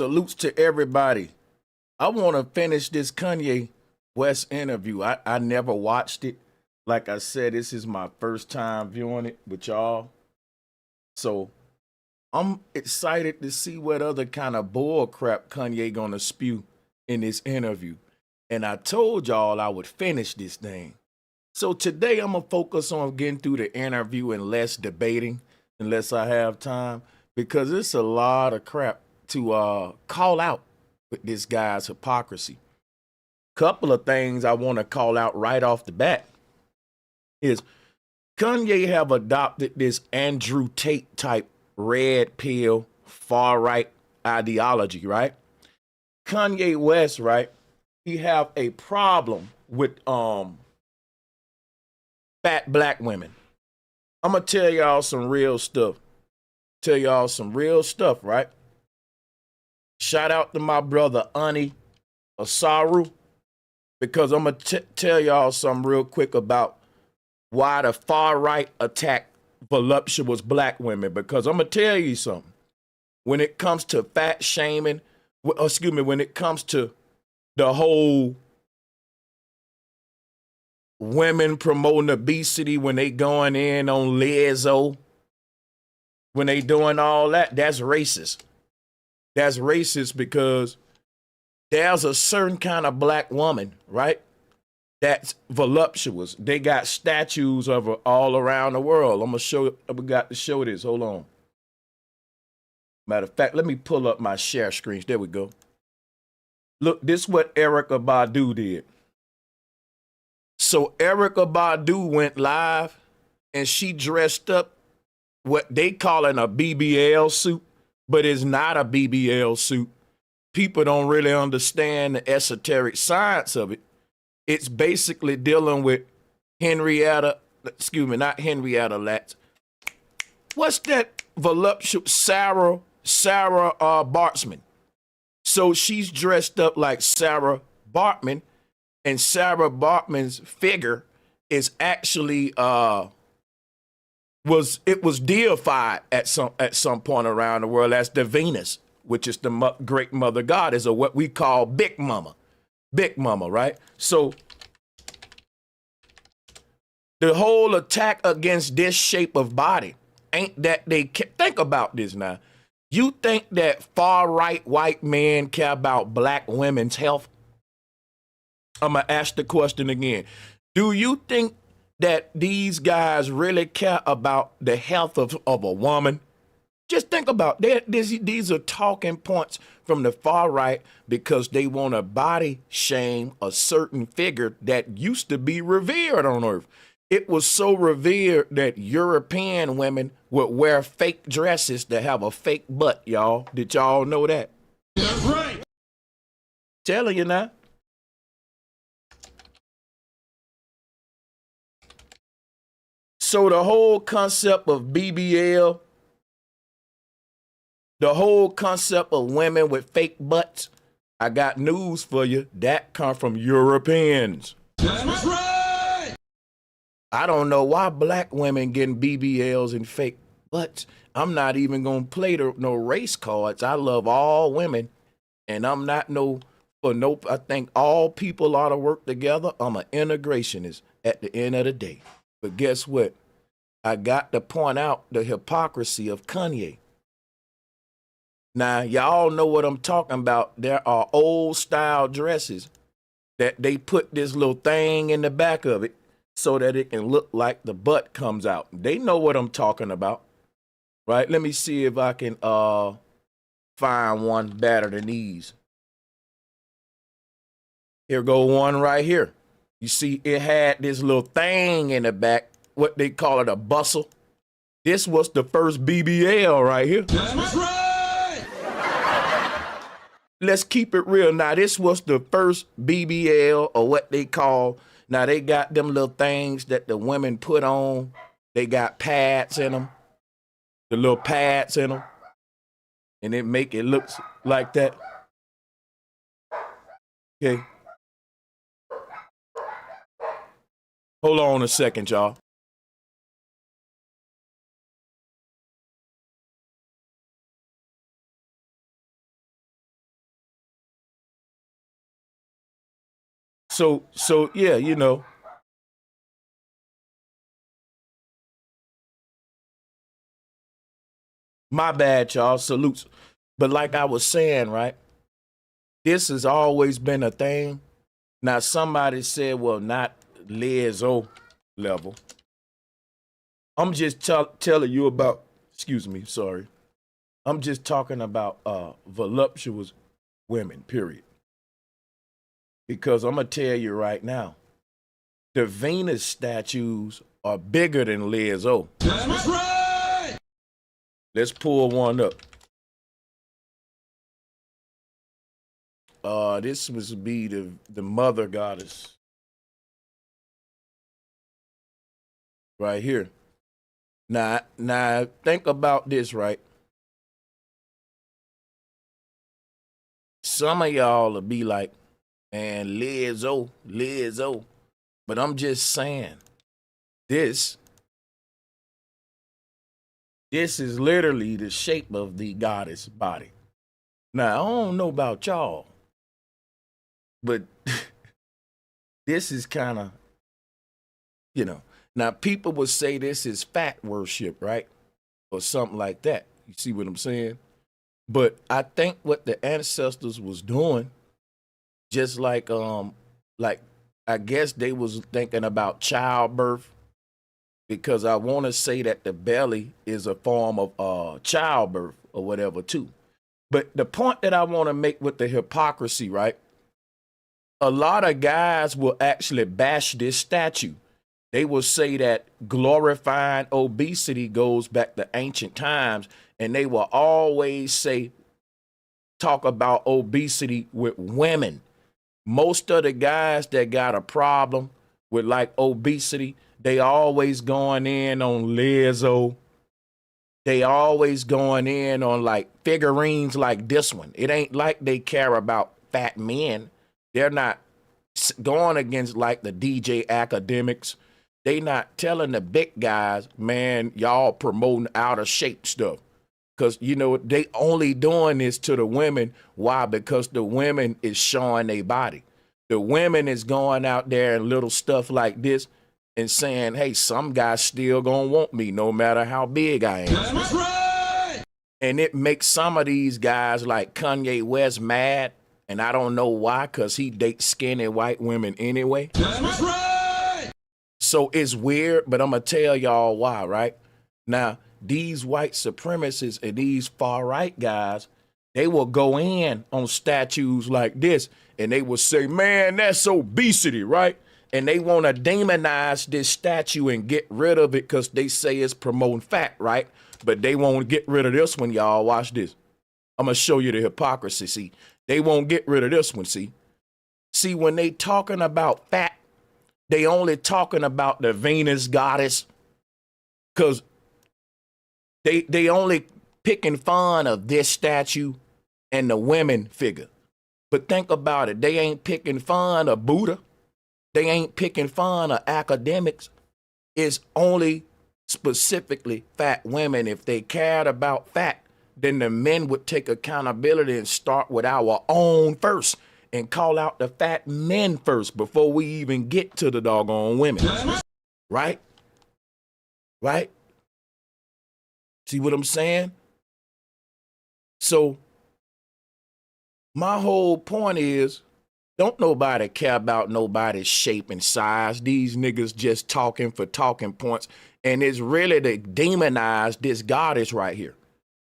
Salutes to everybody. I want to finish this Kanye West interview. I never watched it. Like I said, this is my first time viewing it with y'all. So I'm excited to see what other kind of bull crap Kanye gonna spew in this interview. And I told y'all I would finish this thing. So today I'm gonna focus on getting through the interview and less debating, unless I have time, because it's a lot of crap to call out with this guy's hypocrisy. Couple of things I want to call out right off the bat is Kanye have adopted this Andrew Tate type red pill far right ideology, right? Kanye West, right? He have a problem with fat black women. I'm gonna tell y'all some real stuff. Right? Shout out to my brother Ani Asaru, because I'm gonna tell y'all something real quick about why the far right attack voluptuous black women. Because I'm gonna tell you something. When it comes to fat shaming, when it comes to the whole women promoting obesity, when they going in on Lizzo, when they doing all that, that's racist. That's racist because there's a certain kind of black woman, right? That's voluptuous. They got statues of her all around the world. I'm gonna show. We got to show this. Hold on. Matter of fact, let me pull up my share screens. There we go. Look, this is what Erykah Badu did. So Erykah Badu went live and she dressed up what they calling a BBL suit, but it's not a BBL suit. People don't really understand the esoteric science of it. It's basically dealing with not Henrietta Lacks. What's that voluptuous Sarah Bartman? So she's dressed up like Sarah Bartman, and Sarah Bartman's figure is actually was deified at some point around the world as the Venus, which is the great mother goddess, or what we call Big Mama, right? So the whole attack against this shape of body ain't that they think about this now. You think that far right white men care about black women's health? I'm gonna ask the question again. Do you think that these guys really care about the health of a woman? Just think about that. These are talking points from the far right because they want to body shame a certain figure that used to be revered on earth. It was so revered that European women would wear fake dresses that have a fake butt, y'all. Did y'all know that? That's right. Telling you now. So the whole concept of BBL, the whole concept of women with fake butts, I got news for you. That come from Europeans. That's right. I don't know why black women getting BBLs and fake butts. I'm not even gonna play no race cards. I love all women, and I'm not I think all people ought to work together. I'm an integrationist at the end of the day. But guess what? I got to point out the hypocrisy of Kanye. Now, y'all know what I'm talking about. There are old style dresses that they put this little thing in the back of it so that it can look like the butt comes out. They know what I'm talking about, right? Let me see if I can find one better than these. Here go one right here. You see, it had this little thing in the back, what they call it, a bustle. This was the first BBL right here. That's right. Let's keep it real. Now, this was the first BBL, or what they call, now they got them little things that the women put on. They got pads in them, the little pads in them, and it make it look like that. Okay. Hold on a second, y'all. So yeah, you know, my bad, y'all. Salutes. But like I was saying, right? This has always been a thing. Now somebody said, well, not Lizzo level. I'm just telling you about. Excuse me, sorry. I'm just talking about voluptuous women. Period. Because I'm gonna tell you right now, the Venus statues are bigger than Lizzo. That's right. Let's pull one up. This must be the mother goddess right here. Now think about this, right? Some of y'all will be like, man, Lizzo. But I'm just saying, this is literally the shape of the goddess body. Now, I don't know about y'all, but this is kind of, you know, now people would say this is fat worship, right? Or something like that. You see what I'm saying? But I think what the ancestors was doing, just like I guess they was thinking about childbirth, because I want to say that the belly is a form of childbirth or whatever too. But the point that I want to make with the hypocrisy, right? A lot of guys will actually bash this statue. They will say that glorifying obesity goes back to ancient times, and they will always talk about obesity with women. Most of the guys that got a problem with like obesity, they always going in on Lizzo. They always going in on like figurines like this one. It ain't like they care about fat men. They're not going against like the DJ Akademiks. They not telling the big guys, man, y'all promoting out of shape stuff. Because, you know, they only doing this to the women. Why? Because the women is showing their body. The women is going out there and little stuff like this and saying, hey, some guys still gonna want me no matter how big I am. That's right. And it makes some of these guys like Kanye West mad. And I don't know why, because he dates skinny white women anyway. That's right. So it's weird, but I'm going to tell y'all why, right? Now, these white supremacists and these far right guys, they will go in on statues like this and they will say, man, that's obesity, right? And they want to demonize this statue and get rid of it because they say it's promoting fat, right? But they won't get rid of this one, y'all. Watch this. I'm going to show you the hypocrisy. See, they won't get rid of this one, see? See, when they talking about fat, they only talking about the Venus goddess, because they only picking fun of this statue and the women figure. But think about it. They ain't picking fun of Buddha. They ain't picking fun of academics. It's only specifically fat women. If they cared about fat, then the men would take accountability and start with our own first and call out the fat men first before we even get to the doggone women. Right? Right? See what I'm saying? So my whole point is, don't nobody care about nobody's shape and size. These niggas just talking for talking points. And it's really to demonize this goddess right here.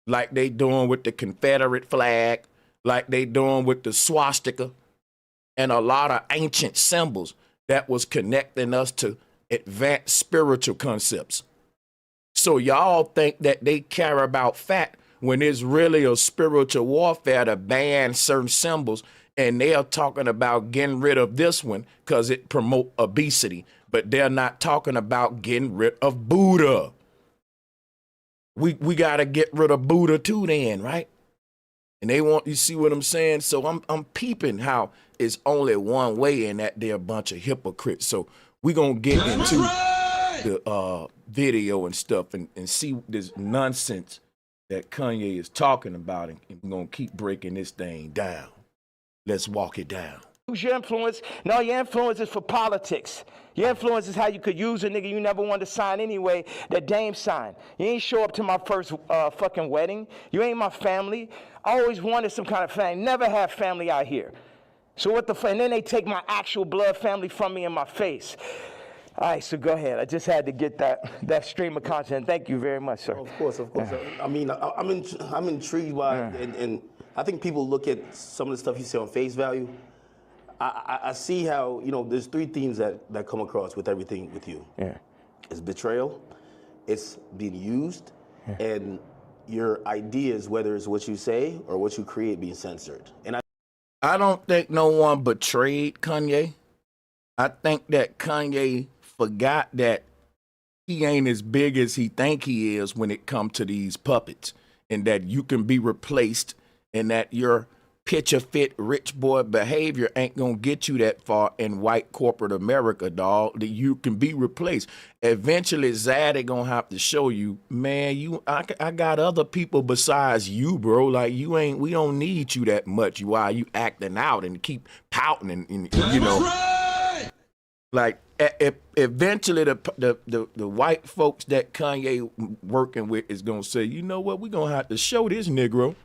Like they doing with the Confederate flag, like they doing with the swastika, and a lot of ancient symbols that was connecting us to advanced spiritual concepts. So y'all think that they care about fat when it's really a spiritual warfare to ban certain symbols, and they're talking about getting rid of this one because it promote obesity, but they're not talking about getting rid of Buddha. We got to get rid of Buddha too then, right? And they want, you see what I'm saying? So I'm peeping how it's only one way and that they're a bunch of hypocrites. So we're going to get into the video and stuff and see this nonsense that Kanye is talking about. And we're going to keep breaking this thing down. Let's walk it down. Use your influence. No, your influence is for politics. Your influence is how you could use a nigga you never wanted to sign anyway, that Dame signed. You ain't show up to my first fucking wedding. You ain't my family. I always wanted some kind of family. Never have family out here. So what the fuck? And then they take my actual blood family from me in my face. All right, so go ahead. I just had to get that stream of content. Thank you very much, sir. Of course, of course. I mean, I'm intrigued by, and I think people look at some of the stuff you say on face value. I see how, you know, there's three themes that come across with everything with you. Yeah. It's betrayal, it's being used, and your ideas, whether it's what you say or what you create, being censored. And I don't think no one betrayed Kanye. I think that Kanye forgot that he ain't as big as he think he is when it comes to these puppets, and that you can be replaced, and that your picture fit rich boy behavior ain't gonna get you that far in white corporate America, dog. That you can be replaced. Eventually, Zaddy gonna have to show you, man. I got other people besides you, bro. Like you ain't. We don't need you that much. Why you acting out and keep pouting and you know. Right. Like eventually, the white folks that Kanye working with is gonna say, you know what? We gonna have to show this Negro.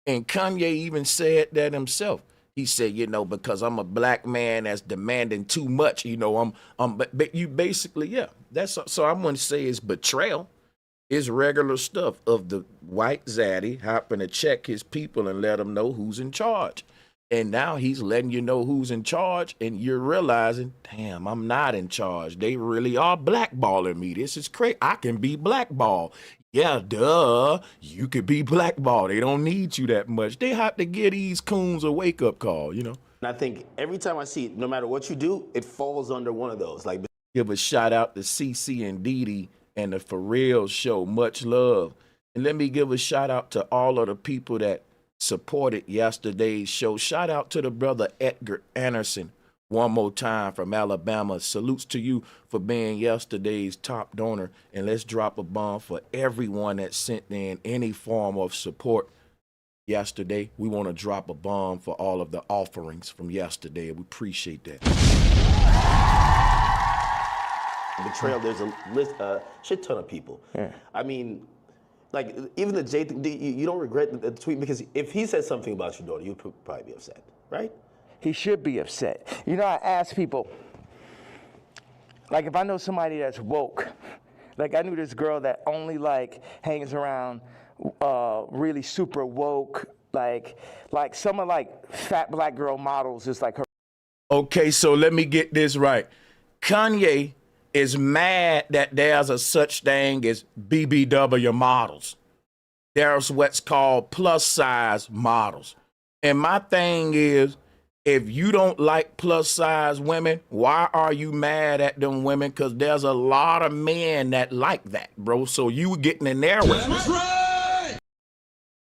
And Kanye even said that himself. He said, you know, because I'm a black man that's demanding too much, you know, but you basically, yeah, that's, so I'm going to say it's betrayal. It's regular stuff of the white zaddy having to check his people and let them know who's in charge. And now he's letting you know who's in charge, and you're realizing, damn, I'm not in charge. They really are blackballing me. This is crazy. I can be blackballed. Yeah, duh. You could be blackballed. They don't need you that much. They have to give these coons a wake-up call, you know? I think every time I see it, no matter what you do, it falls under one of those. Like, give a shout out to CC and Didi and the For Real show. Much love. And let me give a shout out to all of the people that supported yesterday's show. Shout out to the brother Edgar Anderson one more time from Alabama. Salutes to you for being yesterday's top donor. And let's drop a bomb for everyone that sent in any form of support yesterday. We want to drop a bomb for all of the offerings from yesterday. We appreciate that. Betrayal, there's a shit ton of people. Yeah. I mean, like, even the Jay thing, you don't regret the tweet, because if he said something about your daughter, you'd probably be upset, right? He should be upset. You know, I ask people, like, if I know somebody that's woke, like I knew this girl that only, like, hangs around really super woke, like some of, like, fat black girl models is like her. Okay, so let me get this right. Kanye is mad that there's a such thing as BBW models. There's what's called plus size models. And my thing is, if you don't like plus size women, why are you mad at them women? Because there's a lot of men that like that, bro. So you getting in there with them. That's right.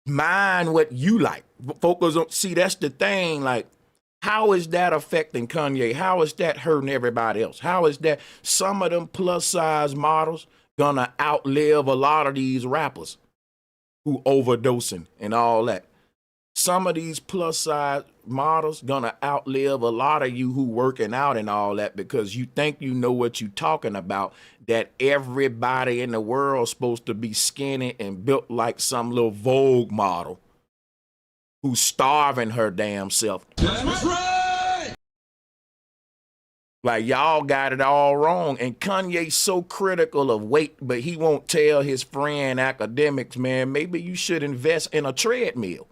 Mind what you like. Focus on, see, that's the thing, like, how is that affecting Kanye? How is that hurting everybody else? How is that some of them plus size models gonna outlive a lot of these rappers who overdosing and all that? Some of these plus size models gonna outlive a lot of you who working out and all that, because you think you know what you talking about, that everybody in the world supposed to be skinny and built like some little Vogue model who's starving her damn self. That's right. Like, y'all got it all wrong. And Kanye's so critical of weight, but he won't tell his friend Akademiks, man, maybe you should invest in a treadmill.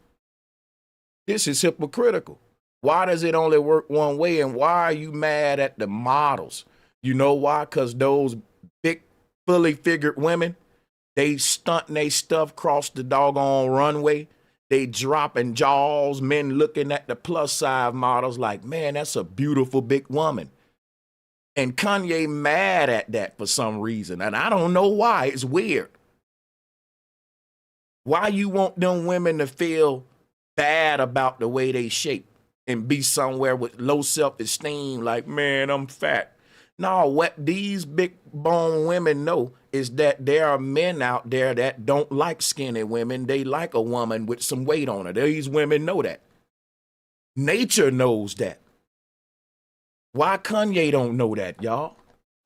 This is hypocritical. Why does it only work one way? And why are you mad at the models? You know why? Because those big, fully figured women, they stunt and they stuff across the doggone runway. They dropping jaws, men looking at the plus size models like, man, that's a beautiful big woman. And Kanye mad at that for some reason. And I don't know why. It's weird. Why you want them women to feel bad about the way they shape and be somewhere with low self-esteem, like, man, I'm fat. No, what these big bone women know is that there are men out there that don't like skinny women. They like a woman with some weight on her. These women know that. Nature knows that. Why Kanye don't know that, y'all?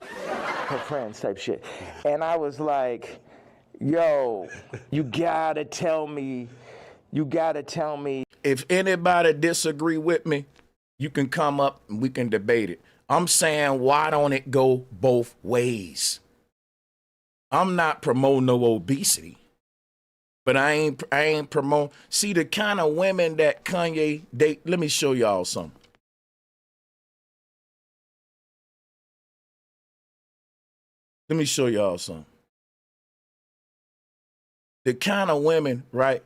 Her friends type shit. And I was like, yo, you gotta tell me. If anybody disagree with me, you can come up and we can debate it. I'm saying, why don't it go both ways? I'm not promoting no obesity, but I ain't promoting. See, the kind of women that Kanye date, let me show y'all something. Let me show y'all something. The kind of women, right,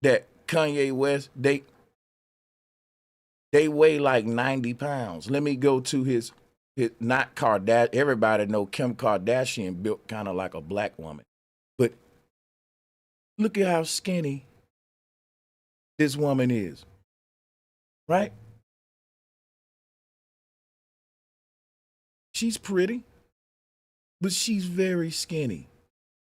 that Kanye West date, they weigh like 90 pounds. Let me go to his not Kardashian. Everybody know Kim Kardashian built kind of like a black woman. But look at how skinny this woman is, right? She's pretty, but she's very skinny.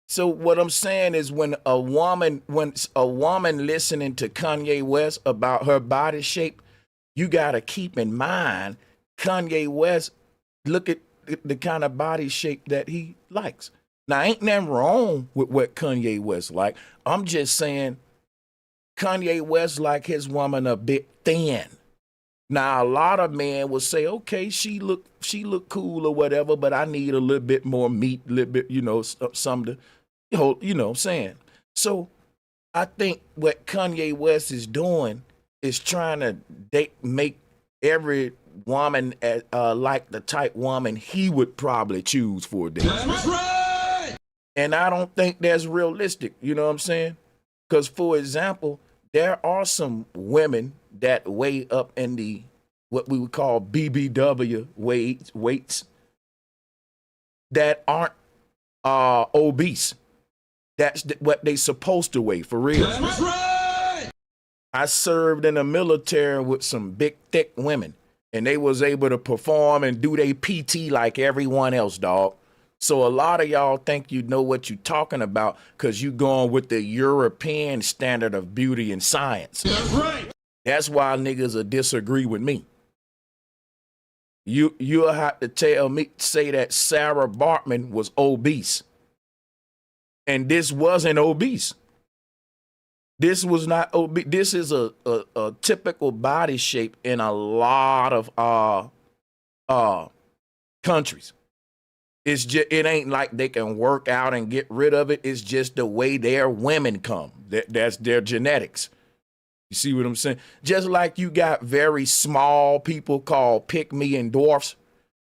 So what I'm saying is when a woman listening to Kanye West about her body shape, you got to keep in mind Kanye West, look at the kind of body shape that he likes. Now, ain't nothing wrong with what Kanye West like. I'm just saying Kanye West like his woman a bit thin. Now, a lot of men will say, okay, she look cool or whatever, but I need a little bit more meat, a little bit, something to, what I'm saying. So I think what Kanye West is doing is trying to make every woman like the type woman he would probably choose for a date. That's right. And I don't think that's realistic, you know what I'm saying? Because, for example, there are some women that weigh up in the what we would call BBW weights that aren't obese. That's what they supposed to weigh, for real. That's right. I served in the military with some big, thick women, and they was able to perform and do their PT like everyone else, dog. So a lot of y'all think you know what you're talking about because you going with the European standard of beauty and science. That's right. That's why niggas will disagree with me. You'll have to say that Sarah Bartman was obese. And this wasn't obese. This was not obese. This is a typical body shape in a lot of countries. It's just, it ain't like they can work out and get rid of it. It's just the way their women come. That's their genetics. You see what I'm saying? Just like you got very small people called pick-me and dwarfs,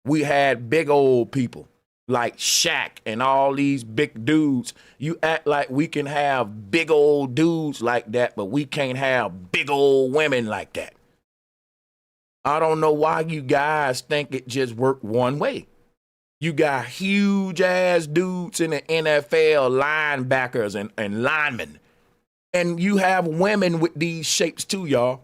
we had big old people like Shaq and all these big dudes. You act like we can have big old dudes like that, but we can't have big old women like that. I don't know why you guys think it just worked one way. You got huge ass dudes in the NFL, linebackers and linemen. And you have women with these shapes too, y'all.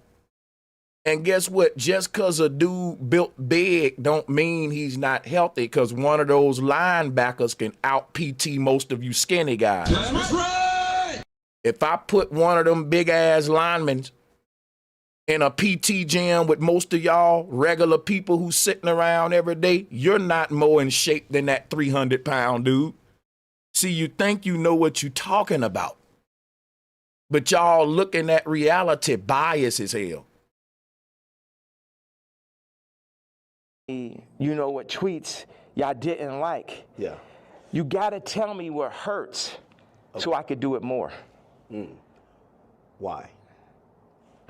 And guess what? Just because a dude built big don't mean he's not healthy, because one of those linebackers can out PT most of you skinny guys. That's right. If I put one of them big ass linemen in a PT gym with most of y'all regular people who sitting around every day, you're not more in shape than that 300-pound dude. See, you think you know what you're talking about, but y'all looking at reality bias as hell. You know what tweets y'all didn't like. Yeah. You gotta tell me what hurts so I could do it more. Why?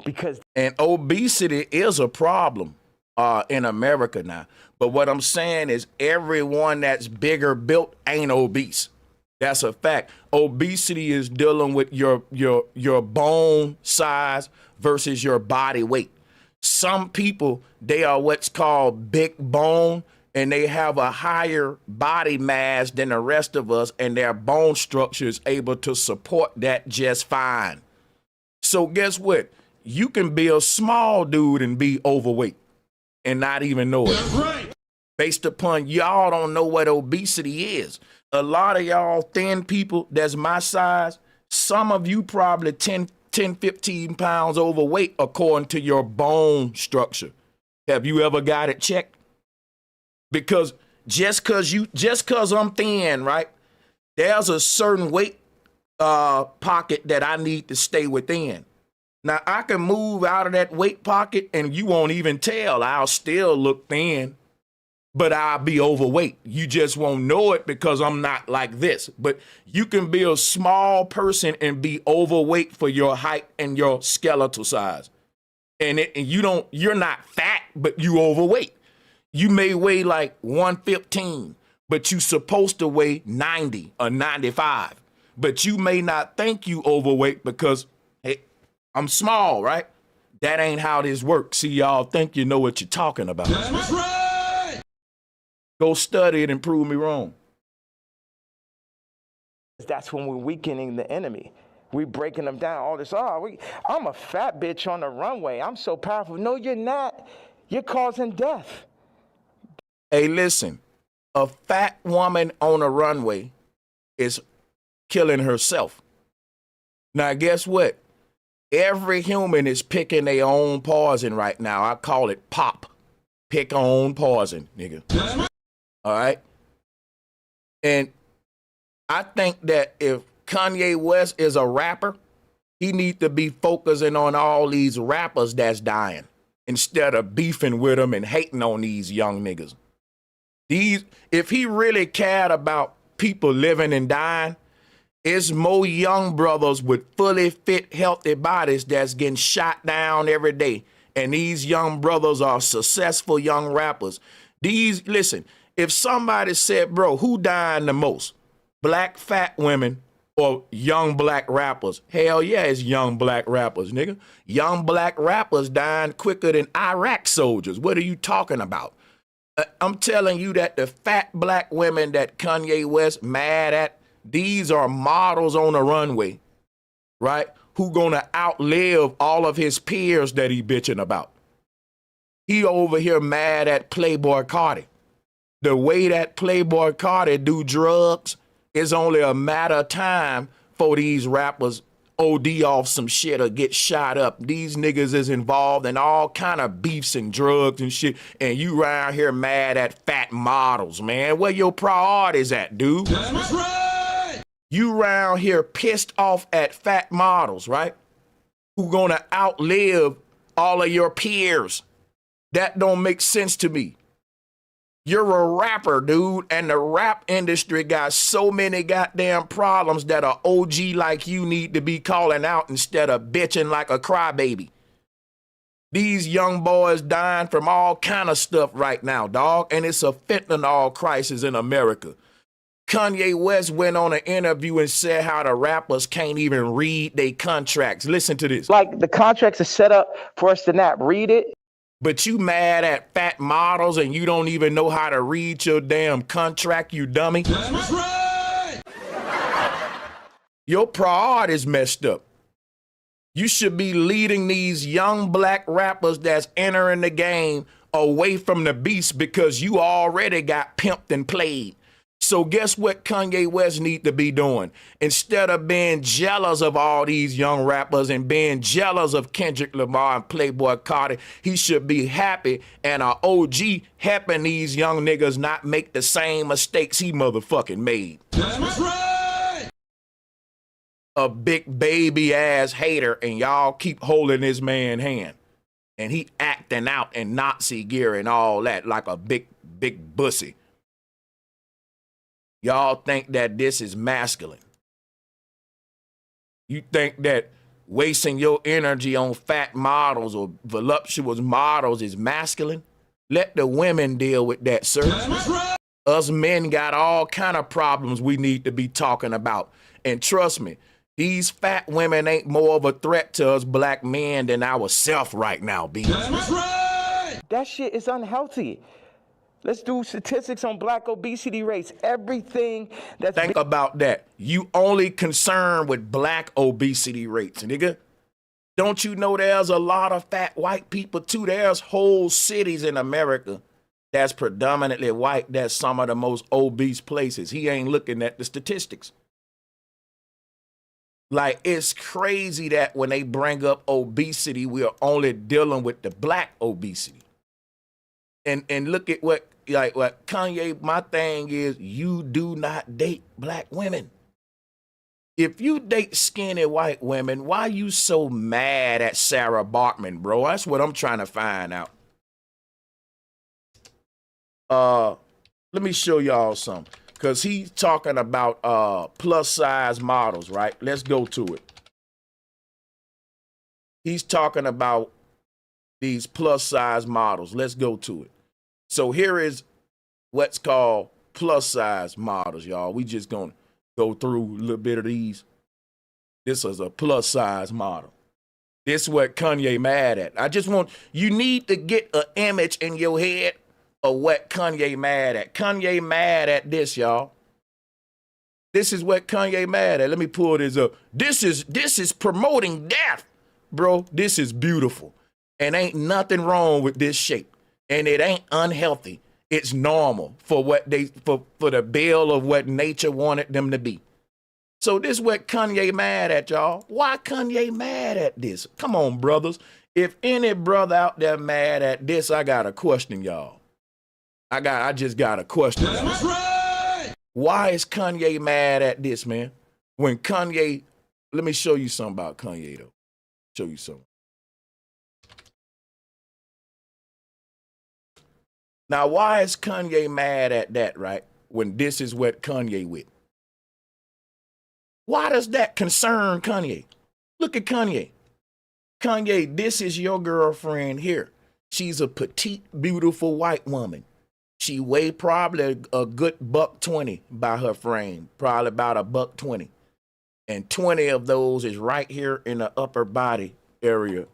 Because and obesity is a problem in America now. But what I'm saying is everyone that's bigger built ain't obese. That's a fact. Obesity is dealing with your bone size versus your body weight. Some people, they are what's called big bone, and they have a higher body mass than the rest of us, and their bone structure is able to support that just fine. So guess what? You can be a small dude and be overweight and not even know it. That's right. Based upon y'all don't know what obesity is. A lot of y'all thin people that's my size, some of you probably 10, 15 pounds overweight according to your bone structure. Have you ever got it checked? Because just cause I'm thin, right? There's a certain weight pocket that I need to stay within. Now I can move out of that weight pocket and you won't even tell. I'll still look thin, but I'll be overweight. You just won't know it because I'm not like this. But you can be a small person and be overweight for your height and your skeletal size. And you're not fat, but you overweight. You may weigh like 115, but you supposed to weigh 90 or 95. But you may not think you overweight because, hey, I'm small, right? That ain't how this works. See, y'all think you know what you're talking about. That's right. Go study it and prove me wrong. That's when we're weakening the enemy. We breaking them down. All this, I'm a fat bitch on the runway. I'm so powerful. No, you're not. You're causing death. Hey, listen, a fat woman on a runway is killing herself. Now, guess what? Every human is picking their own poison right now. I call it pop. Pick own poison, nigga. All right? And I think that if Kanye West is a rapper, he needs to be focusing on all these rappers that's dying instead of beefing with them and hating on these young niggas. If he really cared about people living and dying, it's more young brothers with fully fit, healthy bodies that's getting shot down every day. And these young brothers are successful young rappers. Listen, if somebody said, bro, who dying the most? Black fat women or young black rappers? Hell yeah, it's young black rappers, nigga. Young black rappers dying quicker than Iraq soldiers. What are you talking about? I'm telling you that the fat black women that Kanye West mad at, these are models on the runway, right? Who gonna outlive all of his peers that he bitching about. He over here mad at Playboy Cardi. The way that Playboy Cardi do drugs, it's only a matter of time for these rappers OD off some shit or get shot up. These niggas is involved in all kind of beefs and drugs and shit, and you around here mad at fat models, man. Where your priorities at, dude? That's right. You around here pissed off at fat models, right? Who gonna outlive all of your peers. That don't make sense to me. You're a rapper, dude, and the rap industry got so many goddamn problems that a OG like you need to be calling out instead of bitching like a crybaby. These young boys dying from all kind of stuff right now, dog, and it's a fentanyl crisis in America. Kanye West went on an interview and said how the rappers can't even read their contracts. Listen to this. Like the contracts are set up for us to not read it. But you mad at fat models and you don't even know how to read your damn contract, you dummy. That's right. Your priorities messed up. You should be leading these young black rappers that's entering the game away from the beast because you already got pimped and played. So guess what Kanye West need to be doing? Instead of being jealous of all these young rappers and being jealous of Kendrick Lamar and Playboy Cardi, he should be happy and our OG helping these young niggas not make the same mistakes he motherfucking made. That's right. A big baby ass hater and y'all keep holding this man's hand. And he acting out in Nazi gear and all that like a big bussy. Y'all think that this is masculine. You think that wasting your energy on fat models or voluptuous models is masculine? Let the women deal with that, sir. Right. Us men got all kind of problems we need to be talking about. And trust me, these fat women ain't more of a threat to us black men than ourselves right now, B. Right. That shit is unhealthy. Let's do statistics on black obesity rates. Everything that's... Think about that. You only concerned with black obesity rates, nigga. Don't you know there's a lot of fat white people too? There's whole cities in America that's predominantly white. That's some of the most obese places. He ain't looking at the statistics. Like, it's crazy that when they bring up obesity, we are only dealing with the black obesity. And look at what like what Kanye, my thing is you do not date black women. If you date skinny white women, why you so mad at Sarah Bartman, bro? That's what I'm trying to find out. Let me show y'all something. Cause he's talking about plus size models, right? Let's go to it. He's talking about these plus size models. Let's go to it. So here is what's called plus size models, y'all. We just gonna go through a little bit of these. This is a plus size model. This is what Kanye mad at. I just want, you need to get an image in your head of what Kanye mad at. Kanye mad at this, y'all. This is what Kanye mad at. Let me pull this up. This is promoting death, bro. This is beautiful. And ain't nothing wrong with this shape. And it ain't unhealthy. It's normal for what they for the bill of what nature wanted them to be. So this is what Kanye mad at, y'all. Why Kanye mad at this? Come on, brothers. If any brother out there mad at this, I got a question, y'all. I just got a question. That's right. Why is Kanye mad at this, man? When Kanye, let me show you something about Kanye, though. Show you something. Now, why is Kanye mad at that, right? When this is what Kanye with. Why does that concern Kanye? Look at Kanye. Kanye, this is your girlfriend here. She's a petite, beautiful white woman. She weigh probably a good $120 by her frame, probably about $120. And 20 of those is right here in the upper body area.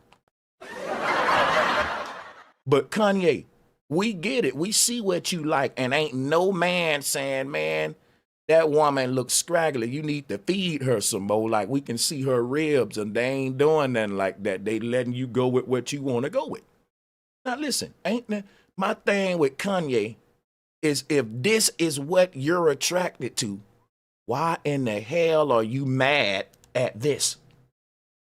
But Kanye, we get it. We see what you like. And ain't no man saying, man, that woman looks scraggly. You need to feed her some more. Like we can see her ribs and they ain't doing nothing like that. They letting you go with what you want to go with. Now listen, my thing with Kanye is if this is what you're attracted to, why in the hell are you mad at this?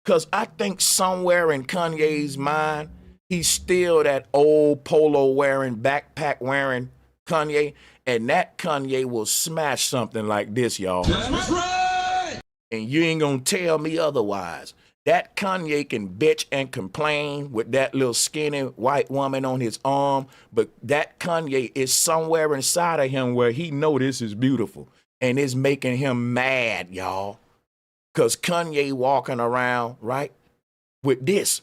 Because I think somewhere in Kanye's mind, he's still that old polo wearing, backpack wearing Kanye. And that Kanye will smash something like this, y'all. That's right. And you ain't gonna tell me otherwise. That Kanye can bitch and complain with that little skinny white woman on his arm, but that Kanye is somewhere inside of him where he know this is beautiful. And it's making him mad, y'all. Because Kanye walking around, right, with this.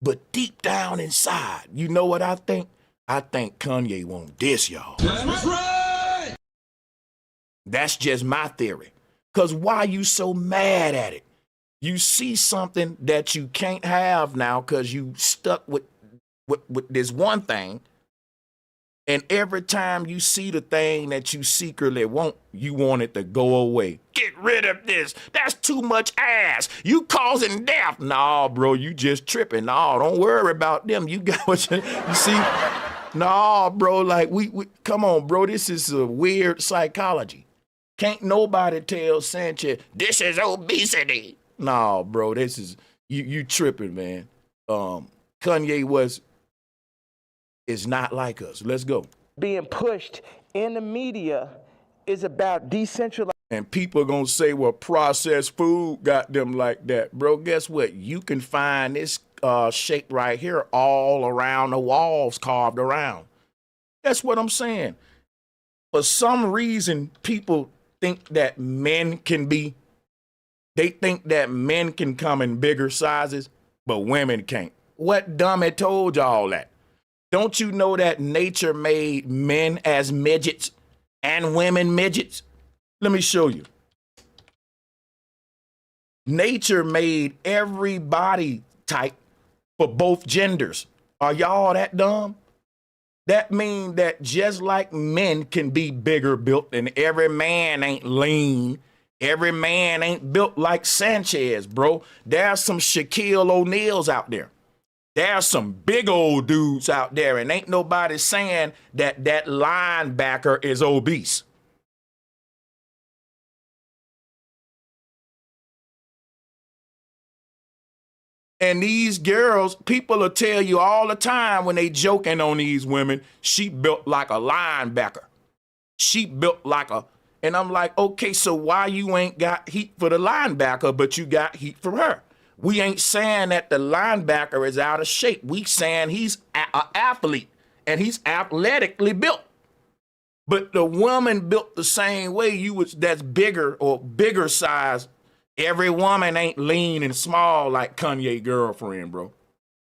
But deep down inside, you know what I think? I think Kanye want this, y'all. That's right. That's just my theory. Because why you so mad at it? You see something that you can't have now because you stuck with this one thing. And every time you see the thing that you secretly want, you want it to go away. Get rid of this. That's too much ass. You causing death. Nah, bro, you just tripping. Nah, don't worry about them. You got what you see? Nah, bro, like we come on, bro. This is a weird psychology. Can't nobody tell Sanchez this is obesity. Nah, bro, this is you tripping, man. Kanye is not like us. Let's go. Being pushed in the media is about decentralized. And people are gonna say, well, processed food got them like that. Bro, guess what? You can find this shape right here all around the walls carved around. That's what I'm saying. For some reason, people think that men can come in bigger sizes, but women can't. What dummy told y'all that? Don't you know that nature made men as midgets and women midgets? Let me show you. Nature made every body type for both genders. Are y'all that dumb? That means that just like men can be bigger built and every man ain't lean, every man ain't built like Sanchez, bro. There's some Shaquille O'Neals out there. There's some big old dudes out there, and ain't nobody saying that that linebacker is obese. And these girls, people will tell you all the time when they joking on these women, she built like a linebacker. She built like a, and I'm like, okay, so why you ain't got heat for the linebacker, but you got heat from her? We ain't saying that the linebacker is out of shape. We saying he's an athlete and he's athletically built. But the woman built the same way that's bigger or bigger size. Every woman ain't lean and small like Kanye girlfriend, bro.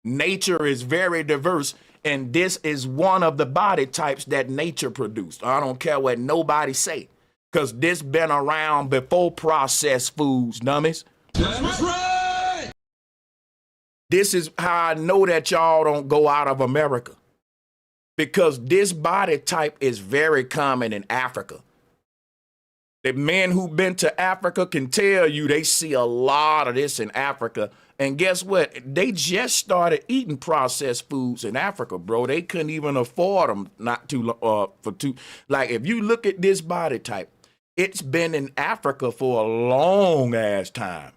Nature is very diverse, and this is one of the body types that nature produced. I don't care what nobody say, because this been around before processed foods, dummies. That's right. This is how I know that y'all don't go out of America, because this body type is very common in Africa. The men who've been to Africa can tell you they see a lot of this in Africa. And guess what? They just started eating processed foods in Africa, bro. They couldn't even afford them like, if you look at this body type, it's been in Africa for a long ass time.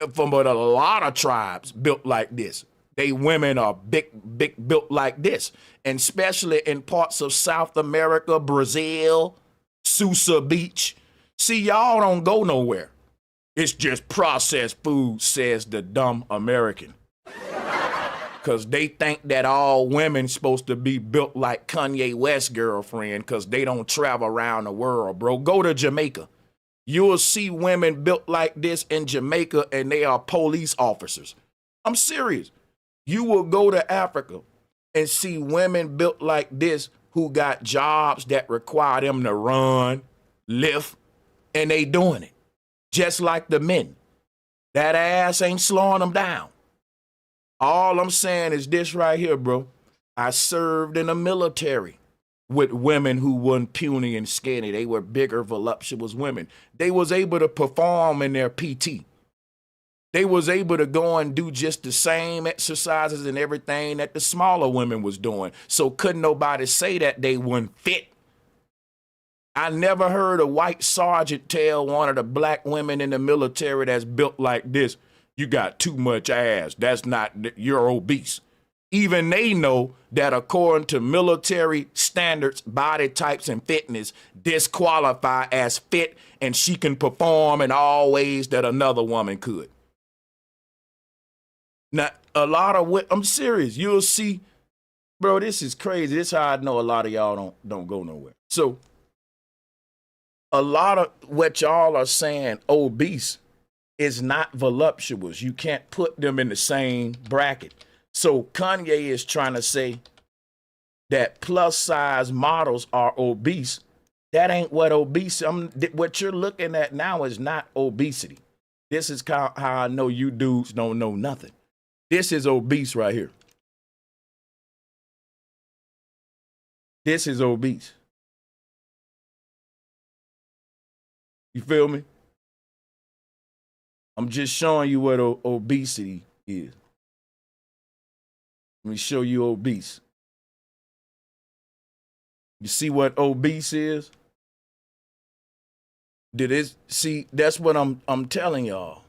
But a lot of tribes built like this. They women are big built like this. And especially in parts of South America, Brazil, Sousa Beach. See, y'all don't go nowhere. It's just processed food, says the dumb American. Because they think that all women supposed to be built like Kanye West's girlfriend because they don't travel around the world, bro. Go to Jamaica. You'll see women built like this in Jamaica, and they are police officers. I'm serious. You will go to Africa and see women built like this who got jobs that require them to run, lift, and they doing it. Just like the men. That ass ain't slowing them down. All I'm saying is this right here, bro. I served in the military with women who weren't puny and skinny. They were bigger, voluptuous women. They was able to perform in their PT. They was able to go and do just the same exercises and everything that the smaller women was doing. So couldn't nobody say that they weren't fit. I never heard a white sergeant tell one of the black women in the military that's built like this, you got too much ass. That's not, you're obese. Even they know that according to military standards, body types and fitness disqualify as fit, and she can perform in all ways that another woman could. Now, a lot of, I'm serious, you'll see, bro, this is crazy. This is how I know a lot of y'all don't go nowhere. So, a lot of what y'all are saying, obese, is not voluptuous. You can't put them in the same bracket. So Kanye is trying to say that plus size models are obese. That ain't what obesity, what you're looking at now is not obesity. This is how I know you dudes don't know nothing. This is obese right here. This is obese. You feel me? I'm just showing you what obesity is. Let me show you obese. You see what obese is? See, that's what I'm telling y'all.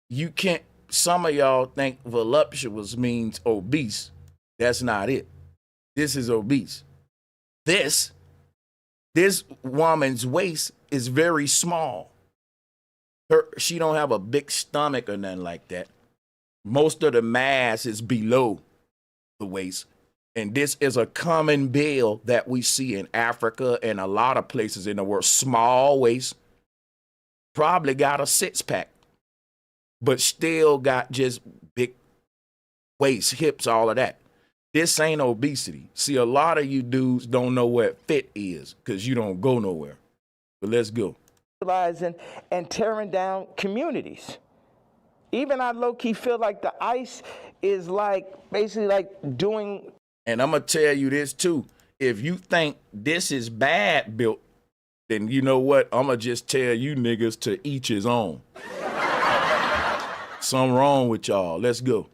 You can't, some of y'all think voluptuous means obese. That's not it. This is obese. This woman's waist is very small. She don't have a big stomach or nothing like that. Most of the mass is below the waist. And this is a common bill that we see in Africa and a lot of places in the world. Small waist, probably got a six-pack, but still got just big waist, hips, all of that. This ain't obesity. See, a lot of you dudes don't know what fit is because you don't go nowhere. But let's go. And tearing down communities. Even I low-key feel like the ICE is like basically like doing. And I'm going to tell you this too. If you think this is bad built, then you know what? I'm going to just tell you niggas to each his own. Something wrong with y'all. Let's go.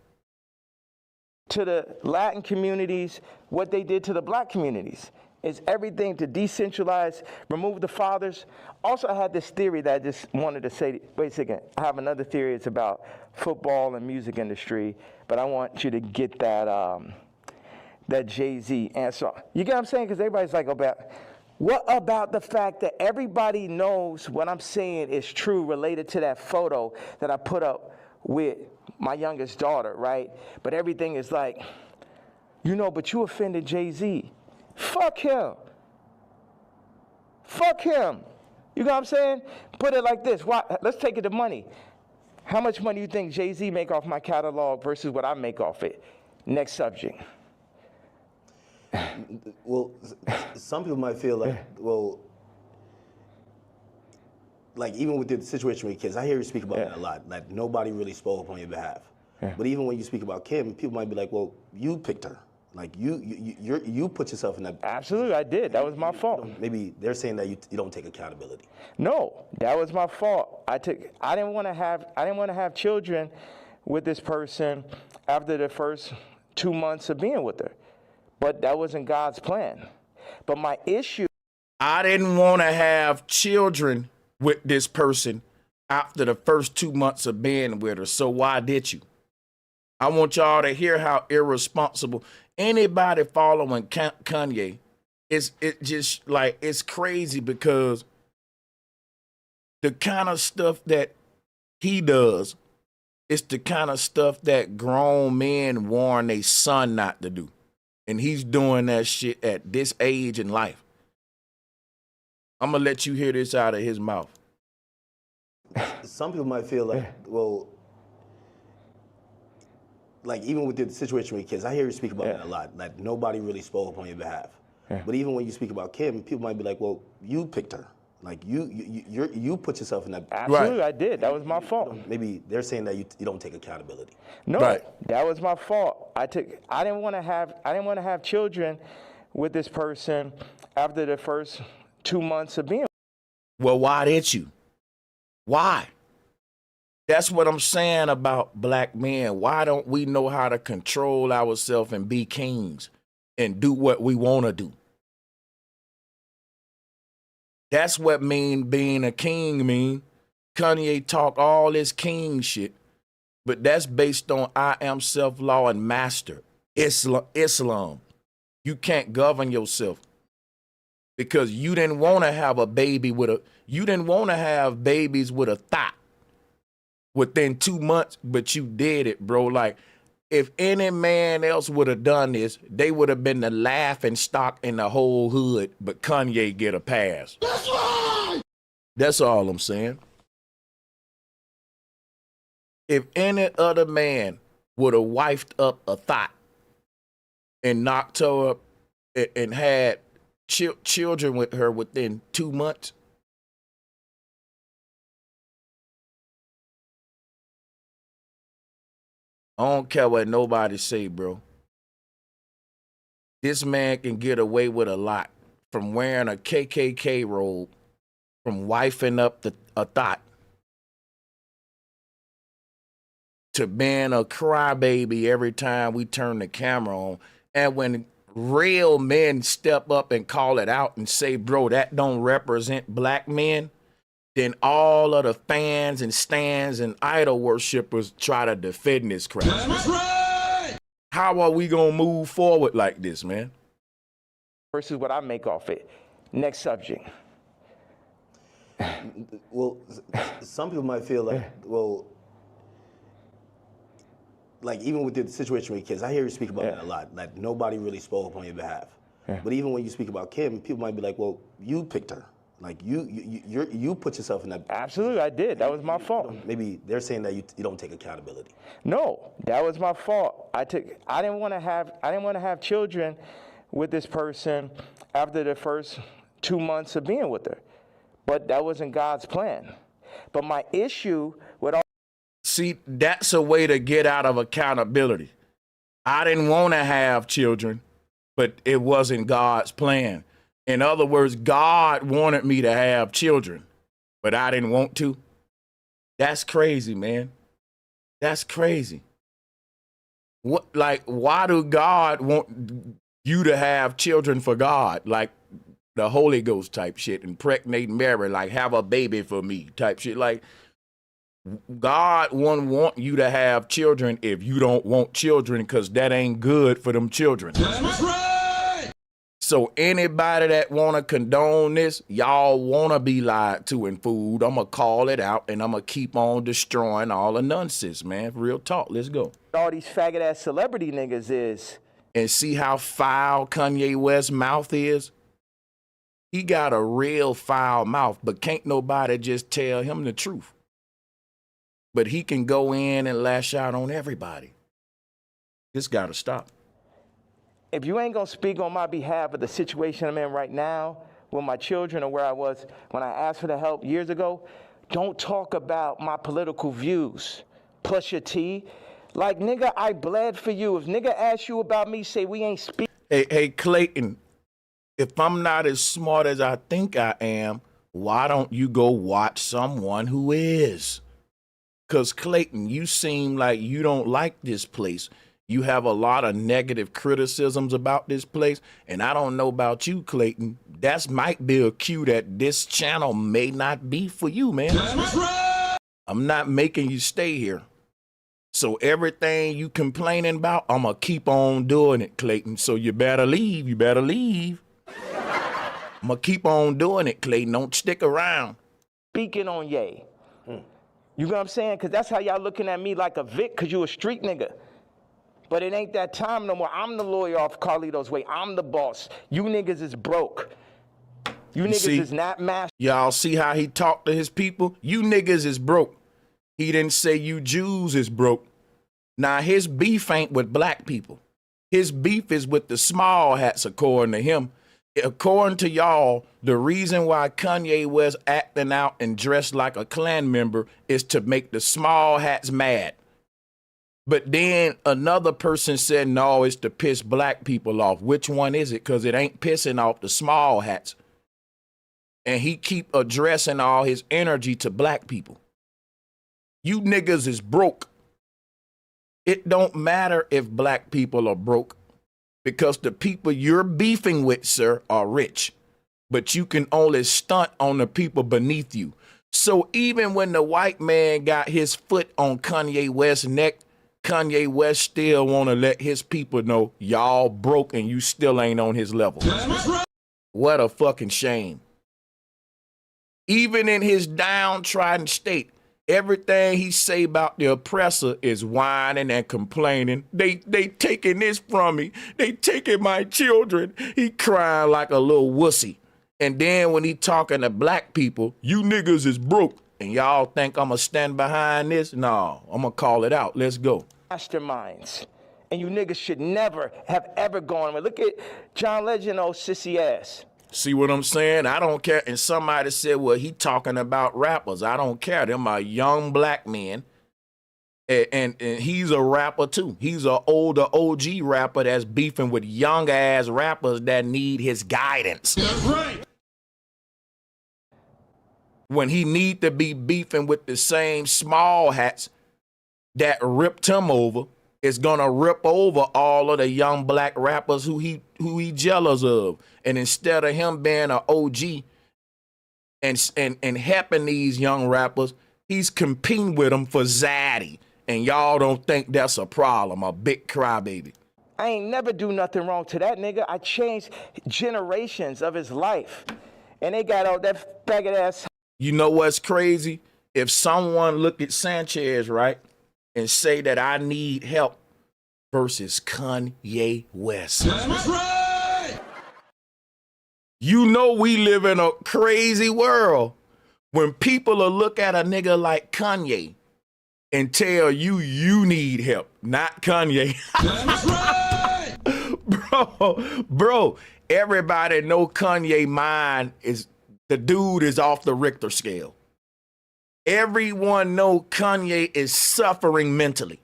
To the Latin communities, what they did to the black communities. is everything to decentralize, remove the fathers. Also, I had this theory that I just wanted to say. Wait a second. I have another theory. It's about football and music industry, but I want you to get that that Jay-Z answer. You get what I'm saying? Because everybody's like, what about the fact that everybody knows what I'm saying is true related to that photo that I put up with my youngest daughter, right? But everything is like, but you offended Jay-Z. Fuck him. Fuck him. You know what I'm saying? Put it like this. Let's take it to money. How much money do you think Jay-Z make off my catalog versus what I make off it? Next subject. Well, some people might feel like, like even with the situation with kids, I hear you speak about that a lot. Like nobody really spoke up on your behalf. Yeah. But even when you speak about Kim, people might be like, well, you picked her. Like you put yourself in that. Absolutely, I did. That was my fault. Maybe they're saying that you don't take accountability. No, that was my fault. I didn't want to have children with this person after the first 2 months of being with her. But that wasn't God's plan. But my issue, I didn't want to have children with this person after the first 2 months of being with her. So why did you? I want y'all to hear how irresponsible anybody following Kanye is. It just like, it's crazy because the kind of stuff that he does is the kind of stuff that grown men warn their son not to do. And he's doing that shit at this age in life. I'm going to let you hear this out of his mouth. Some people might feel like, well, like even with the situation with kids, I hear you speak about that a lot. Like nobody really spoke up on your behalf. Yeah. But even when you speak about Kim, people might be like, well, you picked her. Like you put yourself in that. Absolutely, right. I did. That was my fault. Maybe they're saying that you don't take accountability. No, right. That was my fault. I didn't want to have children with this person after the first 2 months of being. Well, why did you? Why? That's what I'm saying about black men. Why don't we know how to control ourselves and be kings and do what we want to do? That's what being a king mean. Kanye talk all this king shit, but that's based on I am self-law and master. Islam. You can't govern yourself because you didn't want to have a baby you didn't want to have babies with a thought within 2 months, but you did it, bro. Like, if any man else would have done this, they would have been the laughing stock in the whole hood, but Kanye get a pass. That's right! That's all I'm saying. If any other man would have wifed up a thought and knocked her up and had children with her within 2 months, I don't care what nobody say, bro. This man can get away with a lot, from wearing a KKK robe, from wifing up a thought, to being a crybaby every time we turn the camera on. And when real men step up and call it out and say, bro, that don't represent black men, then all of the fans and stans and idol worshipers try to defend this crap. That's right! How are we gonna move forward like this, man? Versus what I make off it. Next subject. Well, some people might feel like, well, like even with the situation with kids, I hear you speak about that a lot. Like nobody really spoke up on your behalf. Yeah. But even when you speak about Kim, people might be like, well, you picked her. Like you put yourself in that. Absolutely, I did. That was my fault. Maybe they're saying that you don't take accountability. No, that was my fault. I didn't want to have children with this person after the first 2 months of being with her. But that wasn't God's plan. But my issue with all. See, that's a way to get out of accountability. I didn't want to have children, but it wasn't God's plan. In other words, God wanted me to have children, but I didn't want to. That's crazy, man. That's crazy. What, like, why do God want you to have children for God, like the Holy Ghost type shit, impregnate Mary, like have a baby for me type shit. Like God wouldn't want you to have children if you don't want children, because that ain't good for them children. That's right. So anybody that want to condone this, y'all want to be lied to and fooled, I'm going to call it out, and I'm going to keep on destroying all the nonsense, man. Real talk. Let's go. All these faggot-ass celebrity niggas is. And see how foul Kanye West's mouth is? He got a real foul mouth, but can't nobody just tell him the truth. But he can go in and lash out on everybody. This got to stop. If you ain't gonna speak on my behalf of the situation I'm in right now with my children, or where I was when I asked for the help years ago, don't talk about my political views. Push your T. Like, nigga, I bled for you. If nigga asks you about me, say we ain't speak. Hey, Clayton, if I'm not as smart as I think I am, why don't you go watch someone who is? Because, Clayton, you seem like you don't like this place. You have a lot of negative criticisms about this place. And I don't know about you, Clayton. That might be a cue that this channel may not be for you, man. That's right. I'm not making you stay here. So everything you complaining about, I'm going to keep on doing it, Clayton. So you better leave. You better leave. I'm going to keep on doing it, Clayton. Don't stick around. Speaking on Ye. You know what I'm saying? Because that's how y'all looking at me like a Vic, because you a street nigga. But it ain't that time no more. I'm the lawyer off Carlito's way. I'm the boss. You niggas is broke. You niggas is not master. Y'all see how he talked to his people? You niggas is broke. He didn't say you Jews is broke. Now, his beef ain't with black people. His beef is with the small hats, according to him. According to y'all, the reason why Kanye West acting out and dressed like a Klan member is to make the small hats mad. But then another person said, no, it's to piss black people off. Which one is it? Because it ain't pissing off the small hats. And he keep addressing all his energy to black people. You niggas is broke. It don't matter if black people are broke, because the people you're beefing with, sir, are rich. But you can only stunt on the people beneath you. So even when the white man got his foot on Kanye West's neck, Kanye West still want to let his people know y'all broke and you still ain't on his level. What a fucking shame. Even in his downtrodden state, everything he say about the oppressor is whining and complaining. They taking this from me. They taking my children. He crying like a little wussy. And then when he talking to black people, you niggas is broke. And y'all think I'm going to stand behind this? No, I'm going to call it out. Let's go. Masterminds. And you niggas should never have ever gone. Look at John Legend, old sissy ass. See what I'm saying? I don't care. And somebody said, well, he talking about rappers. I don't care. Them are young black men. And he's a rapper too. He's an older OG rapper that's beefing with young ass rappers that need his guidance. That's right. When he need to be beefing with the same small hats that ripped him over, is gonna rip over all of the young black rappers who he jealous of. And instead of him being an OG and helping these young rappers, he's competing with them for zaddy. And y'all don't think that's a problem, a big crybaby. I ain't never do nothing wrong to that nigga. I changed generations of his life. And they got all that faggot ass. You know what's crazy? If someone look at Sanchez, right, and say that I need help versus Kanye West. That's right. You know we live in a crazy world when people will look at a nigga like Kanye and tell you you need help, not Kanye. That's right. Bro, everybody know Kanye mind is, the dude is off the Richter scale. Everyone know Kanye is suffering mentally.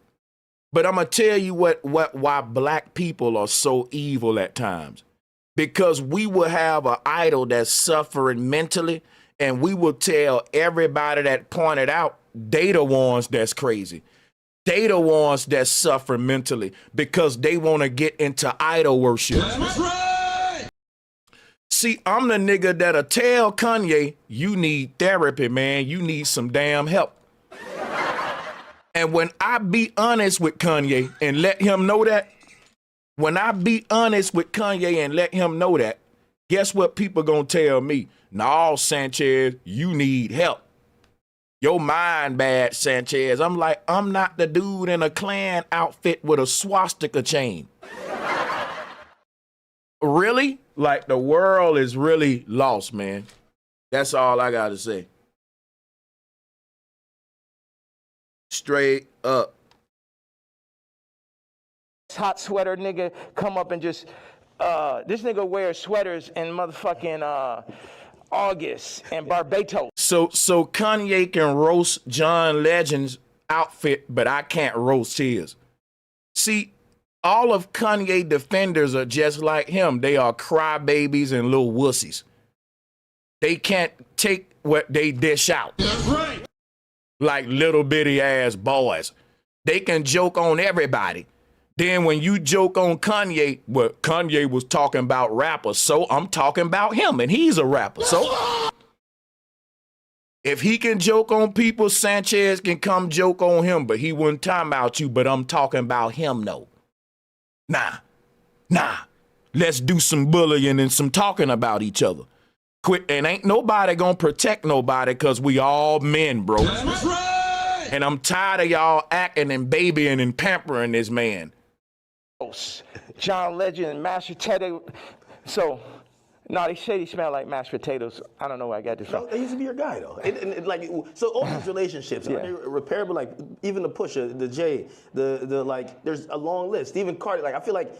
But I'm going to tell you why black people are so evil at times. Because we will have an idol that's suffering mentally, and we will tell everybody that pointed out they the ones that's crazy. They the ones that suffer mentally because they want to get into idol worship. That's right. See, I'm the nigga that'll tell Kanye, you need therapy, man. You need some damn help. And when I be honest with Kanye and let him know that, guess what people gonna tell me? Nah, Sanchez, you need help. Your mind bad, Sanchez. I'm like, I'm not the dude in a Klan outfit with a swastika chain. Really? Like, the world is really lost, man. That's all I gotta say. Straight up. Hot sweater nigga come up and just, this nigga wears sweaters in motherfucking August and Barbados. So Kanye can roast John Legend's outfit, but I can't roast his. See, all of Kanye defenders are just like him. They are crybabies and little wussies. They can't take what they dish out. That's right. Like little bitty ass boys. They can joke on everybody. Then when you joke on Kanye, well, Kanye was talking about rappers, so I'm talking about him, and he's a rapper. So if he can joke on people, Sanchez can come joke on him, but he wouldn't talk about you, but I'm talking about him, no. Nah. Let's do some bullying and some talking about each other. Quit, and ain't nobody gonna protect nobody because we all men, bro. That's right. And I'm tired of y'all acting and babying and pampering this man. John Legend and mashed potato. So, no, they say he smelled like mashed potatoes. I don't know where I got this from. No, they used to be your guy though. And like, so all these relationships, Yeah. are they repairable? Like even the Pusha, the Jay, the like. There's a long list. Even Cardi. Like I feel like,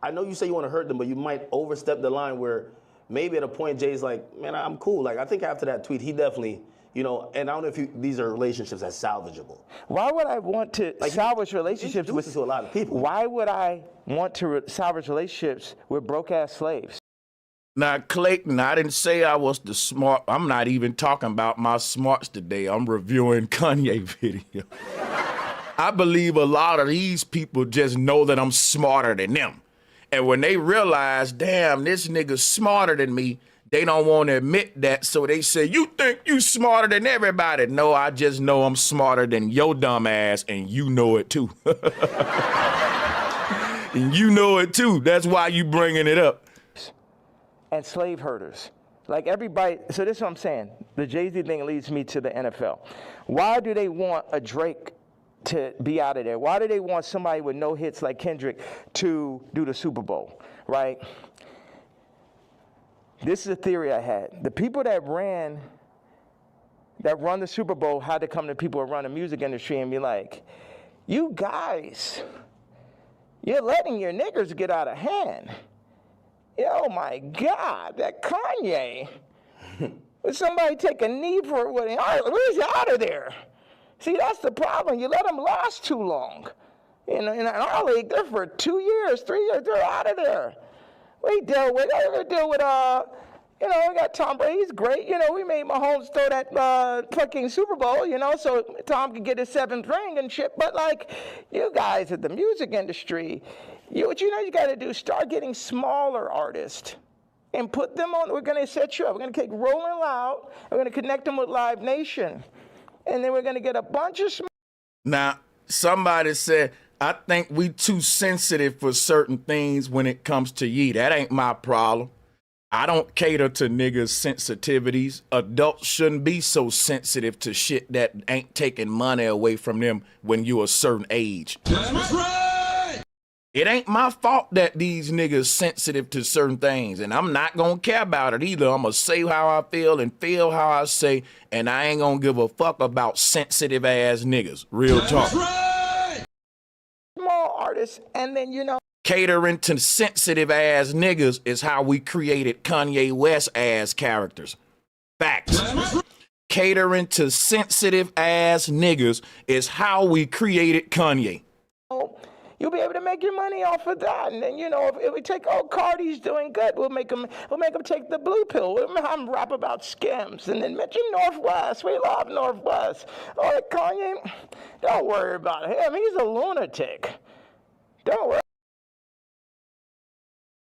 I know you say you want to hurt them, but you might overstep the line where maybe at a point Jay's like, man, I'm cool. Like I think after that tweet, he definitely. You know, and I don't know if these are relationships that's salvageable. Why would I want to salvage relationships with to a lot of people? Why would I want to salvage relationships with broke-ass slaves? Now, Clayton, I didn't say I was the smart. I'm not even talking about my smarts today. I'm reviewing Kanye video. I believe a lot of these people just know that I'm smarter than them. And when they realize, damn, this nigga's smarter than me, they don't want to admit that, so they say, you think you smarter than everybody. No, I just know I'm smarter than your dumb ass, and you know it too. And you know it too. That's why you bringing it up. And slave herders. Like everybody, so this is what I'm saying. The Jay-Z thing leads me to the NFL. Why do they want a Drake to be out of there? Why do they want somebody with no hits like Kendrick to do the Super Bowl, right? This is a theory I had. The people that run the Super Bowl had to come to people who run the music industry and be like, you guys, you're letting your niggers get out of hand. Oh my God, that Kanye. Would somebody take a knee for it? Where's he out of there? See, that's the problem. You let them last too long. In our league, they're for 2 years, 3 years, they're out of there. We deal with, we got Tom Brady, he's great. We made Mahomes throw that fucking Super Bowl, so Tom could get his 7th ring and shit. But like, you guys at the music industry, what you got to do, start getting smaller artists and put them on. We're going to set you up. We're going to take Rolling Loud. We're going to connect them with Live Nation. And then we're going to get a bunch of Now, somebody said, I think we too sensitive for certain things when it comes to ye. That ain't my problem. I don't cater to niggas' sensitivities. Adults shouldn't be so sensitive to shit that ain't taking money away from them when you're a certain age. That's right. It ain't my fault that these niggas sensitive to certain things, and I'm not gonna care about it either. I'm gonna say how I feel and feel how I say, and I ain't gonna give a fuck about sensitive ass niggas. Real talk. That's right. small artists, and then, Catering to sensitive ass niggas is how we created Kanye West ass characters. Facts. Catering to sensitive ass niggas is how we created Kanye. You'll be able to make your money off of that. And then, you know, if we take, oh, Cardi's doing good, we'll make him take the blue pill. We'll have him rap about Skims. And then mention Northwest. We love Northwest. All right, Kanye, don't worry about him. He's a lunatic. Don't worry.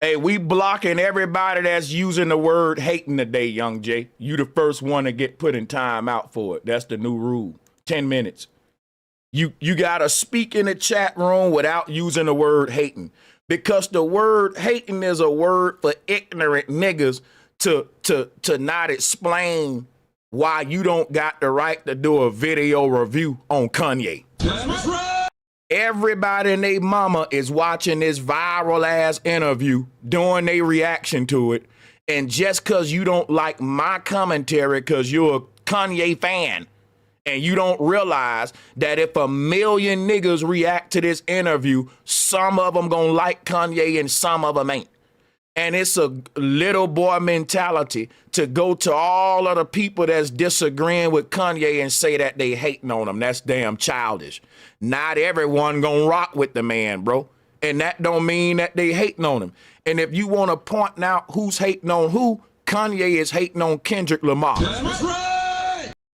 Hey, we blocking everybody that's using the word hating today, Young Jay. You the first one to get put in time out for it. That's the new rule. 10 minutes. You gotta speak in the chat room without using the word hating. Because the word hating is a word for ignorant niggas to not explain why you don't got the right to do a video review on Kanye. That's right. Everybody and their mama is watching this viral ass interview, doing their reaction to it. And just because you don't like my commentary because you're a Kanye fan, and you don't realize that if 1 million niggas react to this interview, some of them gonna like Kanye and some of them ain't. And it's a little boy mentality to go to all of the people that's disagreeing with Kanye and say that they hating on him. That's damn childish. Not everyone gonna rock with the man, bro. And that don't mean that they hating on him. And if you want to point out who's hating on who, Kanye is hating on Kendrick Lamar. That's right.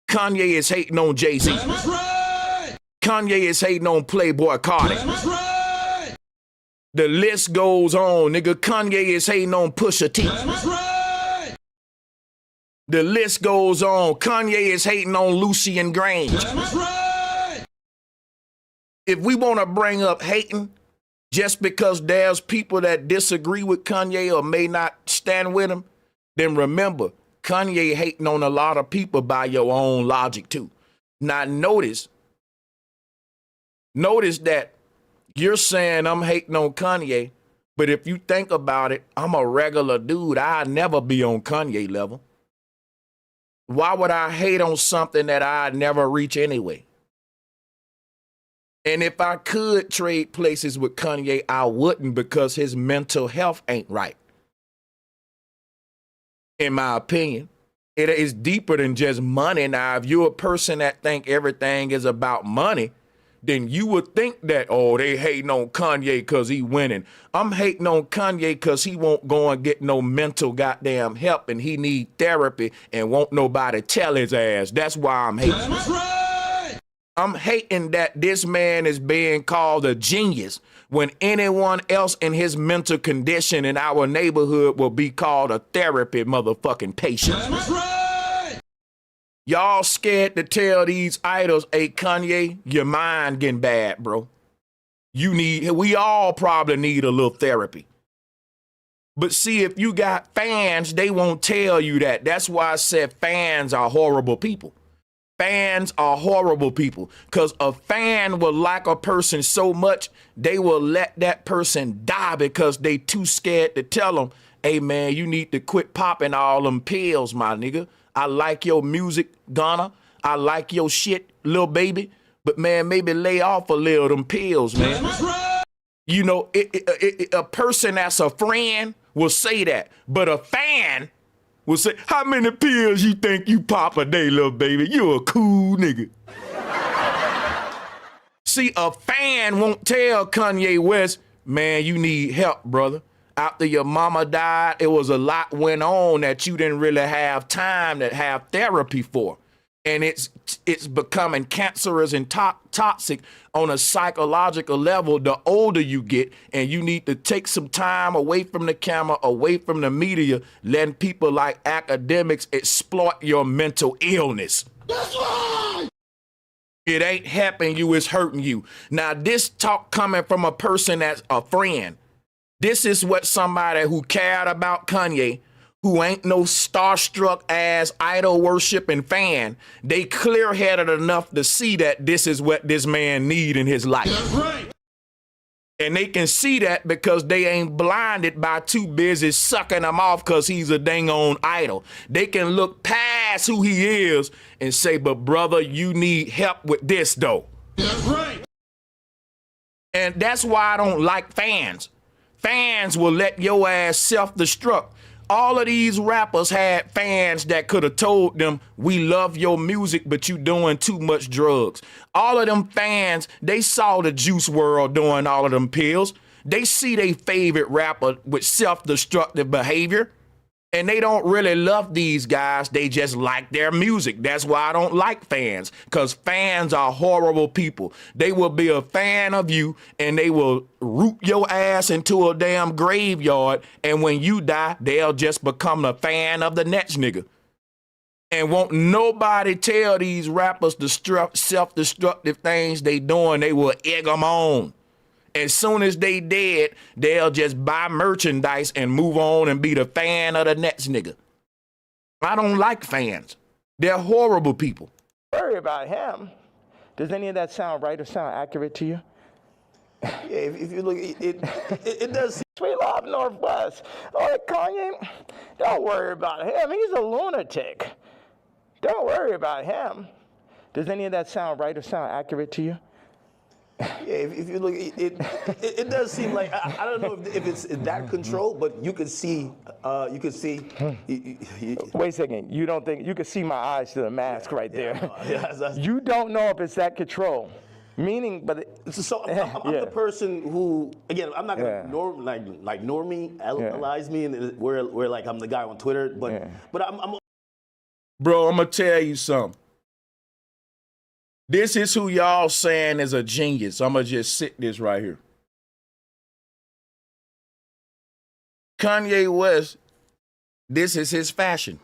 Kanye is hating on Jay-Z. That's right. Kanye is hating on Playboy Cardi. That's right. The list goes on, nigga. Kanye is hating on Pusha T. That's right. The list goes on. Kanye is hating on Lucy and Grange. That's right. If we want to bring up hating just because there's people that disagree with Kanye or may not stand with him, then remember, Kanye hating on a lot of people by your own logic too. Now notice that you're saying I'm hating on Kanye, but if you think about it, I'm a regular dude. I'd never be on Kanye level. Why would I hate on something that I'd never reach anyway? And if I could trade places with Kanye, I wouldn't because his mental health ain't right. In my opinion, it is deeper than just money. Now, if you're a person that think everything is about money, then you would think that, oh, they hating on Kanye because he winning. I'm hating on Kanye because he won't go and get no mental goddamn help and he need therapy and won't nobody tell his ass. That's why I'm hating. That's right. I'm hating that this man is being called a genius when anyone else in his mental condition in our neighborhood will be called a therapy motherfucking patient. That's right. Y'all scared to tell these idols, hey, Kanye, your mind getting bad, bro. We all probably need a little therapy. But see, if you got fans, they won't tell you that. That's why I said fans are horrible people. Fans are horrible people because a fan will like a person so much they will let that person die because they too scared to tell them, hey, man, you need to quit popping all them pills, my nigga. I like your music, Ghana. I like your shit, little baby. But, man, maybe lay off a little of them pills, man. That's right. You know, a person that's a friend will say that. But a fan will say, how many pills you think you pop a day, little baby? You a cool nigga. See, a fan won't tell Kanye West, man, you need help, brother. After your mama died, it was a lot went on that you didn't really have time to have therapy for. And it's becoming cancerous and toxic on a psychological level the older you get, and you need to take some time away from the camera, away from the media, letting people like Akademiks exploit your mental illness. That's right. It ain't helping you, it's hurting you. Now, this talk coming from a person that's a friend. This is what somebody who cared about Kanye, who ain't no starstruck ass idol worshiping fan, they clear-headed enough to see that this is what this man need in his life. That's right. And they can see that because they ain't blinded by too busy sucking him off because he's a dang on idol. They can look past who he is and say, but brother, you need help with this though. That's right. And that's why I don't like fans. Fans will let your ass self-destruct. All of these rappers had fans that could have told them, we love your music, but you doing too much drugs. All of them fans, they saw the Juice World doing all of them pills. They see their favorite rapper with self-destructive behavior, and they don't really love these guys. They just like their music. That's why I don't like fans, because fans are horrible people. They will be a fan of you, and they will root your ass into a damn graveyard, and when you die, they'll just become a fan of the next nigga. And won't nobody tell these rappers the self-destructive things they doing. They will egg them on. As soon as they dead, they'll just buy merchandise and move on and be the fan of the next nigga. I don't like fans. They're horrible people. Worry about him. Does any of that sound right or sound accurate to you? Yeah, if you look, it does. Sweet Love Northwest. Oh, Kanye, don't worry about him. He's a lunatic. Don't worry about him. Does any of that sound right or sound accurate to you? Yeah, if you look, it does seem like I don't know if it's that control, but you could see, Wait a second. You don't think you can see my eyes through the mask right there? Yeah, you don't know if it's that control. Meaning, but so I'm the person who, again, I'm not gonna normalize me, and where like I'm the guy on Twitter, but I'm. Bro, I'm gonna tell you something. This is who y'all saying is a genius. I'm going to just sit this right here. Kanye West, this is his fashion.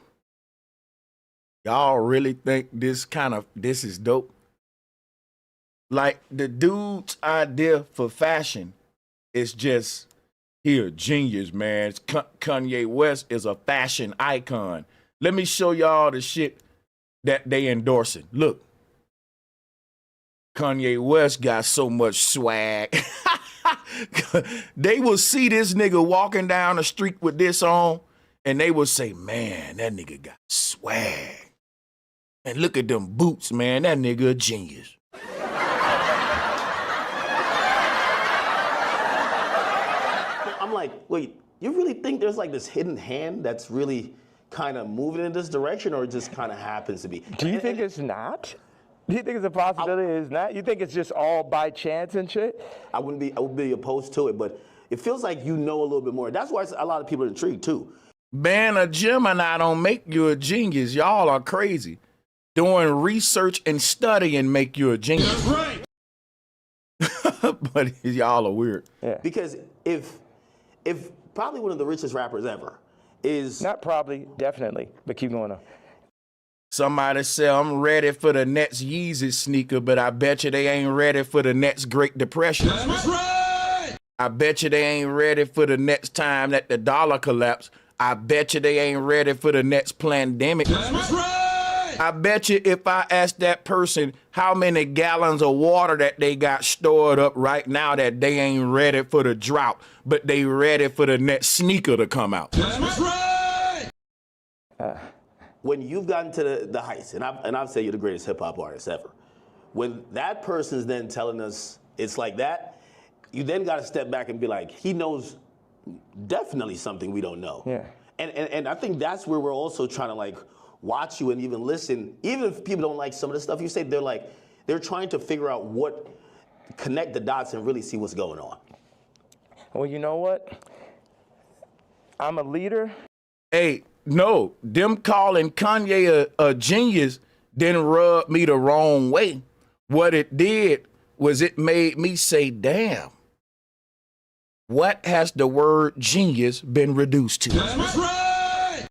Y'all really think this is dope? Like, the dude's idea for fashion is just, he a genius, man. Kanye West is a fashion icon. Let me show y'all the shit that they endorsing. Look. Kanye West got so much swag. They will see this nigga walking down the street with this on, and they will say, man, that nigga got swag. And look at them boots, man. That nigga a genius. I'm like, wait, you really think there's like this hidden hand that's really kind of moving in this direction, or it just kind of happens to be? Do you think it's not? Do you think it's a possibility it's not? You think it's just all by chance and shit? I would be opposed to it, but it feels like you know a little bit more. That's why a lot of people are intrigued too. Man, a Gemini don't make you a genius. Y'all are crazy. Doing research and studying make you a genius. That's right. But y'all are weird. Yeah. Because if probably one of the richest rappers ever is... Not probably, definitely, but keep going on. Somebody said, I'm ready for the next Yeezy sneaker, but I bet you they ain't ready for the next Great Depression. That's right. I bet you they ain't ready for the next time that the dollar collapse. I bet you they ain't ready for the next pandemic. That's right. I bet you if I ask that person how many gallons of water that they got stored up right now, that they ain't ready for the drought, but they ready for the next sneaker to come out. That's right. When you've gotten to the heights, and I've said you're the greatest hip hop artist ever, when that person's then telling us it's like that, you then got to step back and be like, he knows definitely something we don't know. Yeah. And I think that's where we're also trying to like watch you and even listen. Even if people don't like some of the stuff you say, they're trying to figure out connect the dots and really see what's going on. Well, you know what? I'm a leader. Hey, no, them calling Kanye a genius didn't rub me the wrong way. What it did was it made me say, damn, what has the word genius been reduced to? That's right.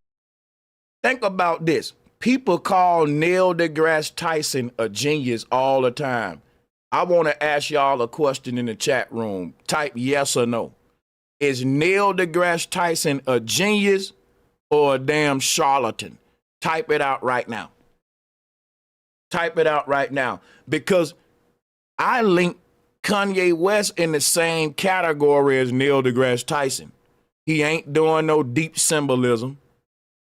Think about this. People call Neil deGrasse Tyson a genius all the time. I want to ask y'all a question in the chat room. Type yes or no. Is Neil deGrasse Tyson a genius or a damn charlatan? Type it out right now. Type it out right now. Because I link Kanye West in the same category as Neil deGrasse Tyson. He ain't doing no deep symbolism.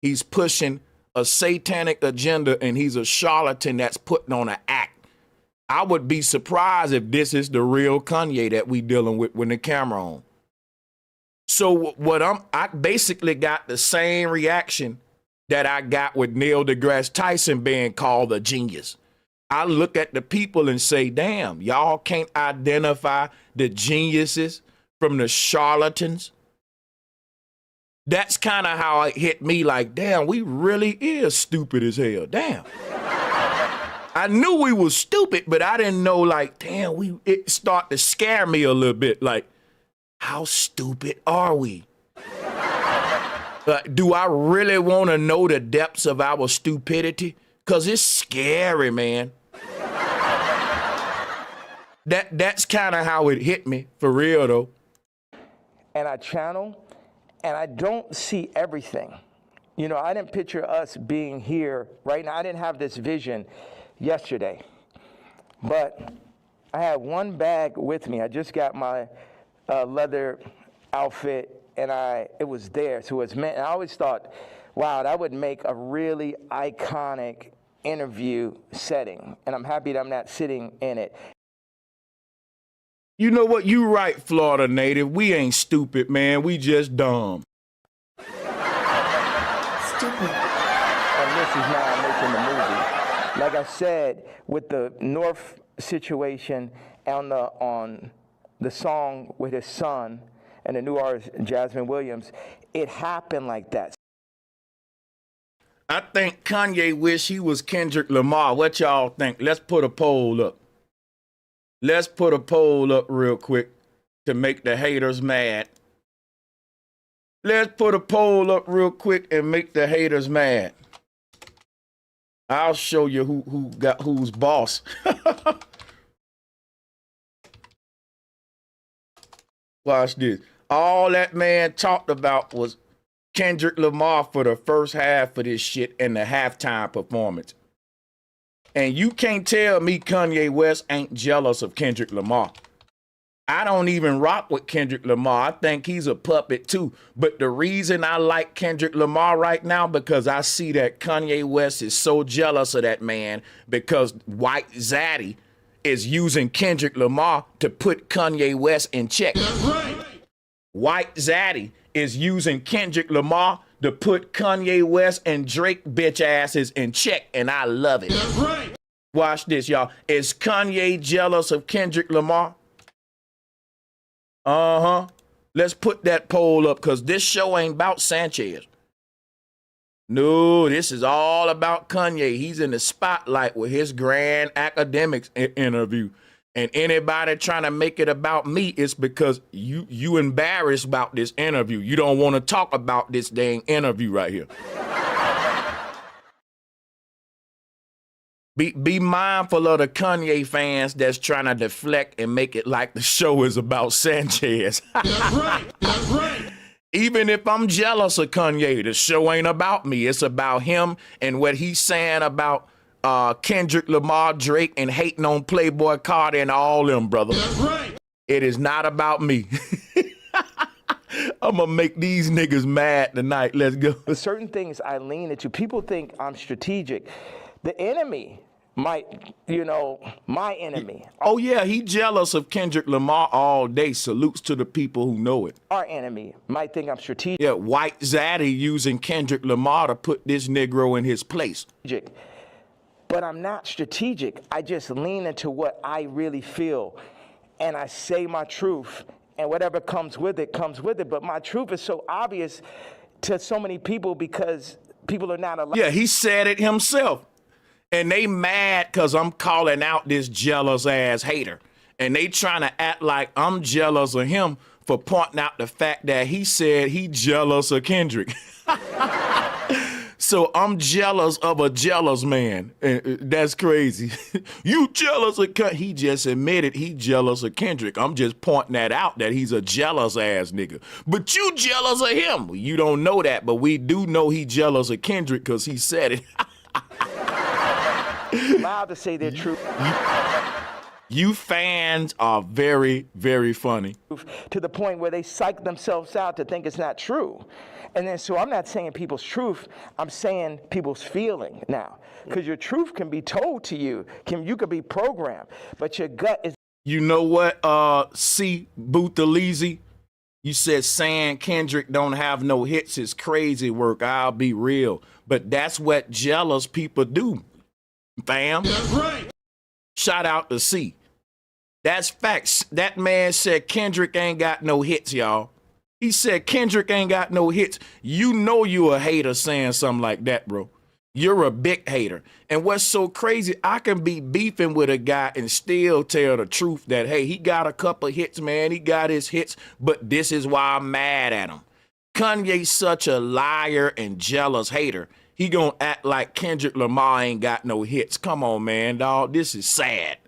He's pushing a satanic agenda, and he's a charlatan that's putting on an act. I would be surprised if this is the real Kanye that we dealing with the camera on. So what I basically got the same reaction that I got with Neil deGrasse Tyson being called a genius. I look at the people and say, damn, y'all can't identify the geniuses from the charlatans. That's kind of how it hit me, like, damn, we really is stupid as hell. Damn. I knew we was stupid, but I didn't know, like, damn, it started to scare me a little bit. Like, how stupid are we? Do I really want to know the depths of our stupidity? Because it's scary, man. That's kind of how it hit me, for real, though. And I channel, and I don't see everything. You know, I didn't picture us being here right now. I didn't have this vision yesterday. But I had one bag with me. I just got my leather outfit, and it was there. So it's meant, and I always thought, wow, that would make a really iconic interview setting. And I'm happy that I'm not sitting in it. You know what? You right, Florida native. We ain't stupid, man. We just dumb. Stupid. And this is now making the movie. Like I said, with the North situation on the song with his son and the new artist, Jasmine Williams, it happened like that. I think Kanye wish he was Kendrick Lamar. What y'all think? Let's put a poll up. Let's put a poll up real quick to make the haters mad. Let's put a poll up real quick and make the haters mad. I'll show you who got who's boss. Watch this. All that man talked about was Kendrick Lamar for the first half of this shit and the halftime performance. And you can't tell me Kanye West ain't jealous of Kendrick Lamar. I don't even rock with Kendrick Lamar. I think he's a puppet too. But the reason I like Kendrick Lamar right now, because I see that Kanye West is so jealous of that man because White Zaddy is using Kendrick Lamar to put Kanye West in check. That's right. White Zaddy is using Kendrick Lamar to put Kanye West and Drake bitch asses in check, and I love it. That's right. Watch this, y'all. Is Kanye jealous of Kendrick Lamar? Uh-huh. Let's put that poll up, because this show ain't about Sanchez. No, this is all about Kanye. He's in the spotlight with his grand Akademiks interview. And anybody trying to make it about me, it's because you embarrassed about this interview. You don't want to talk about this dang interview right here. Be mindful of the Kanye fans that's trying to deflect and make it like the show is about Sanchez. That's right. That's right. Even if I'm jealous of Kanye, the show ain't about me. It's about him and what he's saying about Kendrick Lamar, Drake, and hating on Playboy Carter and all them, brother. That's right. It is not about me. I'm gonna make these niggas mad tonight. Let's go. Certain things I lean into. People think I'm strategic. The enemy might, my enemy. Oh yeah, he jealous of Kendrick Lamar all day. Salutes to the people who know it. Our enemy might think I'm strategic. Yeah, White Zaddy using Kendrick Lamar to put this Negro in his place. But I'm not strategic. I just lean into what I really feel. And I say my truth. And whatever comes with it, comes with it. But my truth is so obvious to so many people because people are not allowed. Yeah, he said it himself. And they mad because I'm calling out this jealous ass hater. And they trying to act like I'm jealous of him for pointing out the fact that he said he jealous of Kendrick. So I'm jealous of a jealous man. That's crazy. You jealous of Kendrick? He just admitted he jealous of Kendrick. I'm just pointing that out, that he's a jealous ass nigga. But you jealous of him. Well, you don't know that, but we do know he jealous of Kendrick because he said it. Allowed to say their truth. You fans are very, very funny. To the point where they psych themselves out to think it's not true. And then, so I'm not saying people's truth, I'm saying people's feeling now. Because your truth can be told to you. You could be programmed, but your gut is. You know what, C. Buthelezi? You said saying Kendrick don't have no hits is crazy work. I'll be real. But that's what jealous people do, fam. That's right. Shout out to C. That's facts. That man said Kendrick ain't got no hits, y'all. He said Kendrick ain't got no hits. You know you a hater saying something like that, bro. You're a big hater. And what's so crazy, I can be beefing with a guy and still tell the truth that, hey, he got a couple hits, man. He got his hits, but this is why I'm mad at him. Kanye's such a liar and jealous hater. He gonna act like Kendrick Lamar ain't got no hits. Come on, man, dog. This is sad.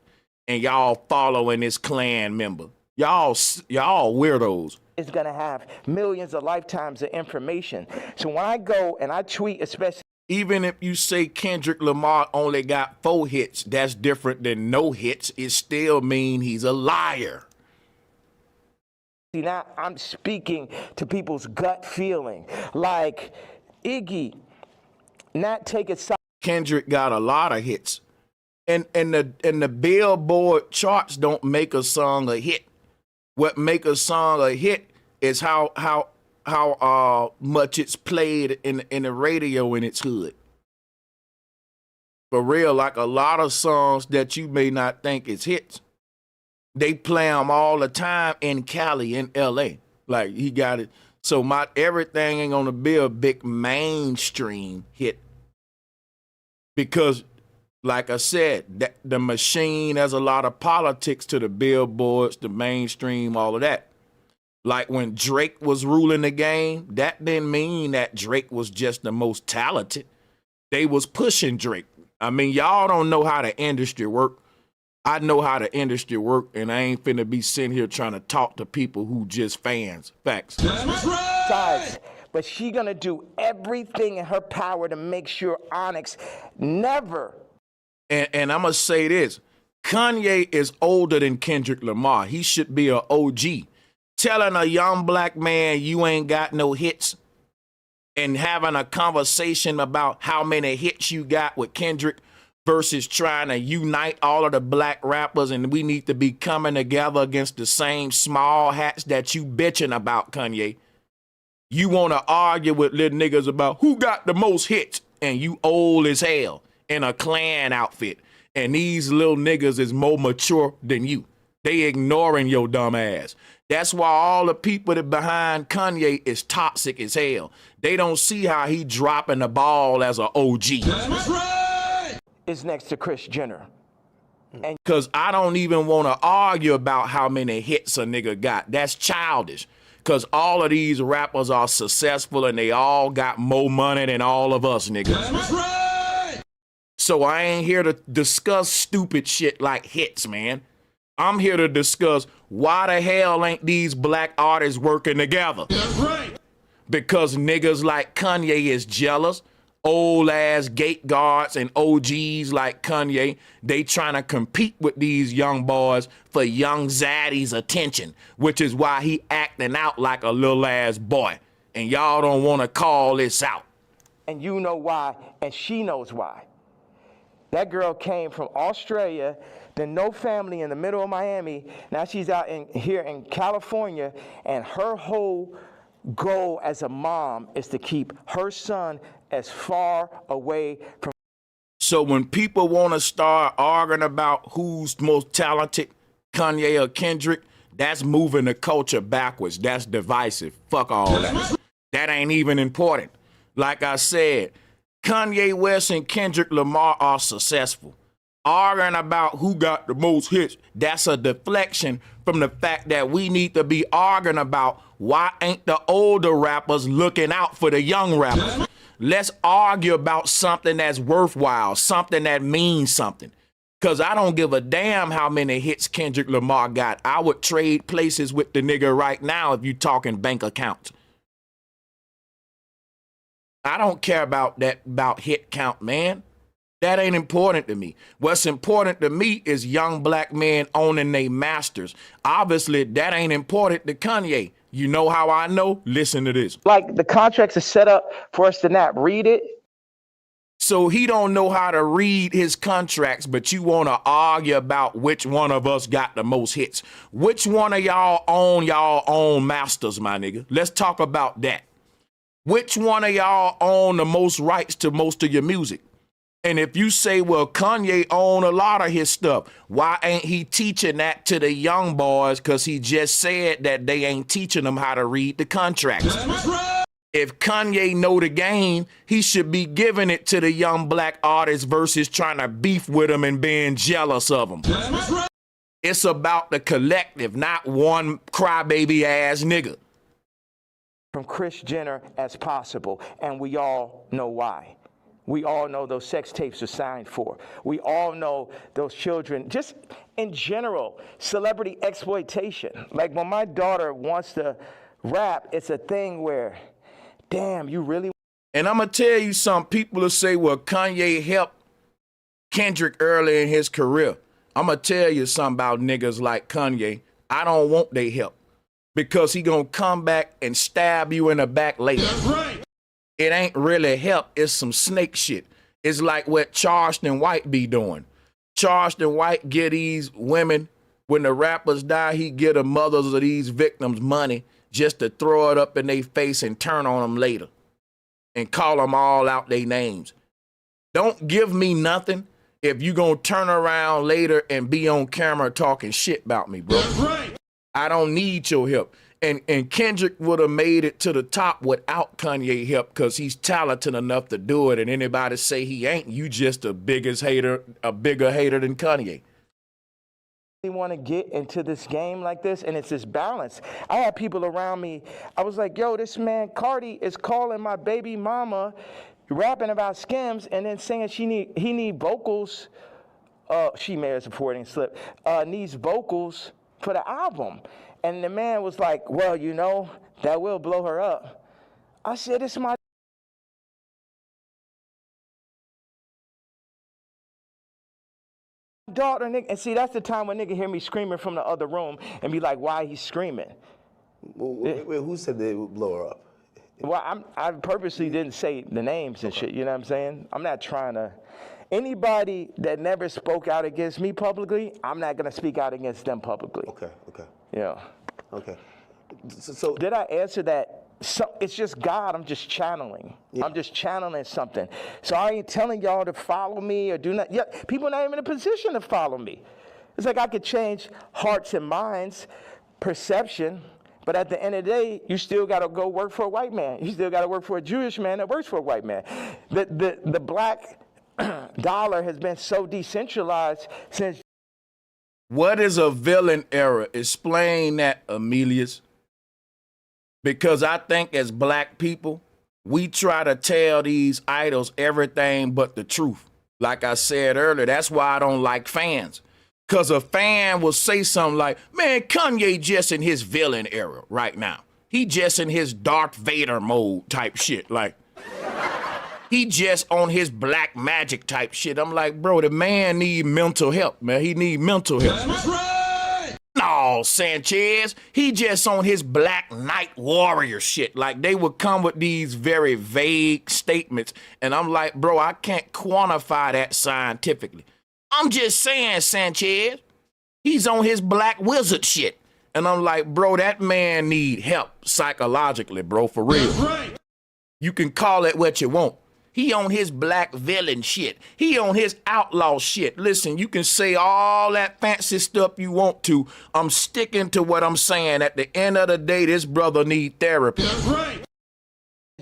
And y'all following this Klan member. Y'all weirdos. Is gonna have millions of lifetimes of information. So when I go and I tweet, especially, Even if you say Kendrick Lamar only got 4 hits, that's different than no hits. It still mean he's a liar. see, now I'm speaking to people's gut feeling. Like Iggy, not take it side. Kendrick got a lot of hits. And the Billboard charts don't make a song a hit. What make a song a hit is how much it's played in the radio in its hood. For real, like a lot of songs that you may not think is hits, they play them all the time in Cali, in LA. Like he got it. So everything ain't gonna be a big mainstream hit. Because like I said, the machine has a lot of politics to the billboards, the mainstream, all of that. Like when Drake was ruling the game, that didn't mean that Drake was just the most talented. They was pushing Drake. I mean, y'all don't know how the industry work. I know how the industry work, and I ain't finna be sitting here trying to talk to people who just fans. Facts. That's right. But she gonna do everything in her power to make sure Onyx never. And I'm gonna say this: Kanye is older than Kendrick Lamar. He should be an OG. Telling a young black man you ain't got no hits and having a conversation about how many hits you got with Kendrick versus trying to unite all of the black rappers and we need to be coming together against the same small hats that you bitching about, Kanye. You want to argue with little niggas about who got the most hits and you old as hell in a Klan outfit and these little niggas is more mature than you. They ignoring your dumb ass. That's why all the people that behind Kanye is toxic as hell. They don't see how he dropping the ball as an OG. That's right. Is next to Kris Jenner. Because I don't even want to argue about how many hits a nigga got. That's childish. Because all of these rappers are successful and they all got more money than all of us, nigga. That's right. So I ain't here to discuss stupid shit like hits, man. I'm here to discuss why the hell ain't these black artists working together? That's right. Because niggas like Kanye is jealous. Old ass gate guards and OGs like Kanye, they trying to compete with these young boys for young Zaddy's attention, which is why he acting out like a little ass boy. And y'all don't want to call this out. And you know why, and she knows why. That girl came from Australia, then no family in the middle of Miami. Now she's out here in California, and her whole goal as a mom is to keep her son as far away from. So when people want to start arguing about who's most talented, Kanye or Kendrick, that's moving the culture backwards. That's divisive. Fuck all that. That ain't even important. Like I said, Kanye West and Kendrick Lamar are successful. Arguing about who got the most hits, that's a deflection from the fact that we need to be arguing about why ain't the older rappers looking out for the young rappers. Let's argue about something that's worthwhile, something that means something. Because I don't give a damn how many hits Kendrick Lamar got. I would trade places with the nigga right now if you talking bank accounts. I don't care about that, about hit count, man. That ain't important to me. What's important to me is young black men owning their masters. Obviously, that ain't important to Kanye. You know how I know? Listen to this. Like the contracts are set up for us to not read it. So he don't know how to read his contracts, but you want to argue about which one of us got the most hits. Which one of y'all own masters, my nigga? Let's talk about that. Which one of y'all own the most rights to most of your music? And if you say, well, Kanye own a lot of his stuff, why ain't he teaching that to the young boys? Because he just said that they ain't teaching them how to read the contracts. That's right. If Kanye know the game, he should be giving it to the young black artists versus trying to beef with them and being jealous of them. That's right. It's about the collective, not one crybaby ass nigga. From Kris Jenner as possible, and we all know why. We all know those sex tapes are signed for. We all know those children, just in general, celebrity exploitation. Like when my daughter wants to rap, it's a thing where, damn, you really. And I'm going to tell you something. People will say, well, Kanye helped Kendrick early in his career. I'm going to tell you something about niggas like Kanye. I don't want their help because he going to come back and stab you in the back later. That's right. It ain't really help. It's some snake shit. It's like what Charleston White be doing. Charleston White get these women, when the rappers die, he get the mothers of these victims money just to throw it up in their face and turn on them later and call them all out their names. Don't give me nothing if you gonna turn around later and be on camera talking shit about me, bro. That's right. I don't need your help. And Kendrick would have made it to the top without Kanye help because he's talented enough to do it. And anybody say he ain't, you just a bigger hater than Kanye. Want to get into this game like this, and it's this balance. I had people around me. I was like, yo, this man Cardi is calling my baby mama, rapping about skims, and then saying he need vocals. She may have supporting slip. Needs vocals for the album. And the man was like, well, you know, that will blow her up. I said, it's my daughter, nigga. And see, that's the time when nigga hear me screaming from the other room and be like, why he screaming? Wait, who said they would blow her up? Well, I purposely didn't say the names and shit, you know what I'm saying? I'm not trying to. Anybody that never spoke out against me publicly, I'm not going to speak out against them publicly. Okay. Yeah. Okay. So Did I answer that? So, it's just God. I'm just channeling. Yeah. I'm just channeling something. So I ain't telling y'all to follow me or do not. Yeah, people not even in a position to follow me. It's like I could change hearts and minds, perception, but at the end of the day, you still got to go work for a white man. You still got to work for a Jewish man that works for a white man. The black dollar has been so decentralized since. What is a villain era? Explain that, Amelius. Because I think as black people, we try to tell these idols everything but the truth. Like I said earlier, that's why I don't like fans. Because a fan will say something like, man, Kanye just in his villain era right now. He just in his Darth Vader mode type shit. Like, he just on his black magic type shit. I'm like, bro, the man need mental help, man. He need mental help. That's right. No, Sanchez, he just on his black knight warrior shit. Like, they would come with these very vague statements. And I'm like, bro, I can't quantify that scientifically. I'm just saying, Sanchez, he's on his black wizard shit. And I'm like, bro, that man need help psychologically, bro, for real. That's right. You can call it what you want. He on his black villain shit. He on his outlaw shit. Listen, you can say all that fancy stuff you want to. I'm sticking to what I'm saying. At the end of the day, this brother need therapy. That's right.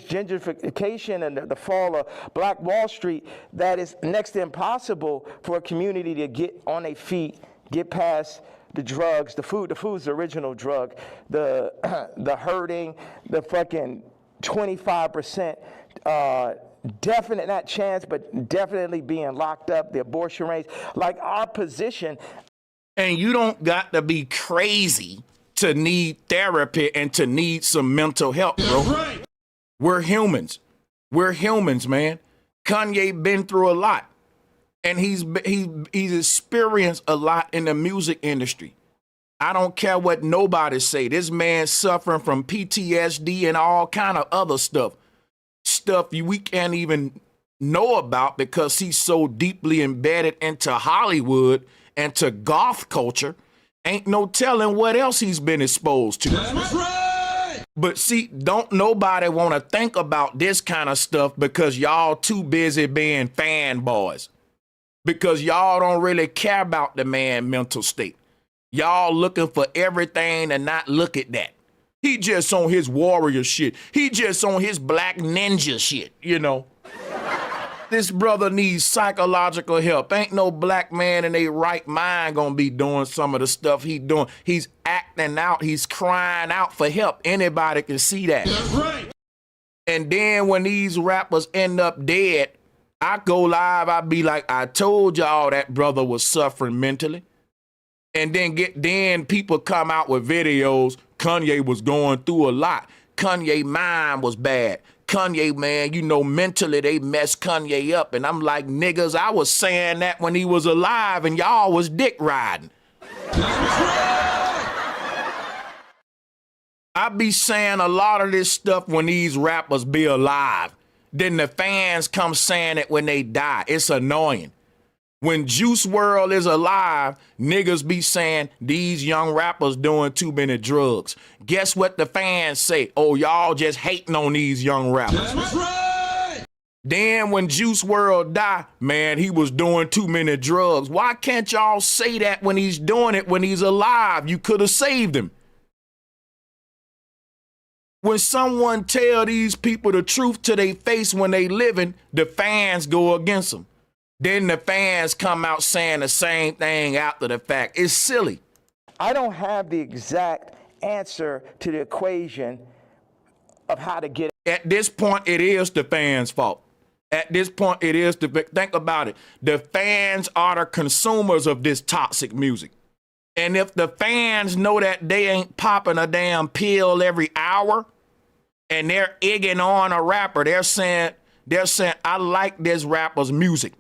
Gentrification and the fall of Black Wall Street, that is next to impossible for a community to get on their feet, get past the drugs, the food. The food's the original drug. The hurting, the fucking 25%. Definite, not chance, but definitely being locked up, the abortion rates, like our position. And you don't got to be crazy to need therapy and to need some mental help, bro. That's right. We're humans. We're humans, man. Kanye been through a lot, and he's experienced a lot in the music industry. I don't care what nobody say. This man's suffering from PTSD and all kind of other stuff. We can't even know about because he's so deeply embedded into Hollywood and to goth culture. Ain't no telling what else he's been exposed to. That's right. But see, don't nobody want to think about this kind of stuff because y'all too busy being fanboys. Because y'all don't really care about the man's mental state. Y'all looking for everything and not look at that. He just on his warrior shit. He just on his black ninja shit, you know. This brother needs psychological help. Ain't no black man in their right mind gonna be doing some of the stuff he doing. He's acting out. He's crying out for help. Anybody can see that. That's right. And then when these rappers end up dead, I go live, I be like, I told y'all that brother was suffering mentally. And then people come out with videos. Kanye was going through a lot. Kanye mind was bad. Kanye, man, you know, mentally they messed Kanye up. And I'm like, niggas, I was saying that when he was alive and y'all was dick riding. I be saying a lot of this stuff when these rappers be alive. Then the fans come saying it when they die. It's annoying. When Juice WRLD is alive, niggas be saying these young rappers doing too many drugs. Guess what the fans say? Oh, y'all just hating on these young rappers. That's right. Then when Juice WRLD die, man, he was doing too many drugs. Why can't y'all say that when he's doing it when he's alive? You could have saved him. When someone tell these people the truth to their face when they living, the fans go against them. Then the fans come out saying the same thing after the fact. It's silly. I don't have the exact answer to the equation of how to get. At this point, it is the fans' fault. At this point, it is think about it. The fans are the consumers of this toxic music. And if the fans know that they ain't popping a damn pill every hour and they're egging on a rapper, they're saying, I like this rapper's music.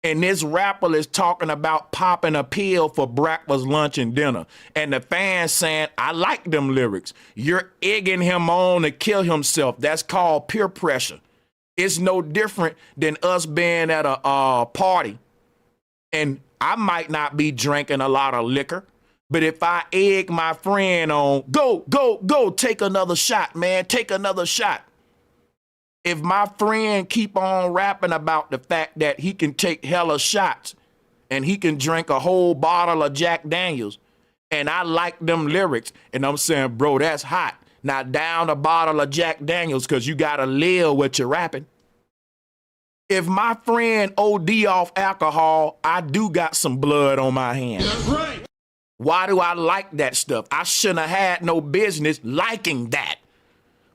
And this rapper is talking about popping a pill for breakfast, lunch, and dinner. And the fans saying, I like them lyrics. You're egging him on to kill himself. That's called peer pressure. It's no different than us being at a party. And I might not be drinking a lot of liquor. But if I egg my friend on, go, take another shot, man, take another shot. If my friend keep on rapping about the fact that he can take hella shots and he can drink a whole bottle of Jack Daniels, and I like them lyrics, and I'm saying, bro, that's hot. Now down a bottle of Jack Daniels because you got to live what you're rapping. If my friend OD off alcohol, I do got some blood on my hands. That's right. Why do I like that stuff? I shouldn't have had no business liking that.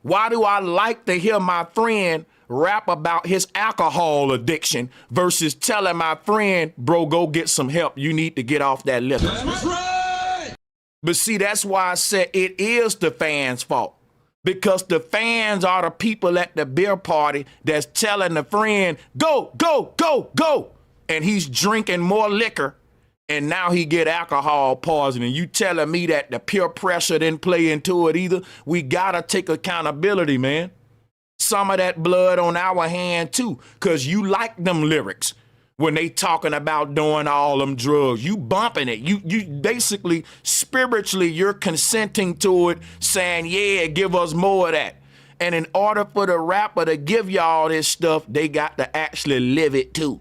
Why do I like to hear my friend rap about his alcohol addiction versus telling my friend, bro, go get some help. You need to get off that liquor. That's right. But see, that's why I said it is the fans' fault. Because the fans are the people at the beer party that's telling the friend, go. And he's drinking more liquor. And now he get alcohol poisoning. You telling me that the peer pressure didn't play into it either? We gotta take accountability, man. Some of that blood on our hand too, cause you like them lyrics when they talking about doing all them drugs. You bumping it. You basically spiritually you're consenting to it, saying, yeah, give us more of that. And in order for the rapper to give y'all this stuff, they got to actually live it too.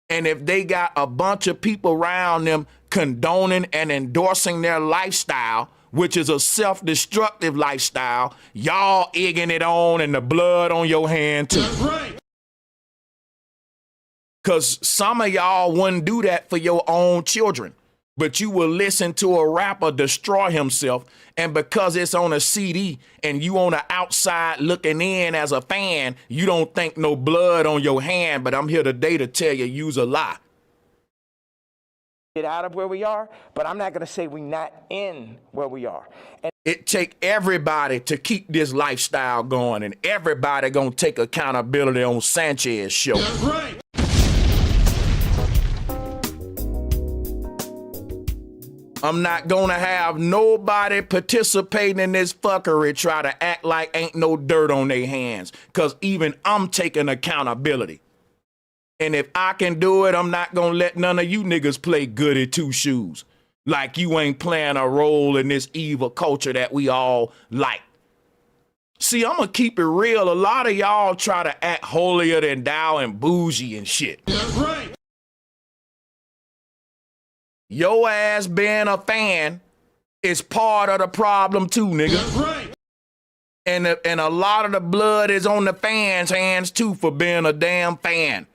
And if they got a bunch of people around them condoning and endorsing their lifestyle, which is a self-destructive lifestyle, y'all egging it on and the blood on your hand too. That's right. Because some of y'all wouldn't do that for your own children, but you will listen to a rapper destroy himself. And because it's on a CD and you on the outside looking in as a fan, you don't think no blood on your hand. But I'm here today to tell you, you's a lie. Get out of where we are, but I'm not going to say we're not in where we are. And it take everybody to keep this lifestyle going, and everybody gonna take accountability on Sanchez show. That's right. I'm not gonna have nobody participating in this fuckery try to act like ain't no dirt on their hands, cause even I'm taking accountability. And if I can do it, I'm not gonna let none of you niggas play goody two shoes. Like you ain't playing a role in this evil culture that we all like. See, I'm gonna keep it real. A lot of y'all try to act holier than thou and bougie and shit. That's right. Your ass being a fan is part of the problem too, nigga. That's right. And a lot of the blood is on the fans' hands too for being a damn fan.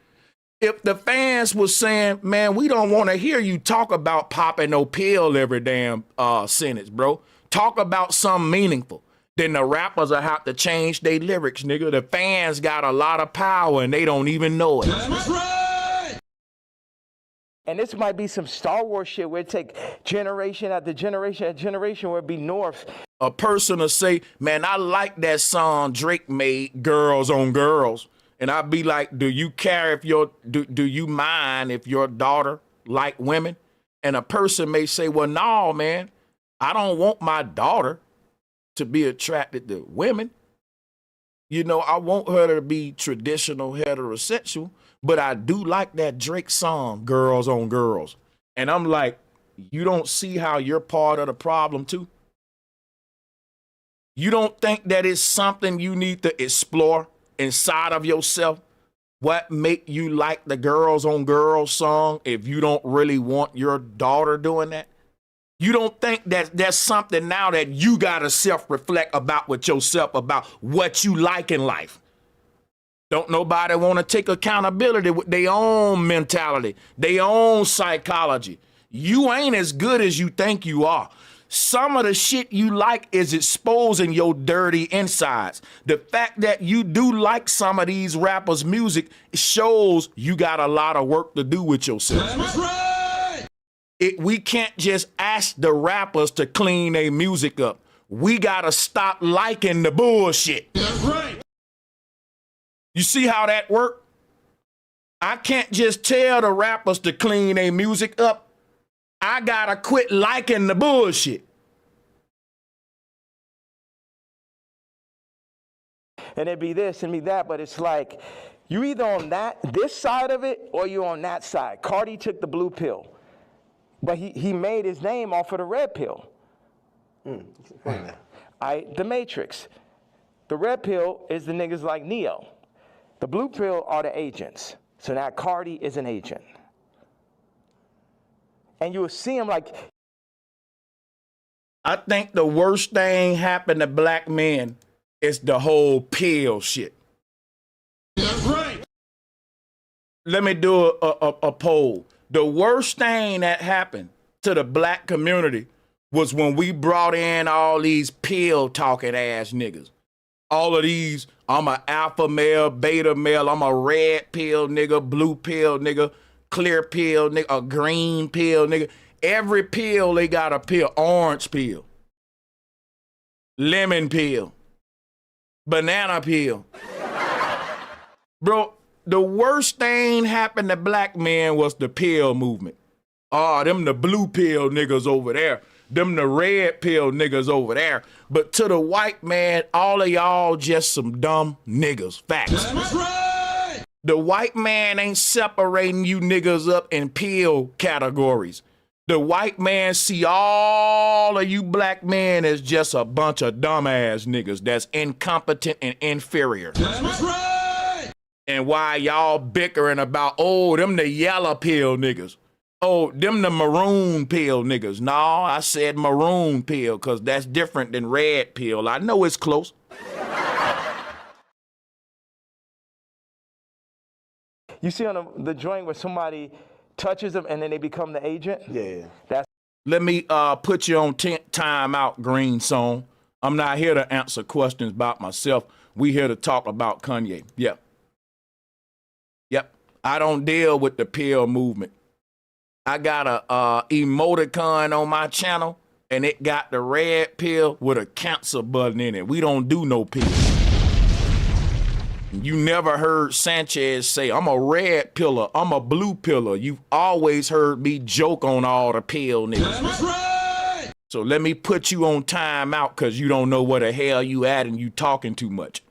If the fans was saying, man, we don't want to hear you talk about popping no pill every damn sentence, bro. Talk about something meaningful. Then the rappers will have to change their lyrics, nigga. The fans got a lot of power and they don't even know it. That's right. And this might be some Star Wars shit where it take generation after generation after generation where it be North. A person will say, man, I like that song Drake made, Girls on Girls. And I'd be like, do you care if do you mind if your daughter like women? And a person may say, well, no, man, I don't want my daughter to be attracted to women. You know, I want her to be traditional heterosexual, but I do like that Drake song, Girls on Girls. And I'm like, you don't see how you're part of the problem too? You don't think that it's something you need to explore inside of yourself? What make you like the Girls on Girls song if you don't really want your daughter doing that? You don't think that that's something now that you gotta self-reflect about with yourself about what you like in life? Don't nobody want to take accountability with their own mentality, their own psychology. You ain't as good as you think you are. Some of the shit you like is exposing your dirty insides. The fact that you do like some of these rappers' music shows you got a lot of work to do with yourself. That's right. We can't just ask the rappers to clean their music up. We gotta stop liking the bullshit. That's right. You see how that work? I can't just tell the rappers to clean their music up. I gotta quit liking the bullshit. And it'd be this and be that, but it's like, you either on this side of it, or you on that side. Cardi took the blue pill, but he made his name off of the red pill. The Matrix. The red pill is the niggas like Neo. The blue pill are the agents. So now Cardi is an agent. And you will see him like. I think the worst thing happened to black men is the whole pill shit. That's right. Let me do a poll. The worst thing that happened to the black community was when we brought in all these pill talking ass niggas. All of these, I'm a alpha male, beta male, I'm a red pill nigga, blue pill nigga, clear pill nigga, a green pill nigga. Every pill they got a pill. Orange pill, lemon pill, banana pill. Bro, the worst thing happened to black men was the pill movement. Oh, them the blue pill niggas over there. Them the red pill niggas over there. But to the white man, all of y'all just some dumb niggas. Facts. That's right. The white man ain't separating you niggas up in pill categories. The white man see all of you black men as just a bunch of dumbass niggas that's incompetent and inferior. That's right. And why y'all bickering about, oh, them the yellow pill niggas. Oh, them the maroon pill niggas. No, I said maroon pill because that's different than red pill. I know it's close. You see on the joint where somebody touches them and then they become the agent? Yeah. That's. Let me put you on time out, Green Song. I'm not here to answer questions about myself. We here to talk about Kanye. Yep. I don't deal with the pill movement. I got a emoticon on my channel, and it got the red pill with a cancel button in it. We don't do no pill. You never heard Sanchez say, I'm a red pillar, I'm a blue pillar. You've always heard me joke on all the pill niggas. That's right. So let me put you on time out because you don't know where the hell you at and you talking too much.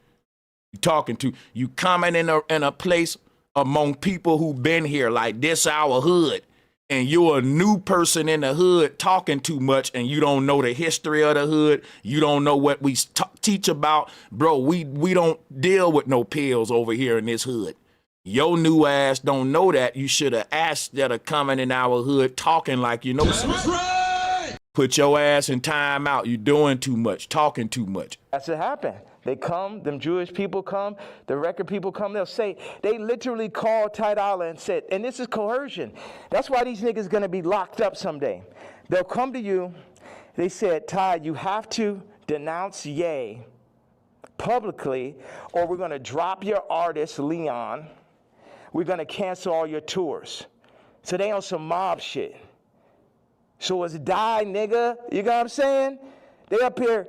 You coming in a place among people who been here, like this our hood, and you're a new person in the hood talking too much and you don't know the history of the hood, you don't know what we teach about, bro, we don't deal with no pills over here in this hood. Your new ass don't know that. You should have asked that of coming in our hood talking like you know something. Right. Put your ass in time out. You doing too much, talking too much. That's what happened. They come, them Jewish people come, the record people come, they'll say, they literally called Tidala and said, and this is coercion. That's why these niggas gonna be locked up someday. They'll come to you, they said, Ty, you have to denounce Ye publicly, or we're gonna drop your artist, Leon. We're gonna cancel all your tours. So they on some mob shit. So it's die, nigga. You know what I'm saying? They up here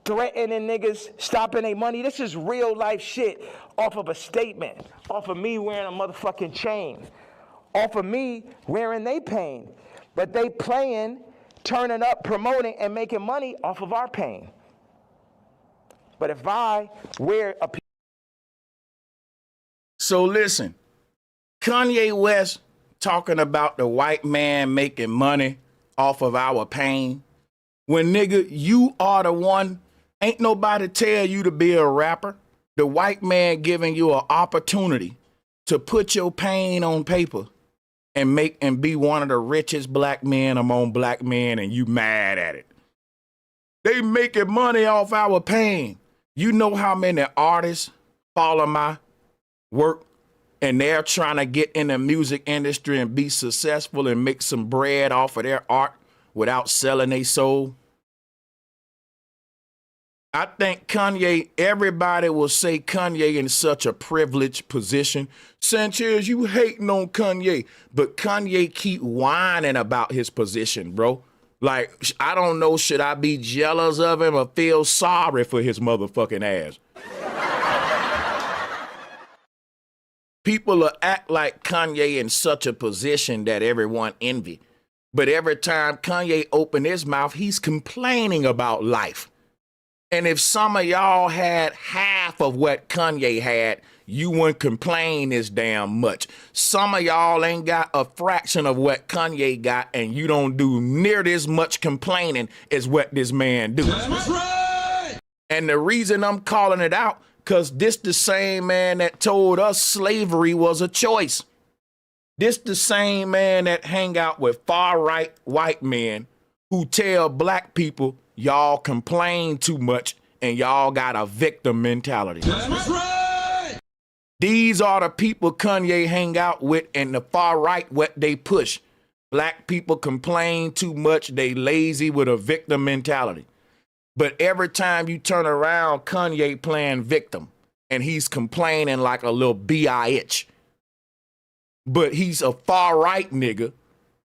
threatening niggas, stopping their money. This is real life shit off of a statement, off of me wearing a motherfucking chain, off of me wearing they pain. But they playing, turning up, promoting, and making money off of our pain. But if I wear a... So listen, Kanye West talking about the white man making money off of our pain. When nigga, you are the one. Ain't nobody tell you to be a rapper. The white man giving you an opportunity to put your pain on paper and be one of the richest black men among black men, and you mad at it. They making money off our pain. You know how many artists follow my work and they're trying to get in the music industry and be successful and make some bread off of their art without selling their soul? I think Kanye, everybody will say Kanye in such a privileged position. Sanchez, you hating on Kanye, but Kanye keep whining about his position, bro. Like, I don't know, should I be jealous of him or feel sorry for his motherfucking ass? People will act like Kanye in such a position that everyone envy. But every time Kanye open his mouth, he's complaining about life. And if some of y'all had half of what Kanye had, you wouldn't complain this damn much. Some of y'all ain't got a fraction of what Kanye got, and you don't do near this much complaining as what this man do. That's right. And the reason I'm calling it out, because this the same man that told us slavery was a choice. This the same man that hang out with far-right white men who tell black people, y'all complain too much and y'all got a victim mentality. That's right. These are the people Kanye hang out with, and the far right, what they push. Black people complain too much, they lazy with a victim mentality. But every time you turn around, Kanye playing victim, and he's complaining like a little bitch. But he's a far right nigga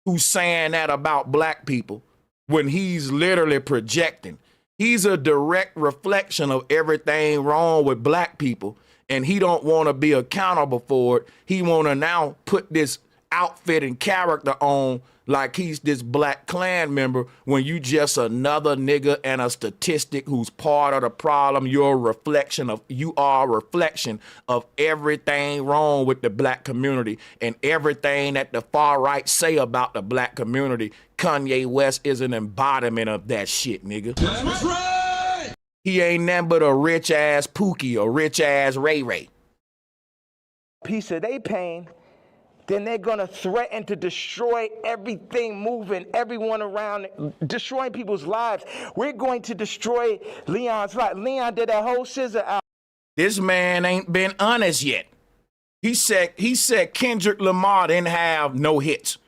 who's saying that about black people when he's literally projecting. He's a direct reflection of everything wrong with black people, and he don't want to be accountable for it. He want to now put this outfit and character on like he's this Black Klan member when you just another nigga and a statistic who's part of the problem. You are a reflection of everything wrong with the black community, and everything that the far right say about the black community. Kanye West is an embodiment of that shit, nigga. That's right. He ain't nothing but a rich ass Pookie or rich ass Ray Ray. Piece of their pain, then they're gonna threaten to destroy everything moving, everyone around, destroying people's lives. We're going to destroy Leon's life. Leon did that whole scissor album. This man ain't been honest yet. He said Kendrick Lamar didn't have no hits.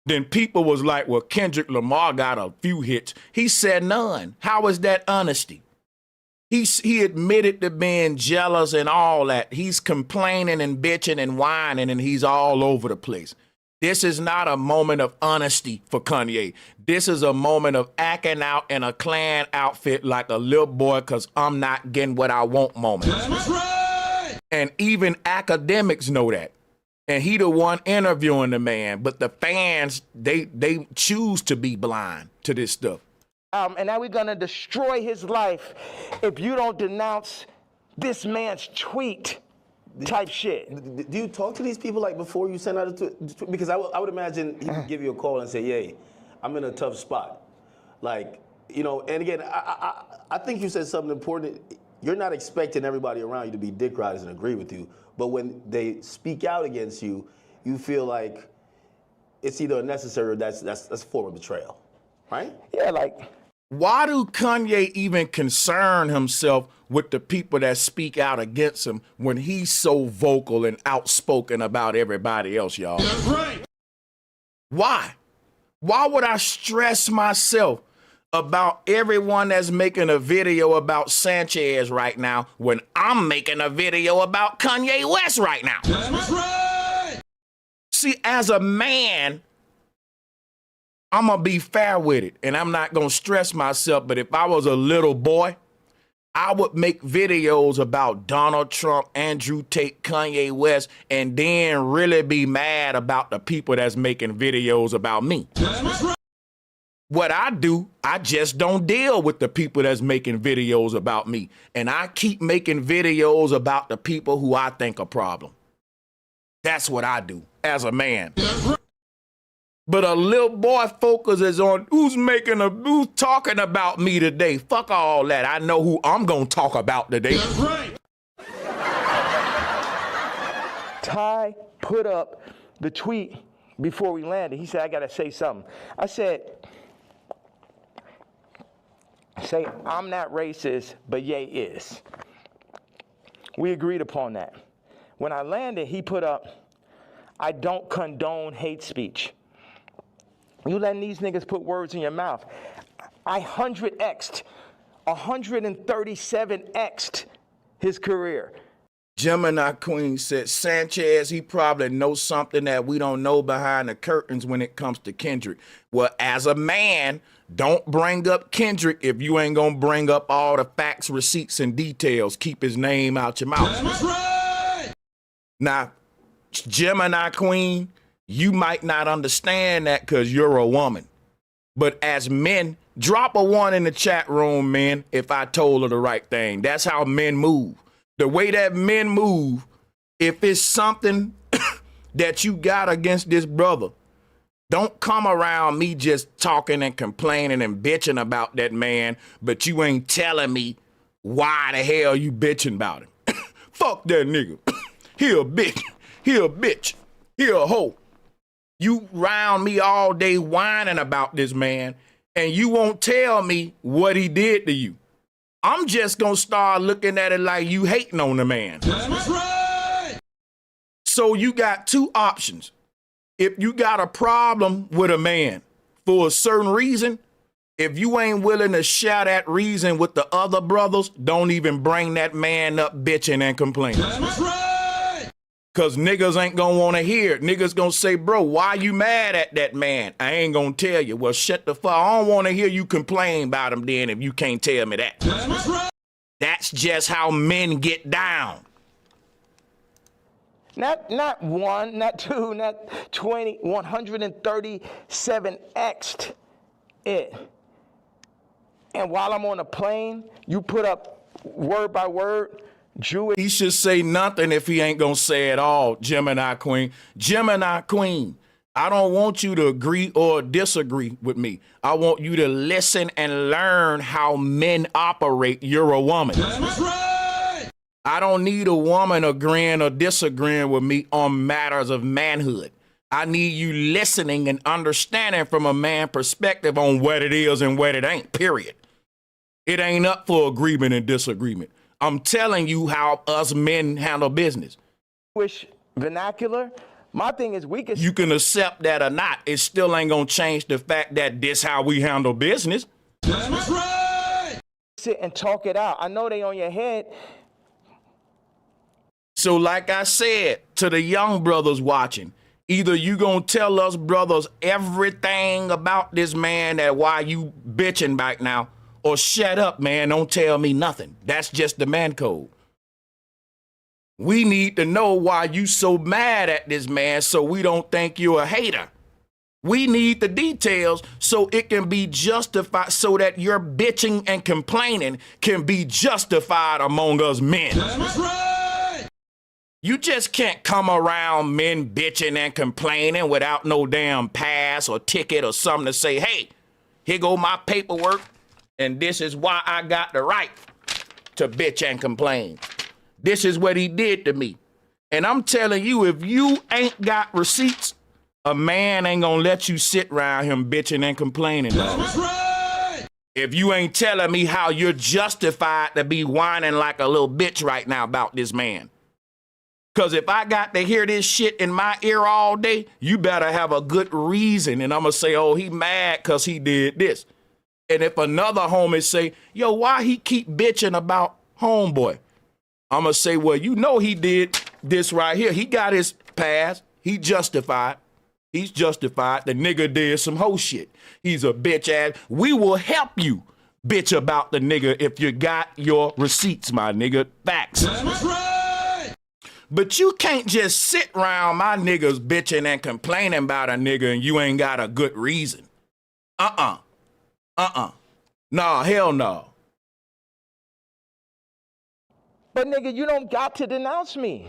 Then people was like, well, Kendrick Lamar got a few hits. He said none. How is that honesty? He admitted to being jealous and all that. He's complaining and bitching and whining, and he's all over the place. This is not a moment of honesty for Kanye. This is a moment of acting out in a Klan outfit like a little boy because I'm not getting what I want moment. That's right. And even academics know that. And he the one interviewing the man. But the fans, they choose to be blind to this stuff. And now we're gonna destroy his life if you don't denounce this man's tweet. type shit. Do you talk to these people like before you send out a tweet? Because I would imagine he would give you a call and say, "Yay, I'm in a tough spot." Like, you know, and again, I think you said something important. You're not expecting everybody around you to be dick riders and agree with you, but when they speak out against you, you feel like it's either unnecessary or that's a form of betrayal, right? Yeah, like. Why do Kanye even concern himself with the people that speak out against him when he's so vocal and outspoken about everybody else, y'all? That's right. Why? Why would I stress myself about everyone that's making a video about Sanchez right now when I'm making a video about Kanye West right now? That's right. See, as a man, I'm going to be fair with it, and I'm not going to stress myself, but if I was a little boy, I would make videos about Donald Trump, Andrew Tate, Kanye West, and then really be mad about the people that's making videos about me. That's right. What I do, I just don't deal with the people that's making videos about me, and I keep making videos about the people who I think are problem. That's what I do as a man. That's right. But a little boy focuses on who's talking about me today. Fuck all that. I know who I'm going to talk about today. That's right. Ty put up the tweet before we landed. He said, I got to say something. I said, say, I'm not racist, but Ye is. We agreed upon that. When I landed, he put up, I don't condone hate speech. You letting these niggas put words in your mouth. I 137x'd his career. Gemini Queen said, Sanchez, he probably knows something that we don't know behind the curtains when it comes to Kendrick. Well, as a man, don't bring up Kendrick if you ain't gonna bring up all the facts, receipts, and details. Keep his name out your mouth. That's right. Now, Gemini Queen, you might not understand that because you're a woman. But as men, drop a 1 in the chat room, men, if I told her the right thing. That's how men move. The way that men move, if it's something that you got against this brother, don't come around me just talking and complaining and bitching about that man, but you ain't telling me why the hell you bitching about him. Fuck that nigga. He a bitch. He a bitch. He a hoe. You round me all day whining about this man, and you won't tell me what he did to you. I'm just gonna start looking at it like you hating on the man. That's right. So you got two options. If you got a problem with a man for a certain reason, if you ain't willing to share that reason with the other brothers, don't even bring that man up bitching and complaining. That's right. Cause niggas ain't gonna wanna hear it. Niggas gonna say, bro, why you mad at that man? I ain't gonna tell you. Well, shut the fuck. I don't wanna hear you complain about him then if you can't tell me that. That's right. That's just how men get down. Not 1, not 2, not 20, 137x'd it. And while I'm on a plane, you put up word by word, Jewish. He should say nothing if he ain't gonna say it all, Gemini Queen. Gemini Queen, I don't want you to agree or disagree with me. I want you to listen and learn how men operate. You're a woman. That's right. I don't need a woman agreeing or disagreeing with me on matters of manhood. I need you listening and understanding from a man perspective on what it is and what it ain't, period. It ain't up for agreement and disagreement. I'm telling you how us men handle business. Jewish vernacular. My thing is we can. You can accept that or not. It still ain't gonna change the fact that this how we handle business. That's right. Sit and talk it out. I know they on your head. So like I said to the young brothers watching, either you gonna tell us brothers everything about this man that why you bitching back now, or shut up, man, don't tell me nothing. That's just the man code. We need to know why you so mad at this man so we don't think you're a hater. We need the details so it can be justified, so that your bitching and complaining can be justified among us men. That's right. You just can't come around men bitching and complaining without no damn pass or ticket or something to say, hey, here go my paperwork, and this is why I got the right to bitch and complain. This is what he did to me. And I'm telling you, if you ain't got receipts, a man ain't gonna let you sit around him bitching and complaining. That's right. If you ain't telling me how you're justified to be whining like a little bitch right now about this man. Because if I got to hear this shit in my ear all day, you better have a good reason. And I'm going to say, oh, he mad because he did this. And if another homie say, yo, why he keep bitching about homeboy? I'm going to say, well, you know he did this right here. He got his pass. He justified. He's justified. The nigga did some hoe shit. He's a bitch ass. We will help you bitch about the nigga if you got your receipts, my nigga. Facts. That's right. But you can't just sit around my niggas bitching and complaining about a nigga and you ain't got a good reason. Nah, hell no. But nigga, you don't got to denounce me,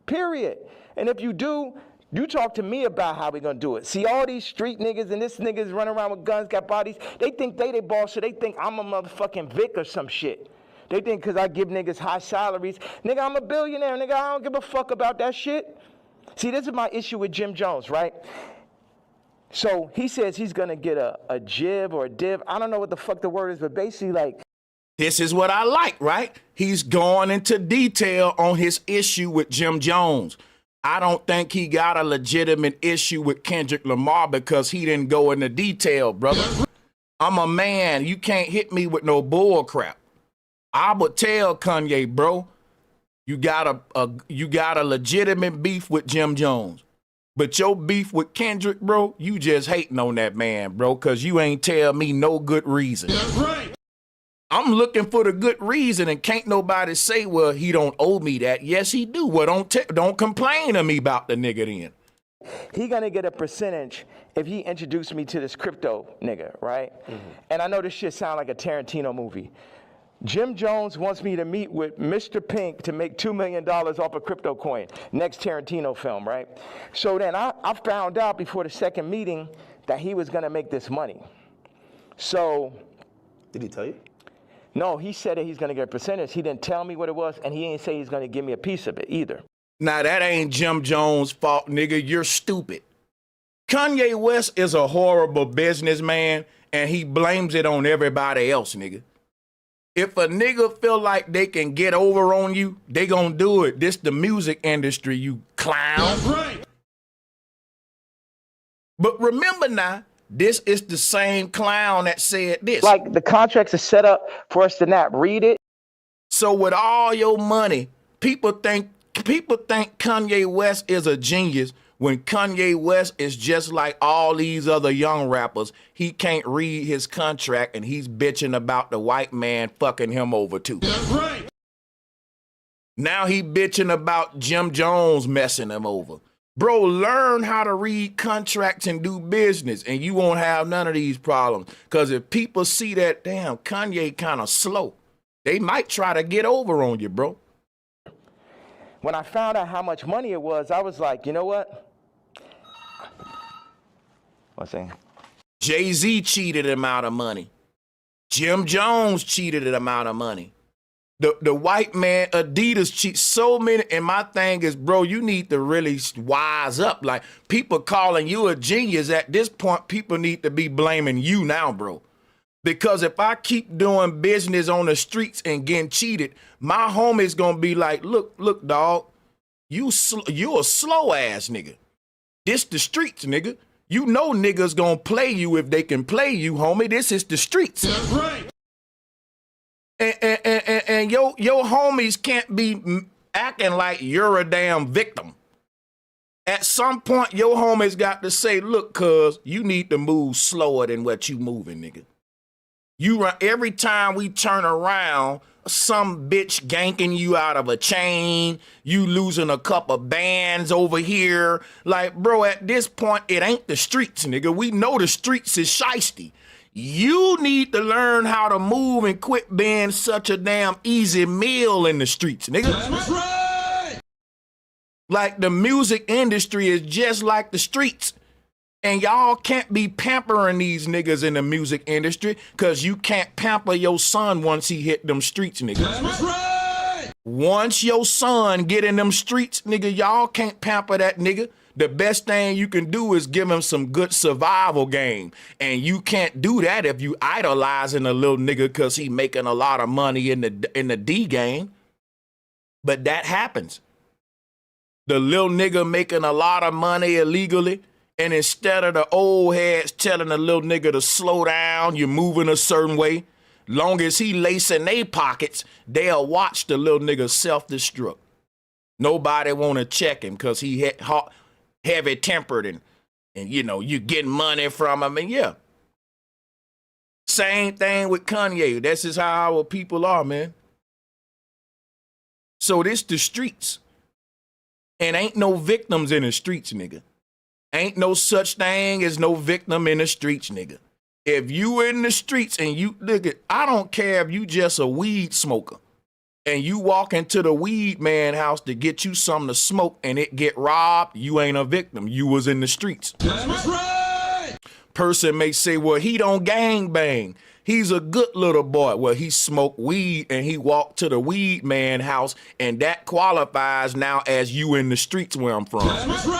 period. And if you do, you talk to me about how we gonna do it. See, all these street niggas and this niggas running around with guns, got bodies, they think they boss, so they think I'm a motherfucking Vic or some shit. They think because I give niggas high salaries, nigga, I'm a billionaire, nigga, I don't give a fuck about that shit. See, this is my issue with Jim Jones, right? So he says he's gonna get a jib or a div. I don't know what the fuck the word is, but basically like. This is what I like, right? He's going into detail on his issue with Jim Jones. I don't think he got a legitimate issue with Kendrick Lamar because he didn't go into detail, brother. I'm a man. You can't hit me with no bull crap. I would tell Kanye, bro, you got a legitimate beef with Jim Jones. But your beef with Kendrick, bro, you just hating on that man, bro, because you ain't tell me no good reason. That's right. I'm looking for the good reason, and can't nobody say, well, he don't owe me that. Yes, he do. Well, don't complain to me about the nigga then. He gonna get a percentage if he introduced me to this crypto nigga, right? And I know this shit sound like a Tarantino movie. Jim Jones wants me to meet with Mr. Pink to make $2 million off a crypto coin. Next Tarantino film, right? So then I found out before the second meeting that he was gonna make this money. So. Did he tell you? No, he said that he's gonna get a percentage. He didn't tell me what it was, and he ain't say he's gonna give me a piece of it either. Now, that ain't Jim Jones' fault, nigga. You're stupid. Kanye West is a horrible businessman, and he blames it on everybody else, nigga. If a nigga feel like they can get over on you, they gonna do it. This the music industry, you clown. That's right. But remember now, this is the same clown that said this. Like the contracts are set up for us to not read it. So with all your money, people think Kanye West is a genius when Kanye West is just like all these other young rappers. He can't read his contract and he's bitching about the white man fucking him over too. That's right. Now he bitching about Jim Jones messing him over. Bro, learn how to read contracts and do business and you won't have none of these problems. Because if people see that, damn, Kanye kind of slow, they might try to get over on you, bro. When I found out how much money it was, I was like, you know what? What's that? Jay-Z cheated him out of money. Jim Jones cheated him out of money. The white man, Adidas cheat so many. And my thing is, bro, you need to really wise up. Like, people calling you a genius at this point, people need to be blaming you now, bro. Because if I keep doing business on the streets and getting cheated, my homie's gonna be like, look, dog, you a slow ass nigga. This the streets, nigga. You know niggas gonna play you if they can play you, homie. This is the streets. That's right. And your homies can't be acting like you're a damn victim. At some point, your homies got to say, look, cuz, you need to move slower than what you moving, nigga. Every time we turn around, some bitch ganking you out of a chain, you losing a couple bands over here. Like, bro, at this point, it ain't the streets, nigga. We know the streets is shiesty. You need to learn how to move and quit being such a damn easy meal in the streets, nigga. That's right. Like the music industry is just like the streets. And y'all can't be pampering these niggas in the music industry because you can't pamper your son once he hit them streets, nigga. That's right. Once your son get in them streets, nigga, y'all can't pamper that nigga. The best thing you can do is give him some good survival game. And you can't do that if you idolizing a little nigga because he making a lot of money in the D game. But that happens. The little nigga making a lot of money illegally. And instead of the old heads telling the little nigga to slow down, you're moving a certain way, long as he lacing their pockets, they'll watch the little nigga self-destruct. Nobody want to check him because he heavy-tempered and you know, you getting money from him. And yeah. Same thing with Kanye. That's just how our people are, man. So this the streets. And ain't no victims in the streets, nigga. Ain't no such thing as no victim in the streets, nigga. If you in the streets and you, nigga, I don't care if you just a weed smoker and you walk into the weed man house to get you something to smoke and it get robbed, you ain't a victim. You was in the streets. That's right. Person may say, well, he don't gang bang. He's a good little boy. Well, he smoked weed and he walked to the weed man house and that qualifies now as you in the streets where I'm from. That's right.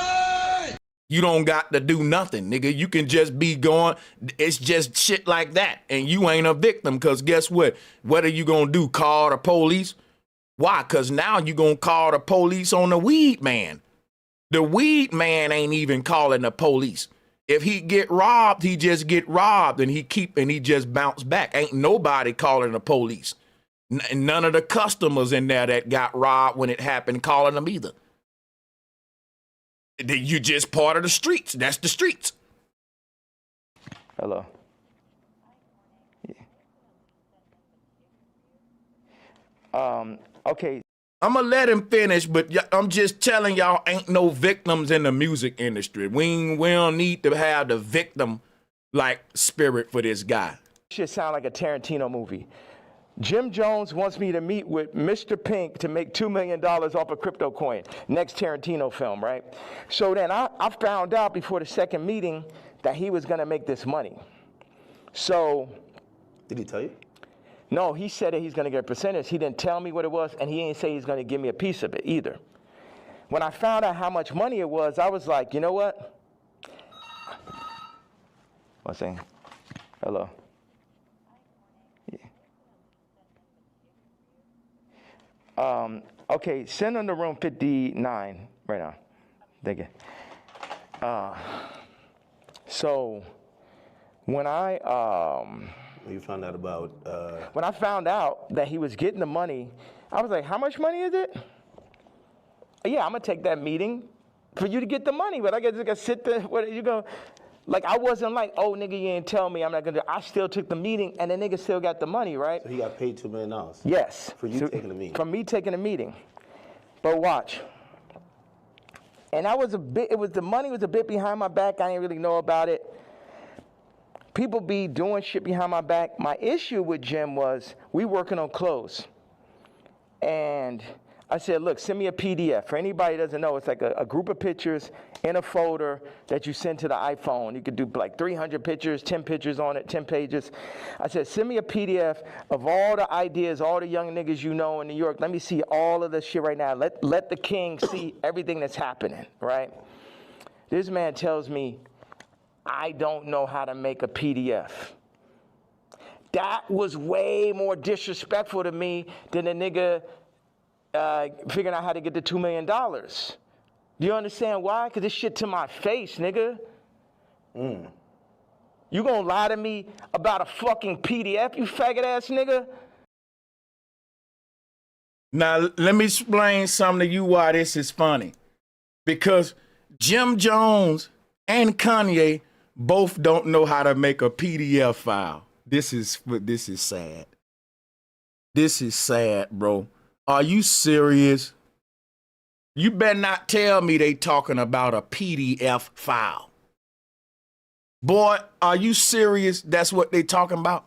You don't got to do nothing, nigga. You can just be going. It's just shit like that. And you ain't a victim because guess what? What are you going to do? Call the police? Why? Because now you going to call the police on the weed man. The weed man ain't even calling the police. If he get robbed, he just get robbed and he just bounce back. Ain't nobody calling the police. None of the customers in there that got robbed when it happened calling them either. You just part of the streets. That's the streets. Hello. Yeah. Okay. I'm going to let him finish, but I'm just telling y'all ain't no victims in the music industry. We don't need to have the victim like spirit for this guy. Shit sound like a Tarantino movie. Jim Jones wants me to meet with Mr. Pink to make $2 million off a crypto coin. Next Tarantino film, right? So then I found out before the second meeting that he was going to make this money. So. Did he tell you? No, he said that he's going to get a percentage. He didn't tell me what it was, and he didn't say he's going to give me a piece of it either. When I found out how much money it was, I was like, you know what? One second. Hello. Okay, send on the room 59 right now. Thank you. So when You found out about... when I found out that he was getting the money, I was like, how much money is it? Yeah, I'm going to take that meeting for you to get the money, but I guess I got to sit there. What you go? Like, I wasn't like, oh, nigga, you ain't tell me I'm not going to. I still took the meeting, and the nigga still got the money, right? So he got paid $2 million? Yes. For you taking the meeting? For me taking the meeting. But watch. And I was the money was a bit behind my back. I didn't really know about it. People be doing shit behind my back. My issue with Jim was we working on clothes. And I said, look, send me a PDF. For anybody who doesn't know, it's like a group of pictures in a folder that you send to the iPhone. You could do like 300 pictures, 10 pictures on it, 10 pages. I said, send me a PDF of all the ideas, all the young niggas you know in New York. Let me see all of this shit right now. Let the king see everything that's happening, right? This man tells me, I don't know how to make a PDF. That was way more disrespectful to me than a nigga figuring out how to get the $2 million. Do you understand why? Because this shit to my face, nigga. You gonna lie to me about a fucking PDF, you faggot ass nigga? Now, let me explain something to you why this is funny. Because Jim Jones and Kanye both don't know how to make a PDF file. This is sad. This is sad, bro. Are you serious? You better not tell me they talking about a PDF file. Boy, are you serious? That's what they talking about?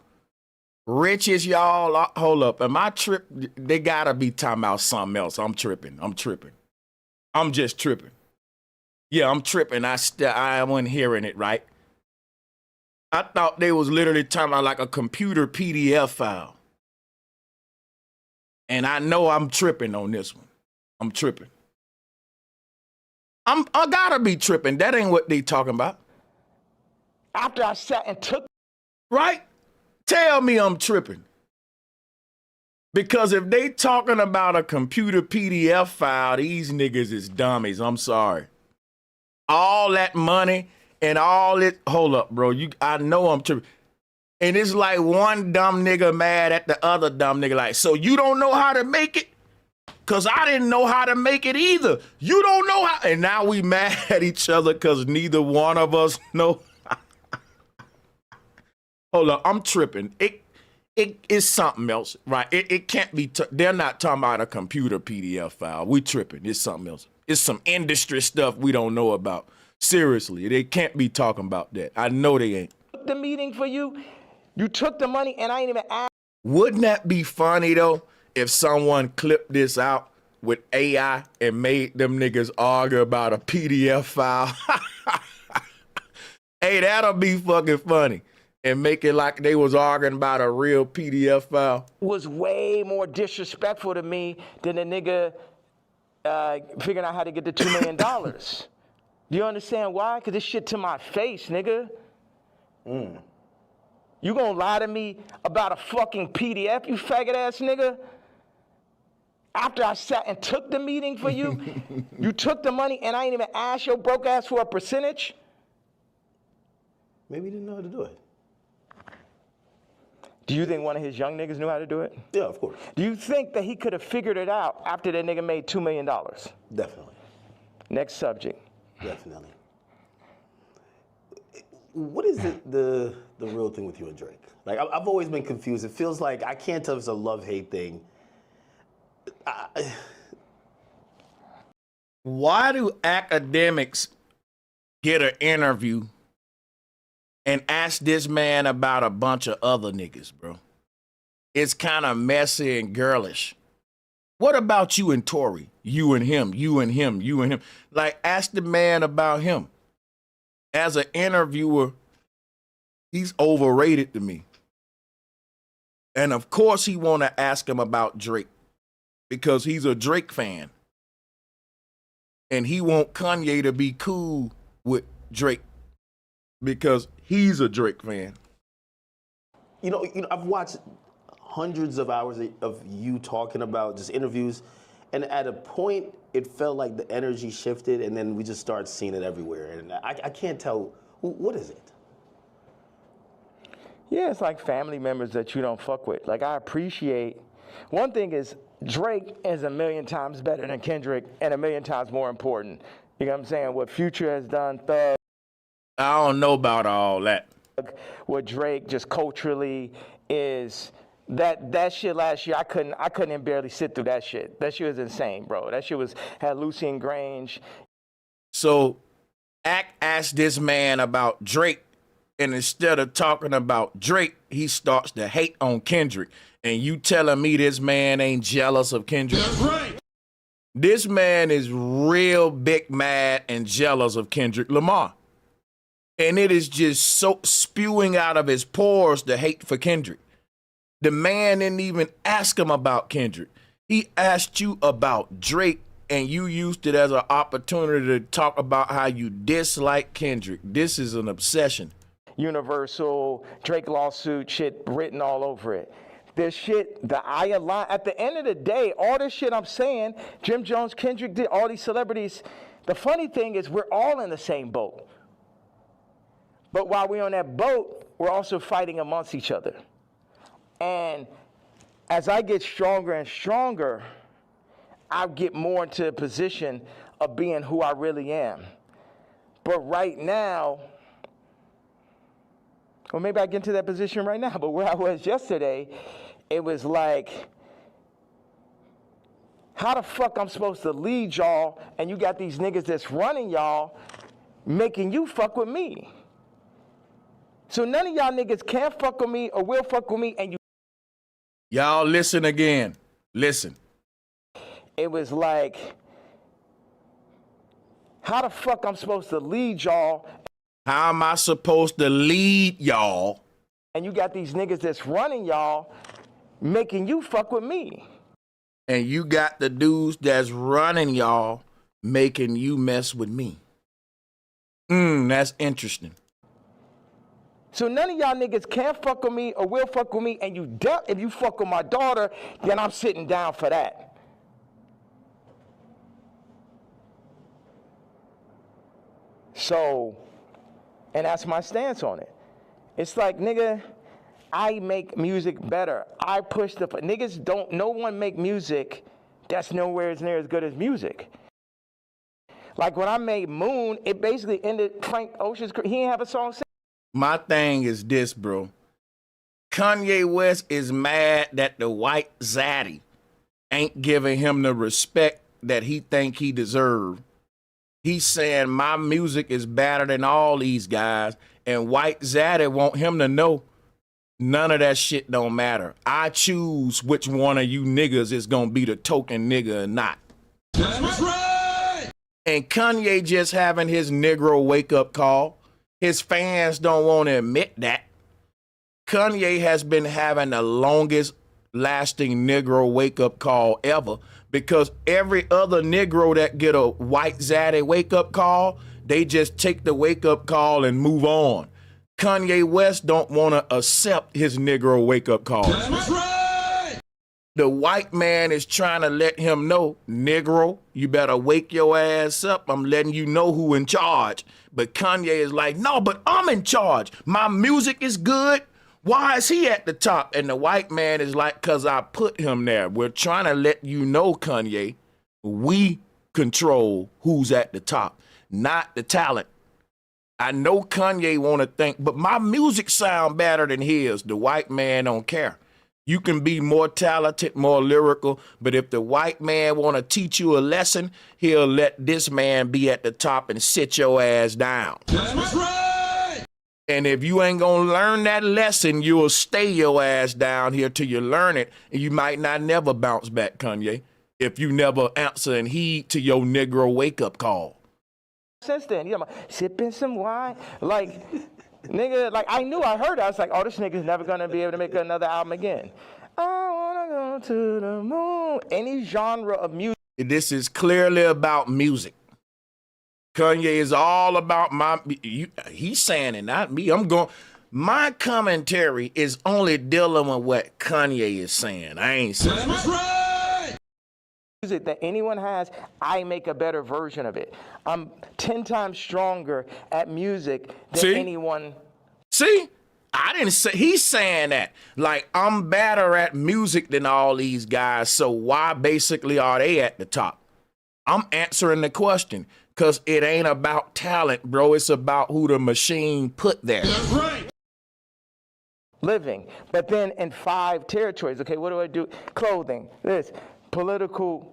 Rich as y'all, hold up. Am I tripping? They gotta be talking about something else. I'm tripping. I'm just tripping. Yeah, I'm tripping. I wasn't hearing it right. I thought they was literally talking about like a computer PDF file. And I know I'm tripping on this one. I'm tripping. I gotta be tripping. That ain't what they talking about. After I sat and took. Right? Tell me I'm tripping. Because if they talking about a computer PDF file, these niggas is dummies. I'm sorry. All that money and all it. Hold up, bro. I know I'm tripping. And it's like one dumb nigga mad at the other dumb nigga. Like, so you don't know how to make it? Because I didn't know how to make it either. You don't know how. And now we mad at each other because neither one of us know. Hold up, I'm tripping. It is something else, right? It can't be. They're not talking about a computer PDF file. We tripping. It's something else. It's some industry stuff we don't know about. Seriously, they can't be talking about that. I know they ain't. The meeting for you. You took the money and I ain't even asked. Wouldn't that be funny though if someone clipped this out with AI and made them niggas argue about a PDF file? Hey, that'll be fucking funny. And make it like they was arguing about a real PDF file. Was way more disrespectful to me than a nigga figuring out how to get the $2 million. Do you understand why? Because this shit to my face, nigga. You gonna lie to me about a fucking PDF, you faggot ass nigga? After I sat and took the meeting for you, you took the money and I ain't even asked your broke ass for a percentage? Maybe he didn't know how to do it. Do you think one of his young niggas knew how to do it? Yeah, of course. Do you think that he could have figured it out after that nigga made $2 million? Definitely. Next subject. Definitely. What is the real thing with you and Drake? Like, I've always been confused. It feels like, I can't tell if it's a love-hate thing. Why do academics get an interview and ask this man about a bunch of other niggas, bro? It's kind of messy and girlish. What about you and Tory? You and him, you and him, you and him. Like, ask the man about him. As an interviewer, he's overrated to me. And of course he want to ask him about Drake because he's a Drake fan. And he want Kanye to be cool with Drake because he's a Drake fan. You know, I've watched hundreds of hours of you talking about just interviews, and at a point, it felt like the energy shifted, and then we just started seeing it everywhere. And I can't tell, what is it? Yeah, it's like family members that you don't fuck with. Like, I appreciate, one thing is Drake is 1,000,000 times better than Kendrick and 1,000,000 times more important. You know what I'm saying? What Future has done, Thug. I don't know about all that. What Drake just culturally is, that shit last year, I couldn't even barely sit through that shit. That shit was insane, bro. That shit had Lucien Grange. So, asked this man about Drake, and instead of talking about Drake, he starts to hate on Kendrick. And you telling me this man ain't jealous of Kendrick? That's right. This man is real big mad and jealous of Kendrick Lamar. And it is just so spewing out of his pores the hate for Kendrick. The man didn't even ask him about Kendrick. He asked you about Drake, and you used it as an opportunity to talk about how you dislike Kendrick. This is an obsession. Universal, Drake lawsuit shit written all over it. This shit, at the end of the day, all this shit I'm saying, Jim Jones, Kendrick did, all these celebrities, the funny thing is we're all in the same boat. But while we're on that boat, we're also fighting amongst each other. And as I get stronger and stronger, I get more into a position of being who I really am. But right now, or maybe I get into that position right now, but where I was yesterday, it was like, how the fuck I'm supposed to lead y'all, and you got these niggas that's running y'all, making you fuck with me. So none of y'all niggas can fuck with me or will fuck with me, and you. Y'all listen again. Listen. It was like, How the fuck I'm supposed to lead y'all? How am I supposed to lead y'all? And you got these niggas that's running y'all, making you fuck with me. And you got the dudes that's running y'all, making you mess with me. That's interesting. So none of y'all niggas can fuck with me or will fuck with me, and if you fuck with my daughter, then I'm sitting down for that. So, and that's my stance on it. It's like, nigga, I make music better. I push the, niggas don't, no one make music that's nowhere near as good as music. Like when I made Moon, it basically ended Frank Ocean's career. He didn't have a song. My thing is this, bro. Kanye West is mad that the white zaddy ain't giving him the respect that he think he deserve. He's saying my music is better than all these guys, and white zaddy want him to know none of that shit don't matter. I choose which one of you niggas is gonna be the token nigga or not. That's right. And Kanye just having his Negro wake up call. His fans don't want to admit that. Kanye has been having the longest lasting Negro wake up call ever, because every other Negro that get a white zaddy wake up call, they just take the wake up call and move on. Kanye West don't want to accept his Negro wake up call. That's right. The white man is trying to let him know, Negro, you better wake your ass up. I'm letting you know who in charge. But Kanye is like, no, but I'm in charge. My music is good. Why is he at the top? And the white man is like, because I put him there. We're trying to let you know, Kanye, we control who's at the top, not the talent. I know Kanye want to think, but my music sound better than his. The white man don't care. You can be more talented, more lyrical, but if the white man want to teach you a lesson, he'll let this man be at the top and sit your ass down. That's right. And if you ain't gonna learn that lesson, you'll stay your ass down here till you learn it, and you might not never bounce back, Kanye, if you never answer and heed to your Negro wake-up call. Since then, you know, sipping some wine, like, nigga, like I heard it. I was like, oh, this nigga's never gonna be able to make another album again. I wanna go to the moon. Any genre of music. This is clearly about music. Kanye is all about he's saying it, not me. My commentary is only dealing with what Kanye is saying. I ain't saying. That's right. Music that anyone has, I make a better version of it. I'm 10 times stronger at music than anyone. See? I didn't say, he's saying that. Like, I'm better at music than all these guys, so why basically are they at the top? I'm answering the question, because it ain't about talent, bro. It's about who the machine put there. That's right. Living, but then in 5 territories. Okay, what do I do? Clothing, this, political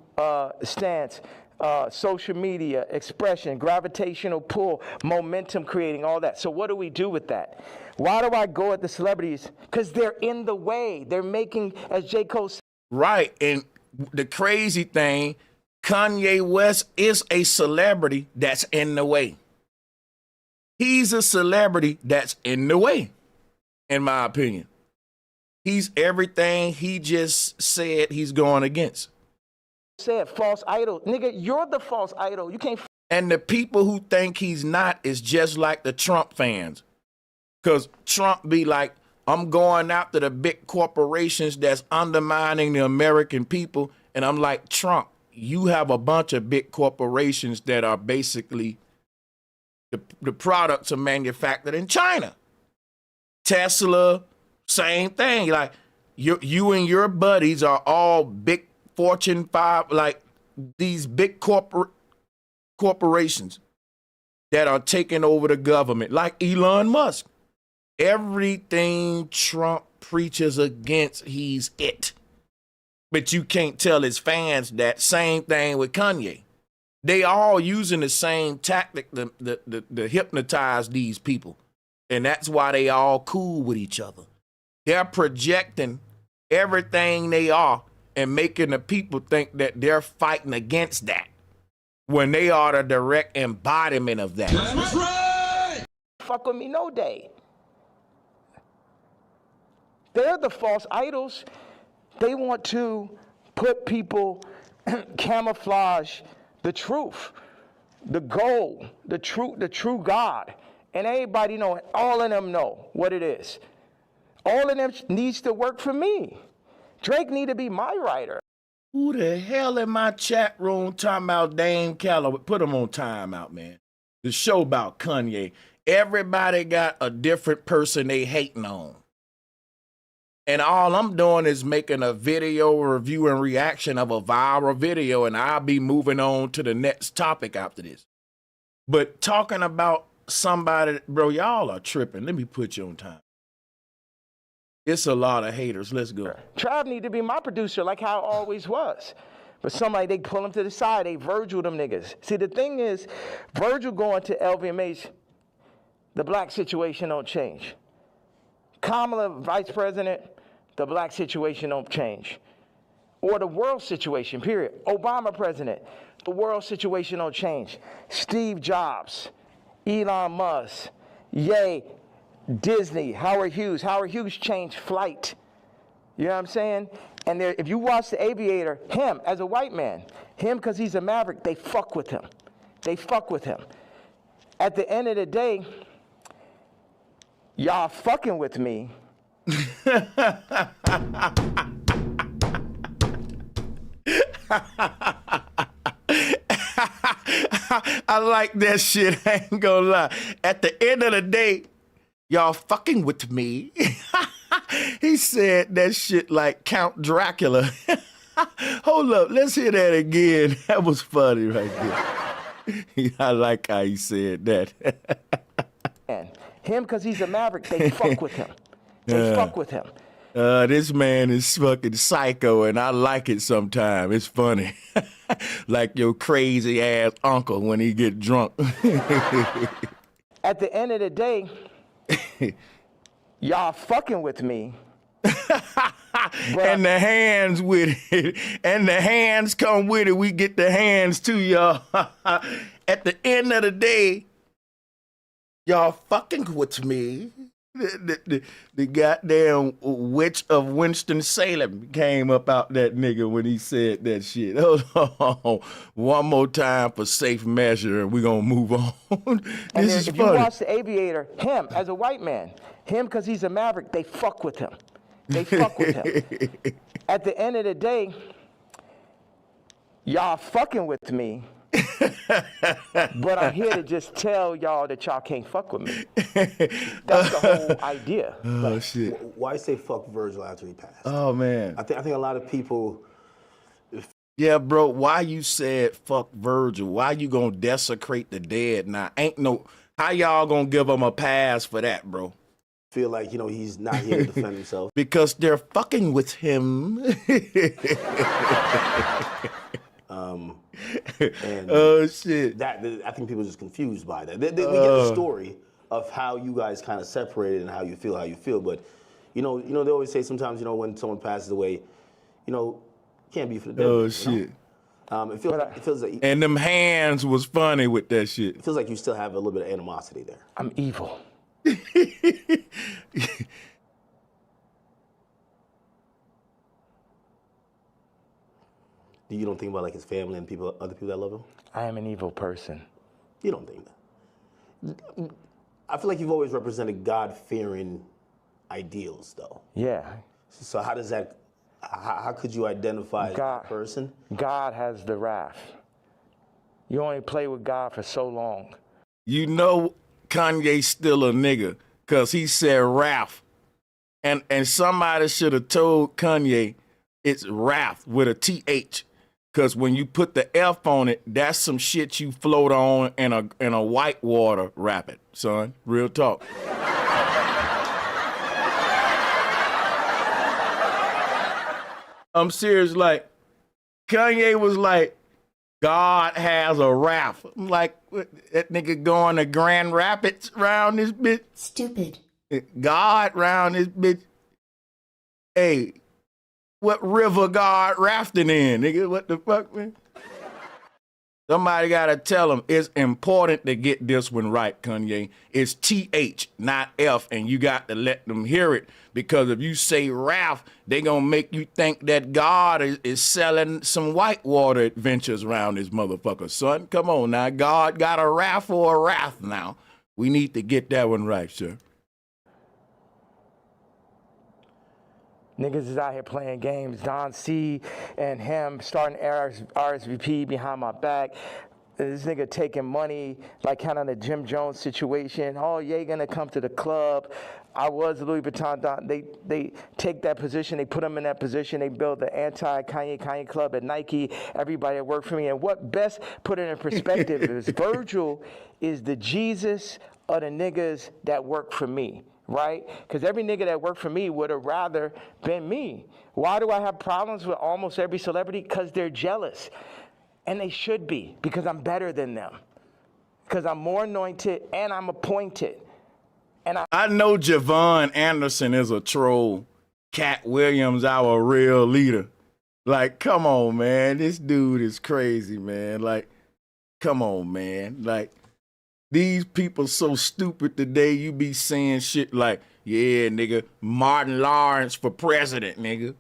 stance, social media, expression, gravitational pull, momentum creating, all that. So what do we do with that? Why do I go at the celebrities? Because they're in the way. They're making, as J. Cole said. Right, and the crazy thing, Kanye West is a celebrity that's in the way. He's a celebrity that's in the way, in my opinion. He's everything he just said he's going against. Said false idol. Nigga, you're the false idol. You can't. And the people who think he's not is just like the Trump fans. Because Trump be like, I'm going after the big corporations that's undermining the American people. And I'm like, Trump, you have a bunch of big corporations that are basically the products are manufactured in China. Tesla, same thing. Like you and your buddies are all big Fortune 5, like these big corporations that are taking over the government, like Elon Musk. Everything Trump preaches against, he's it. But you can't tell his fans that. Same thing with Kanye. They all using the same tactic to hypnotize these people. And that's why they all cool with each other. They're projecting everything they are and making the people think that they're fighting against that. when they are the direct embodiment of that. That's right. Fuck with me no day. They're the false idols. They want to put people, camouflage the truth, the goal, the true God. And everybody know, all of them know what it is. All of them needs to work for me. Drake need to be my writer. Who the hell in my chat room talking about Dame Calloway? Put him on timeout, man. The show about Kanye. Everybody got a different person they hating on. And all I'm doing is making a video review and reaction of a viral video, and I'll be moving on to the next topic after this. But talking about somebody, bro, y'all are tripping. Let me put you on time. It's a lot of haters. Let's go. Trav need to be my producer like how it always was. But somebody, they pull him to the side, they Virgil them niggas. See, the thing is, Virgil going to LVMH, the black situation don't change. Kamala, vice president, the black situation don't change. Or the world situation, period. Obama president, the world situation don't change. Steve Jobs, Elon Musk, Ye, Disney, Howard Hughes. Howard Hughes changed flight. You know what I'm saying? And there, if you watch The Aviator, him as a white man, him because he's a maverick, they fuck with him. They fuck with him. At the end of the day, y'all fucking with me. I like that shit. I ain't gonna lie. At the end of the day, y'all fucking with me. He said that shit like Count Dracula. Hold up, let's hear that again. That was funny right there. I like how he said that. And him because he's a maverick, they fuck with him. They fuck with him. This man is fucking psycho, and I like it sometimes. It's funny. Like your crazy ass uncle when he get drunk. At the end of the day, y'all fucking with me. And the hands with it. And the hands come with it. We get the hands too, y'all. At the end of the day, y'all fucking with me. The goddamn witch of Winston-Salem came up out that nigga when he said that shit. Hold on. One more time for safe measure, and we're going to move on. And This is if funny. you watch The Aviator, him as a white man, him because he's a maverick, they fuck with him. They fuck with him. At the end of the day, y'all fucking with me. But I'm here to just tell y'all that y'all can't fuck with me. That's the whole idea. Oh, shit. Why say fuck Virgil after he passed? Oh, man. I think a lot of people. Yeah, bro, why you said fuck Virgil? Why you gonna desecrate the dead now? Ain't no, how y'all gonna give him a pass for that, bro? Feel like, he's not here to defend himself. Because they're fucking with him. And Oh, shit. I think people are just confused by that. We get the story of how you guys kind of separated and how you feel. But, they always say sometimes, when someone passes away, can't be for the dead. Oh, man, shit. It feels like And them hands was funny with that shit. it feels like you still have a little bit of animosity there. I'm evil. You don't think about like his family and other people that love him? I am an evil person. You don't think that? I feel like you've always represented God-fearing ideals, though. Yeah. So how does that? How could you identify that person? God has the wrath. You only play with God for so long. You know Kanye's still a nigga because he said wrath. And somebody should have told Kanye it's wrath with a TH. Because when you put the F on it, that's some shit you float on in a white water rapid, son. Real talk. I'm serious, like, Kanye was like, God has a wrath. I'm like, what, that nigga going to Grand Rapids round this bitch? Stupid. God round this bitch. Hey, what river God rafting in, nigga? What the fuck, man? Somebody got to tell them it's important to get this one right, Kanye. It's TH, not F, and you got to let them hear it, because if you say Ralph, they going to make you think that God is selling some whitewater adventures around this motherfucker, son. Come on now. God got a Ralph or a Wrath now. We need to get that one right, sir. Niggas is out here playing games. Don C and him starting RSVP behind my back. This nigga taking money, like kind of the Jim Jones situation. Oh, yeah, gonna come to the club. I was Louis Vuitton. They take that position. They put them in that position. They build the anti-Kanye club at Nike. Everybody that worked for me. And what best put it in perspective is Virgil is the Jesus of the niggas that work for me. Right? Because every nigga that worked for me would have rather been me. Why do I have problems with almost every celebrity? Because they're jealous. And they should be, because I'm better than them. Because I'm more anointed and I'm appointed. And I know Javon Anderson is a troll. Cat Williams, our real leader. Like, come on, man. This dude is crazy, man. Like, come on, man. Like, these people so stupid today, you be saying shit like, yeah, nigga, Martin Lawrence for president, nigga.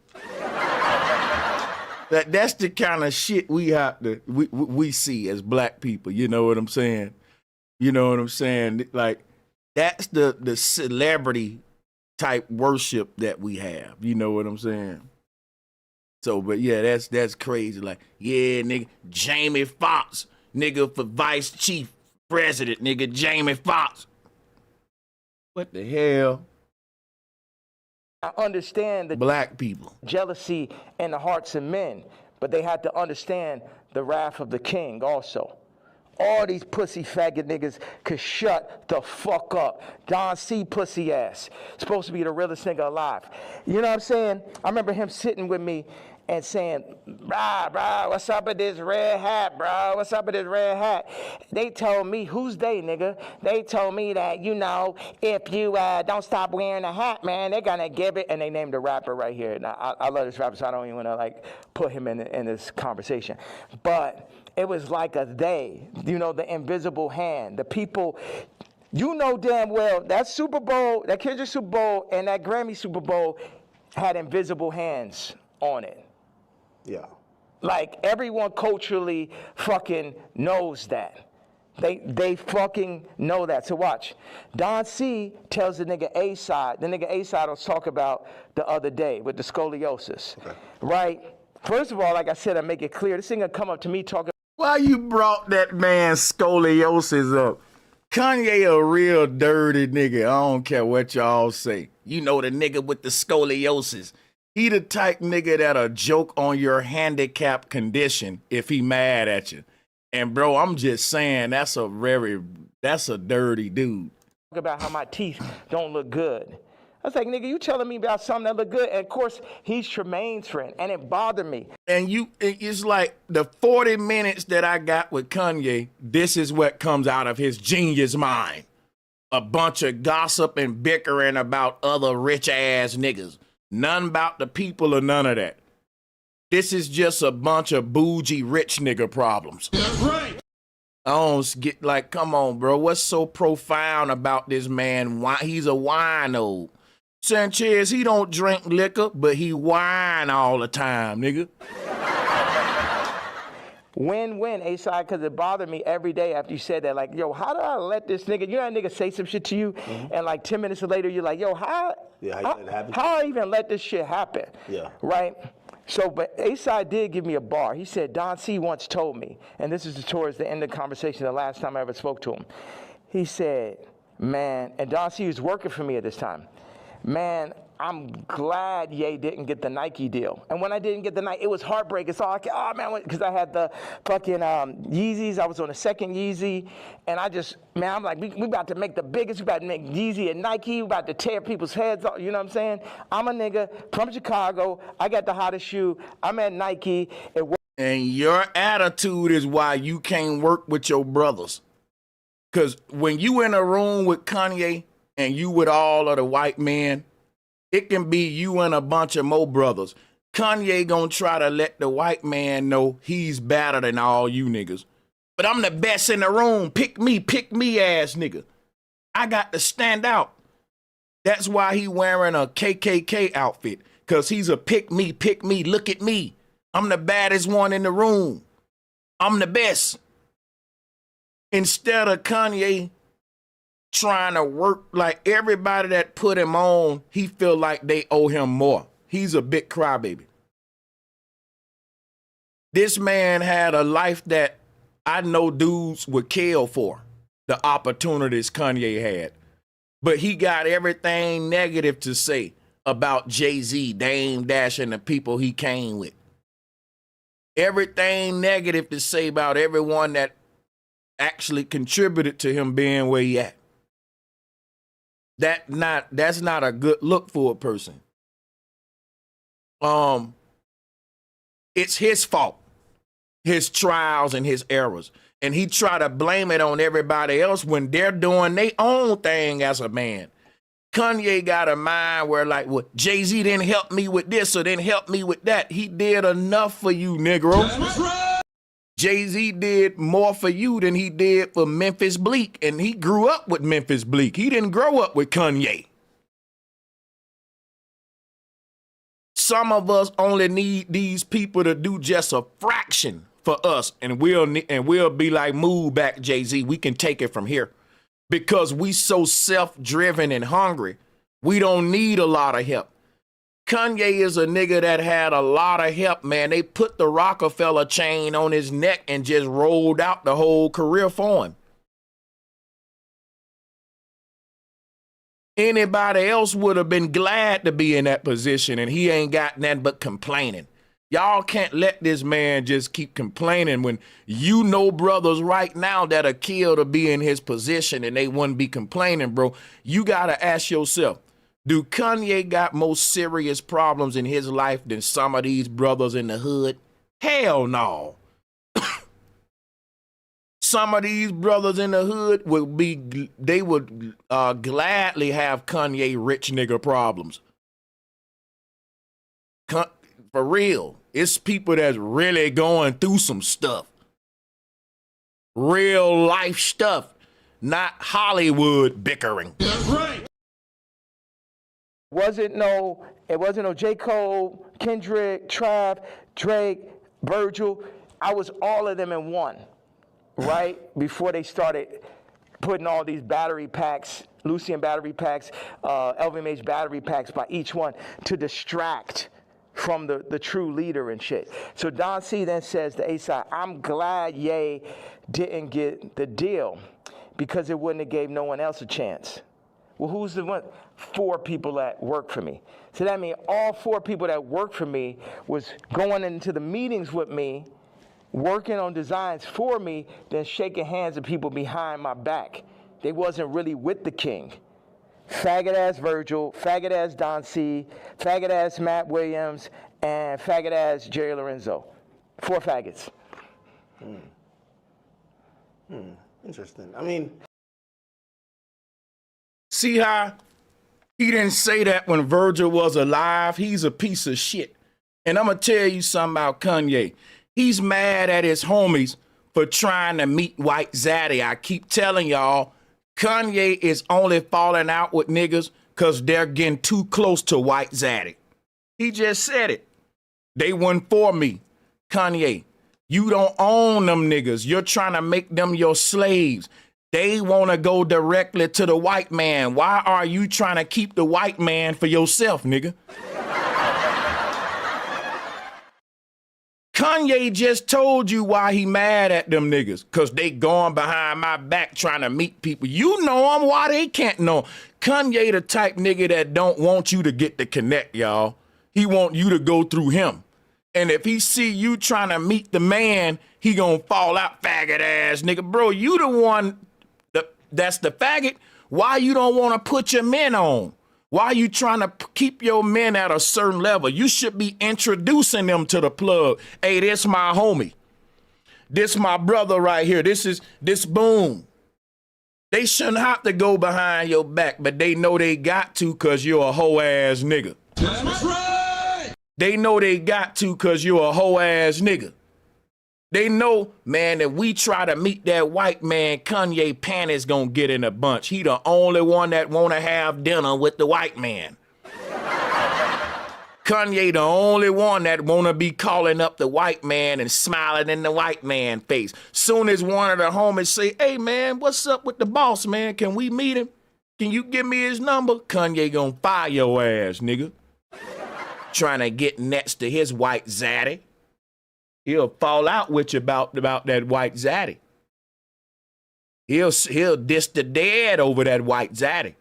That's the kind of shit we have to, we see as black people, you know what I'm saying? You know what I'm saying? Like, that's the celebrity type worship that we have, you know what I'm saying? So, but yeah, that's crazy. Like, yeah, nigga, Jamie Foxx, nigga, for vice chief president, nigga, Jamie Foxx. What the hell? I understand the black people jealousy in the hearts of men, but they had to understand the wrath of the king also. All these pussy faggot niggas could shut the fuck up. Don C. pussy ass. Supposed to be the realest nigga alive. You know what I'm saying? I remember him sitting with me and saying, brah, what's up with this red hat, bro? What's up with this red hat? They told me, who's they, nigga? They told me that, you know, if you don't stop wearing a hat, man, they're gonna give it, and they named a rapper right here. Now, I love this rapper, so I don't even wanna, like, put him in this conversation. But it was like a they, you know, the invisible hand, the people. You know damn well that Super Bowl, that Kendrick Super Bowl, and that Grammy Super Bowl had invisible hands on it. Yeah. Like, everyone culturally fucking knows that. They fucking know that. So watch. Don C tells the nigga A-Side. The nigga A-Side was talk about the other day with the scoliosis. Okay. Right? First of all, like I said, I make it clear. This nigga come up to me talking. Why you brought that man scoliosis up? Kanye a real dirty nigga. I don't care what y'all say. You know the nigga with the scoliosis. He the type nigga that'll joke on your handicap condition if he mad at you. And bro, I'm just saying that's a dirty dude. Talk about how my teeth don't look good. I was like, nigga, you telling me about something that look good? And of course, he's Tremaine's friend, and it bothered me. And it's like the 40 minutes that I got with Kanye, this is what comes out of his genius mind. A bunch of gossip and bickering about other rich ass niggas. None about the people or none of that. This is just a bunch of bougie rich nigga problems. That's right. I don't get, like, come on, bro. What's so profound about this man? Why he's a wino. Sanchez, he don't drink liquor, but he whine all the time, nigga. Win-win, A-Side, because it bothered me every day after you said that. Like, yo, how do I let this nigga, you know that nigga say some shit to you, and like 10 minutes later, you're like, yo, how I even let this shit happen? Yeah. Right? So, but A-Side did give me a bar. He said, Don C once told me, and this is towards the end of the conversation, the last time I ever spoke to him. He said, man, and Don C was working for me at this time. Man, I'm glad Ye didn't get the Nike deal. And when I didn't get the Nike, it was heartbreaking. So oh man, because I had the fucking Yeezys. I was on the second Yeezy. And I just, man, I'm like, we about to make the biggest, we about to make Yeezy and Nike. We about to tear people's heads off. You know what I'm saying? I'm a nigga from Chicago. I got the hottest shoe. I'm at Nike. And your attitude is why you can't work with your brothers. Because when you in a room with Kanye and you with all of the white men, it can be you and a bunch of more brothers. Kanye gonna try to let the white man know he's better than all you niggas. but I'm the best in the room. Pick me ass nigga. I got to stand out. That's why he wearing a KKK outfit, because he's a pick me, look at me. I'm the baddest one in the room. I'm the best. Instead of Kanye trying to work like everybody that put him on, he feel like they owe him more. He's a big crybaby. This man had a life that I know dudes would kill for, the opportunities Kanye had. But he got everything negative to say about Jay-Z, Dame Dash, and the people he came with. Everything negative to say about everyone that actually contributed to him being where he at. That's not a good look for a person. It's his fault, his trials and his errors. And he try to blame it on everybody else when they're doing their own thing as a man. Kanye got a mind where like, well, Jay-Z didn't help me with this or didn't help me with that. He did enough for you, Negro. That's right. Jay-Z did more for you than he did for Memphis Bleak. And he grew up with Memphis Bleak. He didn't grow up with Kanye. Some of us only need these people to do just a fraction for us, and we'll be like, move back, Jay-Z. We can take it from here. Because we so self-driven and hungry, we don't need a lot of help. Kanye is a nigga that had a lot of help, man. They put the Rockefeller chain on his neck and just rolled out the whole career for him. Anybody else would have been glad to be in that position, and he ain't got nothing but complaining. Y'all can't let this man just keep complaining when you know brothers right now that are killed to be in his position and they wouldn't be complaining, bro. You got to ask yourself, do Kanye got more serious problems in his life than some of these brothers in the hood? Hell no. Some of these brothers in the hood would gladly have Kanye rich nigga problems. For real. It's people that's really going through some stuff. Real life stuff, not Hollywood bickering. That's right. It wasn't no J. Cole, Kendrick, Trav, Drake, Virgil. I was all of them in one, right? Before they started putting all these battery packs, Lucian battery packs, LVMH battery packs by each one to distract from the true leader and shit. So Don C then says to A-Side, I'm glad Ye didn't get the deal because it wouldn't have gave no one else a chance. Well, who's the one? 4 people that work for me. So that means all 4 people that work for me was going into the meetings with me, working on designs for me, then shaking hands with people behind my back. They wasn't really with the king. Faggot ass Virgil, faggot ass Don C, faggot ass Matt Williams, and faggot ass Jerry Lorenzo. 4 faggots. Interesting. I mean, see how he didn't say that when Virgil was alive? He's a piece of shit. And I'm going to tell you something about Kanye. He's mad at his homies for trying to meet White Zaddy. I keep telling y'all, Kanye is only falling out with niggas because they're getting too close to White Zaddy. He just said it. They weren't for me. Kanye, you don't own them niggas. You're trying to make them your slaves. They want to go directly to the white man. Why are you trying to keep the white man for yourself, nigga? Kanye just told you why he mad at them niggas. Because they going behind my back trying to meet people. You know them, why they can't know? Kanye the type nigga that don't want you to get the connect, y'all. He want you to go through him. And if he see you trying to meet the man, he gonna fall out, faggot ass nigga. Bro, you the one that's the faggot. Why you don't want to put your men on? Why you trying to keep your men at a certain level? You should be introducing them to the plug. Hey, this my homie. This my brother right here. This Boom. They shouldn't have to go behind your back, but they know they got to because you're a hoe ass nigga. That's right. They know they got to because you're a hoe ass nigga. They know, man, that we try to meet that white man, Kanye panties gonna get in a bunch. He the only one that wanna have dinner with the white man. Kanye the only one that wanna be calling up the white man and smiling in the white man face. Soon as one of the homies say, hey man, what's up with the boss, man? Can we meet him? Can you give me his number? Kanye gonna fire your ass, nigga. Trying to get next to his white zaddy. He'll fall out with you about that white zaddy. He'll diss the dead over that white zaddy.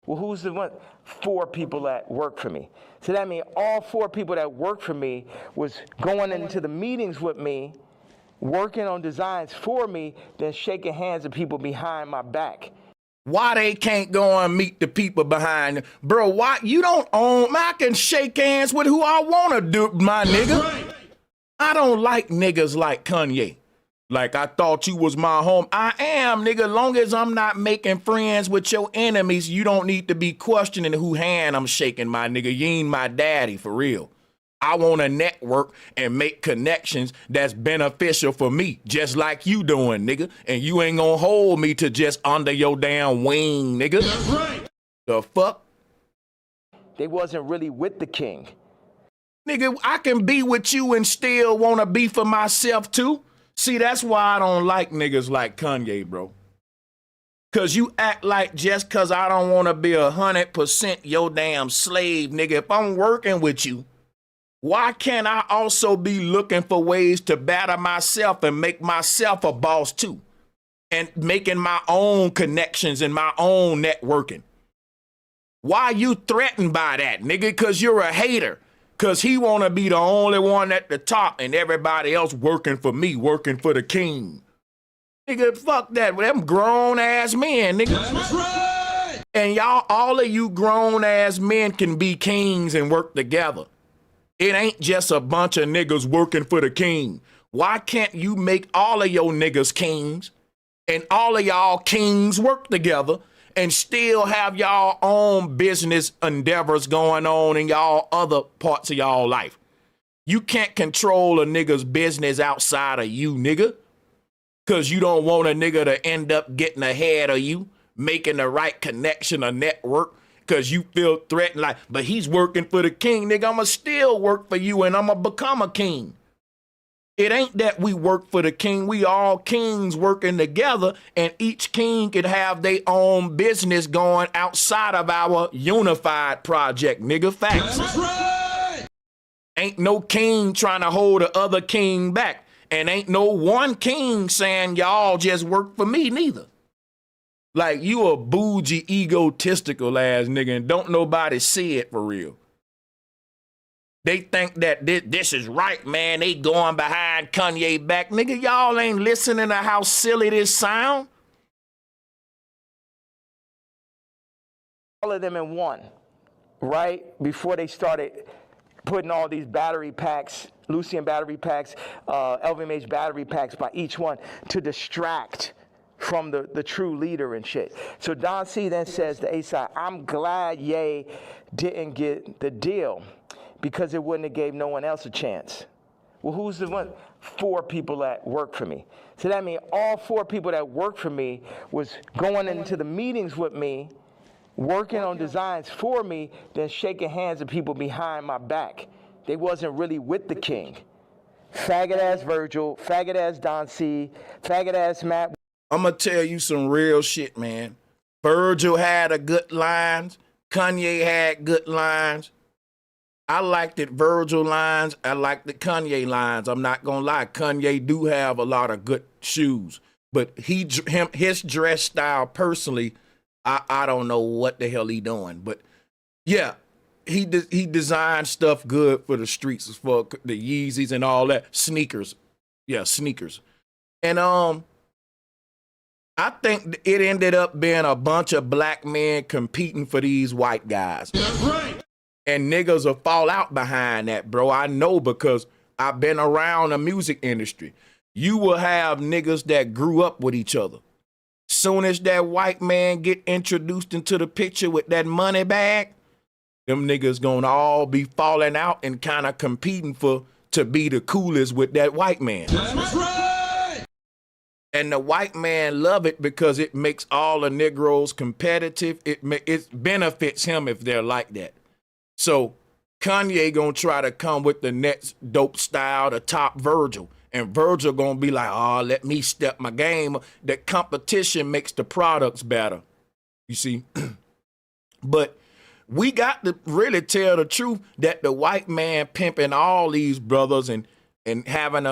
Well, who's the one? 4 people that work for me. So that means all 4 people that work for me was going into the meetings with me, working on designs for me, then shaking hands with people behind my back. Why they can't go and meet the people behind them? Bro, why you don't own? I can shake hands with who I want to do, my nigga. I don't like niggas like Kanye. Like, I thought you was my home. I am, nigga. Long as I'm not making friends with your enemies, you don't need to be questioning who hand I'm shaking, my nigga. You ain't my daddy, for real. I want to network and make connections that's beneficial for me, just like you doing, nigga. And you ain't gonna hold me to just under your damn wing, nigga. That's right. The fuck? They wasn't really with the king. Nigga, I can be with you and still want to be for myself, too. See, that's why I don't like niggas like Kanye, bro. Because you act like just because I don't want to be 100% your damn slave, nigga. If I'm working with you, why can't I also be looking for ways to better myself and make myself a boss, too? And making my own connections and my own networking. Why you threatened by that, nigga? Because you're a hater. Because he want to be the only one at the top and everybody else working for me, working for the king. Nigga, fuck that. Them grown-ass men, nigga. That's right. And y'all, all of you grown-ass men can be kings and work together. It ain't just a bunch of niggas working for the king. Why can't you make all of your niggas kings and all of y'all kings work together and still have y'all own business endeavors going on in y'all other parts of y'all life? You can't control a nigga's business outside of you, nigga. Because you don't want a nigga to end up getting ahead of you, making the right connection or network, because you feel threatened like, but he's working for the king, nigga. I'ma still work for you and I'ma become a king. It ain't that we work for the king. We all kings working together, and each king can have their own business going outside of our unified project, nigga. Facts. That's right. Ain't no king trying to hold the other king back. And ain't no one king saying y'all just work for me neither. Like, you a bougie, egotistical ass nigga, and don't nobody see it for real. They think that this is right, man. They going behind Kanye back. Nigga, y'all ain't listening to how silly this sound. All of them in one, right? Before they started putting all these battery packs, Lucian battery packs, LVMH battery packs by each one to distract from the true leader and shit. So Don C then says to A-Side, I'm glad Ye didn't get the deal because it wouldn't have gave no one else a chance. Well, who's the one? 4 people that work for me. So that means all 4 people that work for me was going into the meetings with me, working on designs for me, then shaking hands with people behind my back. They wasn't really with the king. Faggot ass Virgil, faggot ass Don C, faggot ass Matt. I'm going to tell you some real shit, man. Virgil had a good lines. Kanye had good lines. I liked the Virgil lines. I liked the Kanye lines. I'm not going to lie. Kanye do have a lot of good shoes. But his dress style personally, I don't know what the hell he doing. But yeah, he designed stuff good for the streets, for the Yeezys and all that. Sneakers. Yeah, sneakers. And I think it ended up being a bunch of black men competing for these white guys. That's right. And niggas will fall out behind that, bro. I know because I've been around the music industry. You will have niggas that grew up with each other. Soon as that white man get introduced into the picture with that money bag, them niggas gonna all be falling out and kind of competing to be the coolest with that white man. That's right. And the white man love it because it makes all the Negroes competitive. It benefits him if they're like that. So Kanye gonna try to come with the next dope style to top Virgil. And Virgil gonna be like, oh, let me step my game. The competition makes the products better. You see? But we got to really tell the truth that the white man pimping all these brothers and having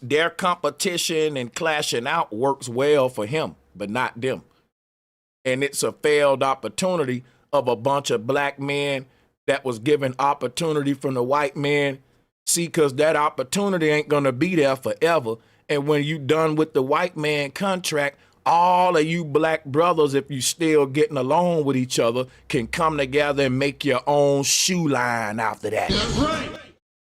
their competition and clashing out works well for him, but not them. And it's a failed opportunity of a bunch of black men that was given opportunity from the white man. See, because that opportunity ain't gonna be there forever. And when you done with the white man contract, all of you black brothers, if you still getting along with each other, can come together and make your own shoe line after that. That's right.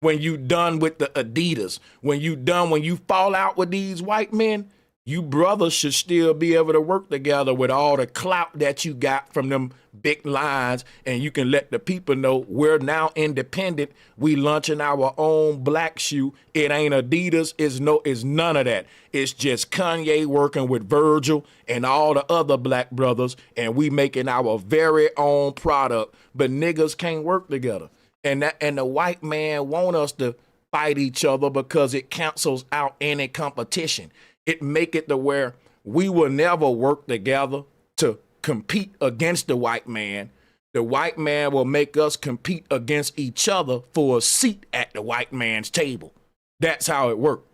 When you done with the Adidas, when you fall out with these white men, you brothers should still be able to work together with all the clout that you got from them big lines, and you can let the people know we're now independent. We launching our own black shoe. It ain't Adidas. It's none of that. It's just Kanye working with Virgil and all the other black brothers, and we making our very own product. But niggas can't work together, and the white man want us to fight each other because it cancels out any competition. It make it to where we will never work together to compete against the white man. The white man will make us compete against each other for a seat at the white man's table. That's how it works.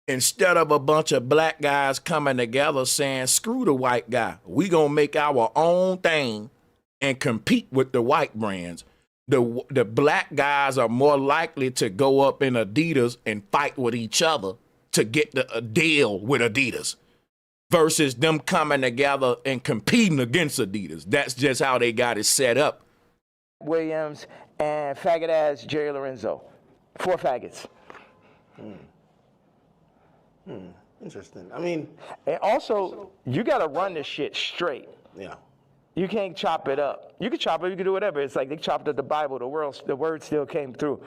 Instead of a bunch of black guys coming together saying, screw the white guy, we gonna make our own thing and compete with the white brands. The black guys are more likely to go up in Adidas and fight with each other to get a deal with Adidas versus them coming together and competing against Adidas. That's just how they got it set up. Williams and faggot ass Jerry Lorenzo. 4 faggots. Interesting. I mean, And also, you got to run this shit straight. yeah. You can't chop it up. You can chop it, you can do whatever. It's like they chopped up the Bible, the word still came through.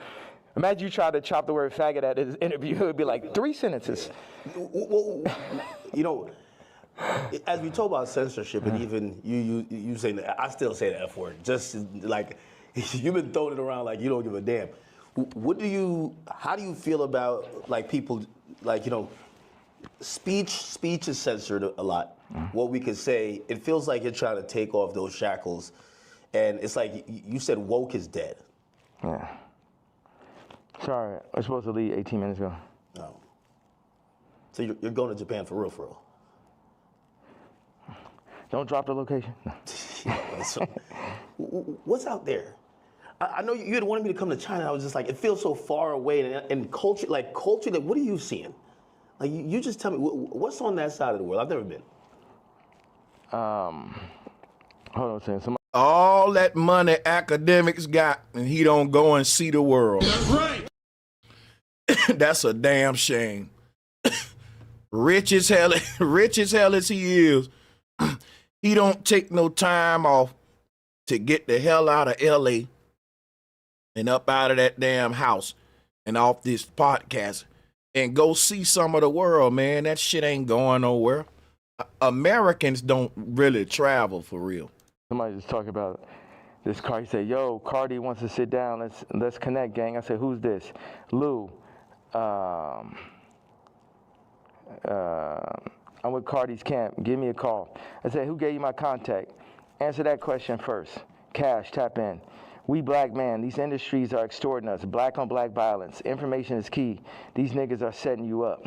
Imagine you try to chop the word faggot at his interview, it would be like 3 sentences. Well, you know, as we talk about censorship, and even you saying that, I still say the F word. Just like you've been throwing it around like you don't give a damn. How do you feel about like people like, you know, speech is censored a lot. What we could say, it feels like you're trying to take off those shackles, and it's like you said woke is dead. Yeah. Sorry, I was supposed to leave 18 minutes ago. No. So you're going to Japan for real? Don't drop the location. No. So, what's out there? I know you had wanted me to come to China. I was just like, it feels so far away, and culture, like what are you seeing? Like you just tell me, what's on that side of the world? I've never been. Hold on a second. All that money Akademiks got, and he don't go and see the world. That's right. That's a damn shame. Rich as hell as he is, he don't take no time off to get the hell out of LA and up out of that damn house and off this podcast and go see some of the world, man. That shit ain't going nowhere. Americans don't really travel for real. Somebody just talking about this car. He said, yo, Cardi wants to sit down. Let's connect, gang. I said, who's this? Lou. I'm with Cardi's camp. Give me a call. I said, who gave you my contact? Answer that question first. Cash, tap in. We black men, these industries are extorting us. Black on black violence. Information is key. These niggas are setting you up.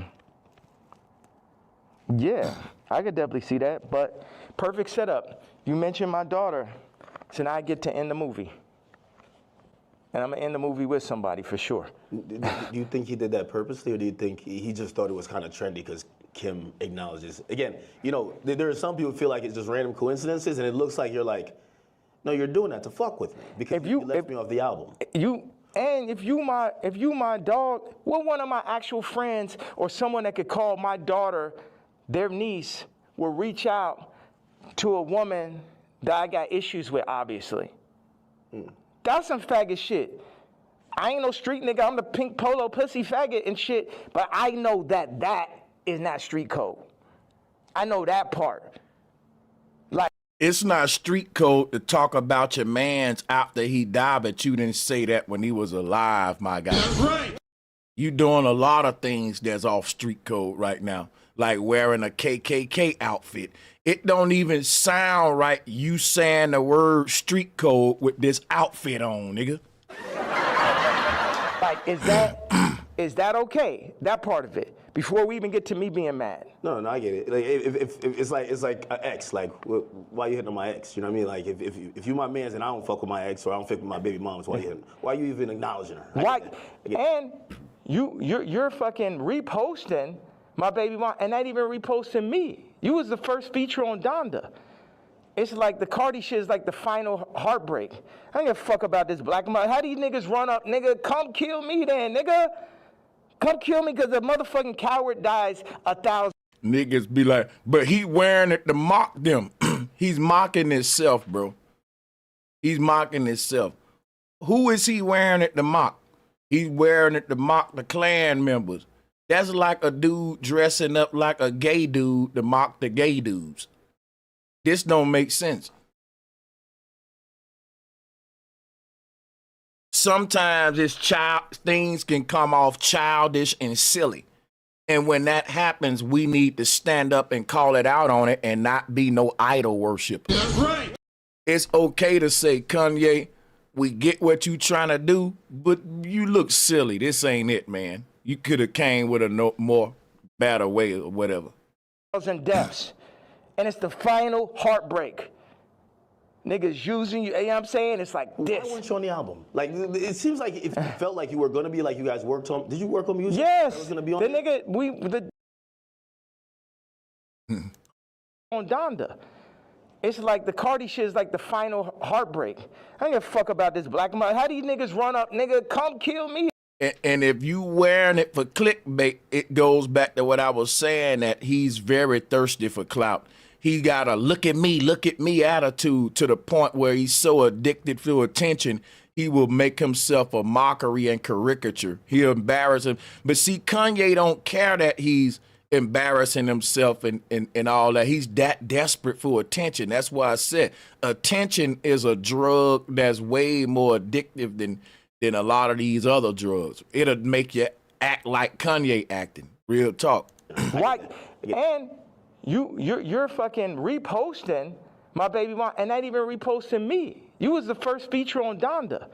Yeah, I could definitely see that, but perfect setup. You mentioned my daughter, so now I get to end the movie. And I'm going to end the movie with somebody for sure. Do you think he did that purposely, or do you think he just thought it was kind of trendy because Kim acknowledges? Again, you know, there are some people who feel like it's just random coincidences, and it looks like you're like, no, you're doing that to fuck with me because you left me off the album. If you my dog, what one of my actual friends or someone that could call my daughter their niece will reach out to a woman that I got issues with, obviously. That's some faggot shit. I ain't no street nigga. I'm the pink polo pussy faggot and shit. But I know that that is not street code. I know that part. Like, it's not street code to talk about your mans after he died, but you didn't say that when he was alive, my guy. That's right. You doing a lot of things that's off street code right now, like wearing a KKK outfit. It don't even sound right you saying the word street code with this outfit on, nigga. like, is that okay? That part of it. Before we even get to me being mad. No, I get it. Like, if it's like an ex. Like, why you hitting on my ex? You know what I mean? Like, if you my man's and I don't fuck with my ex or I don't fuck with my baby moms, why you even acknowledging her? Why? And you're fucking reposting my baby mom, and not even reposting me. You was the first feature on Donda. It's like the Cardi shit is like the final heartbreak. I don't give a fuck about this black mother. How do you niggas run up, nigga? Come kill me then, nigga. Come kill me because a motherfucking coward dies 1,000. Niggas be like, but he wearing it to mock them. He's mocking himself, bro. He's mocking himself. Who is he wearing it to mock? He's wearing it to mock the Klan members. That's like a dude dressing up like a gay dude to mock the gay dudes. This don't make sense. Sometimes things can come off childish and silly. And when that happens, we need to stand up and call it out on it and not be no idol worshiper. That's right. It's okay to say, Kanye, we get what you trying to do, but you look silly. This ain't it, man. You could have came with a more better way or whatever. Deaths. And it's the final heartbreak. Niggas using you, you know what I'm saying? It's like this. Why weren't you on the album? Like, it seems like if you felt like you were gonna be, like you guys worked on, did you work on music? Yes. That was gonna be on the nigga, on Donda. It's like the Cardi shit is like the final heartbreak. I don't give a fuck about this black mother. How do you niggas run up, nigga? Come kill me. And if you wearing it for clickbait, it goes back to what I was saying, that he's very thirsty for clout. He got a look at me attitude to the point where he's so addicted to attention, he will make himself a mockery and caricature. He'll embarrass him. But see, Kanye don't care that he's embarrassing himself and all that. He's that desperate for attention. That's why I said attention is a drug that's way more addictive than a lot of these other drugs. It'll make you act like Kanye acting. Real talk. Right. And you're fucking reposting my baby mom and not even reposting me. You was the first feature on Donda.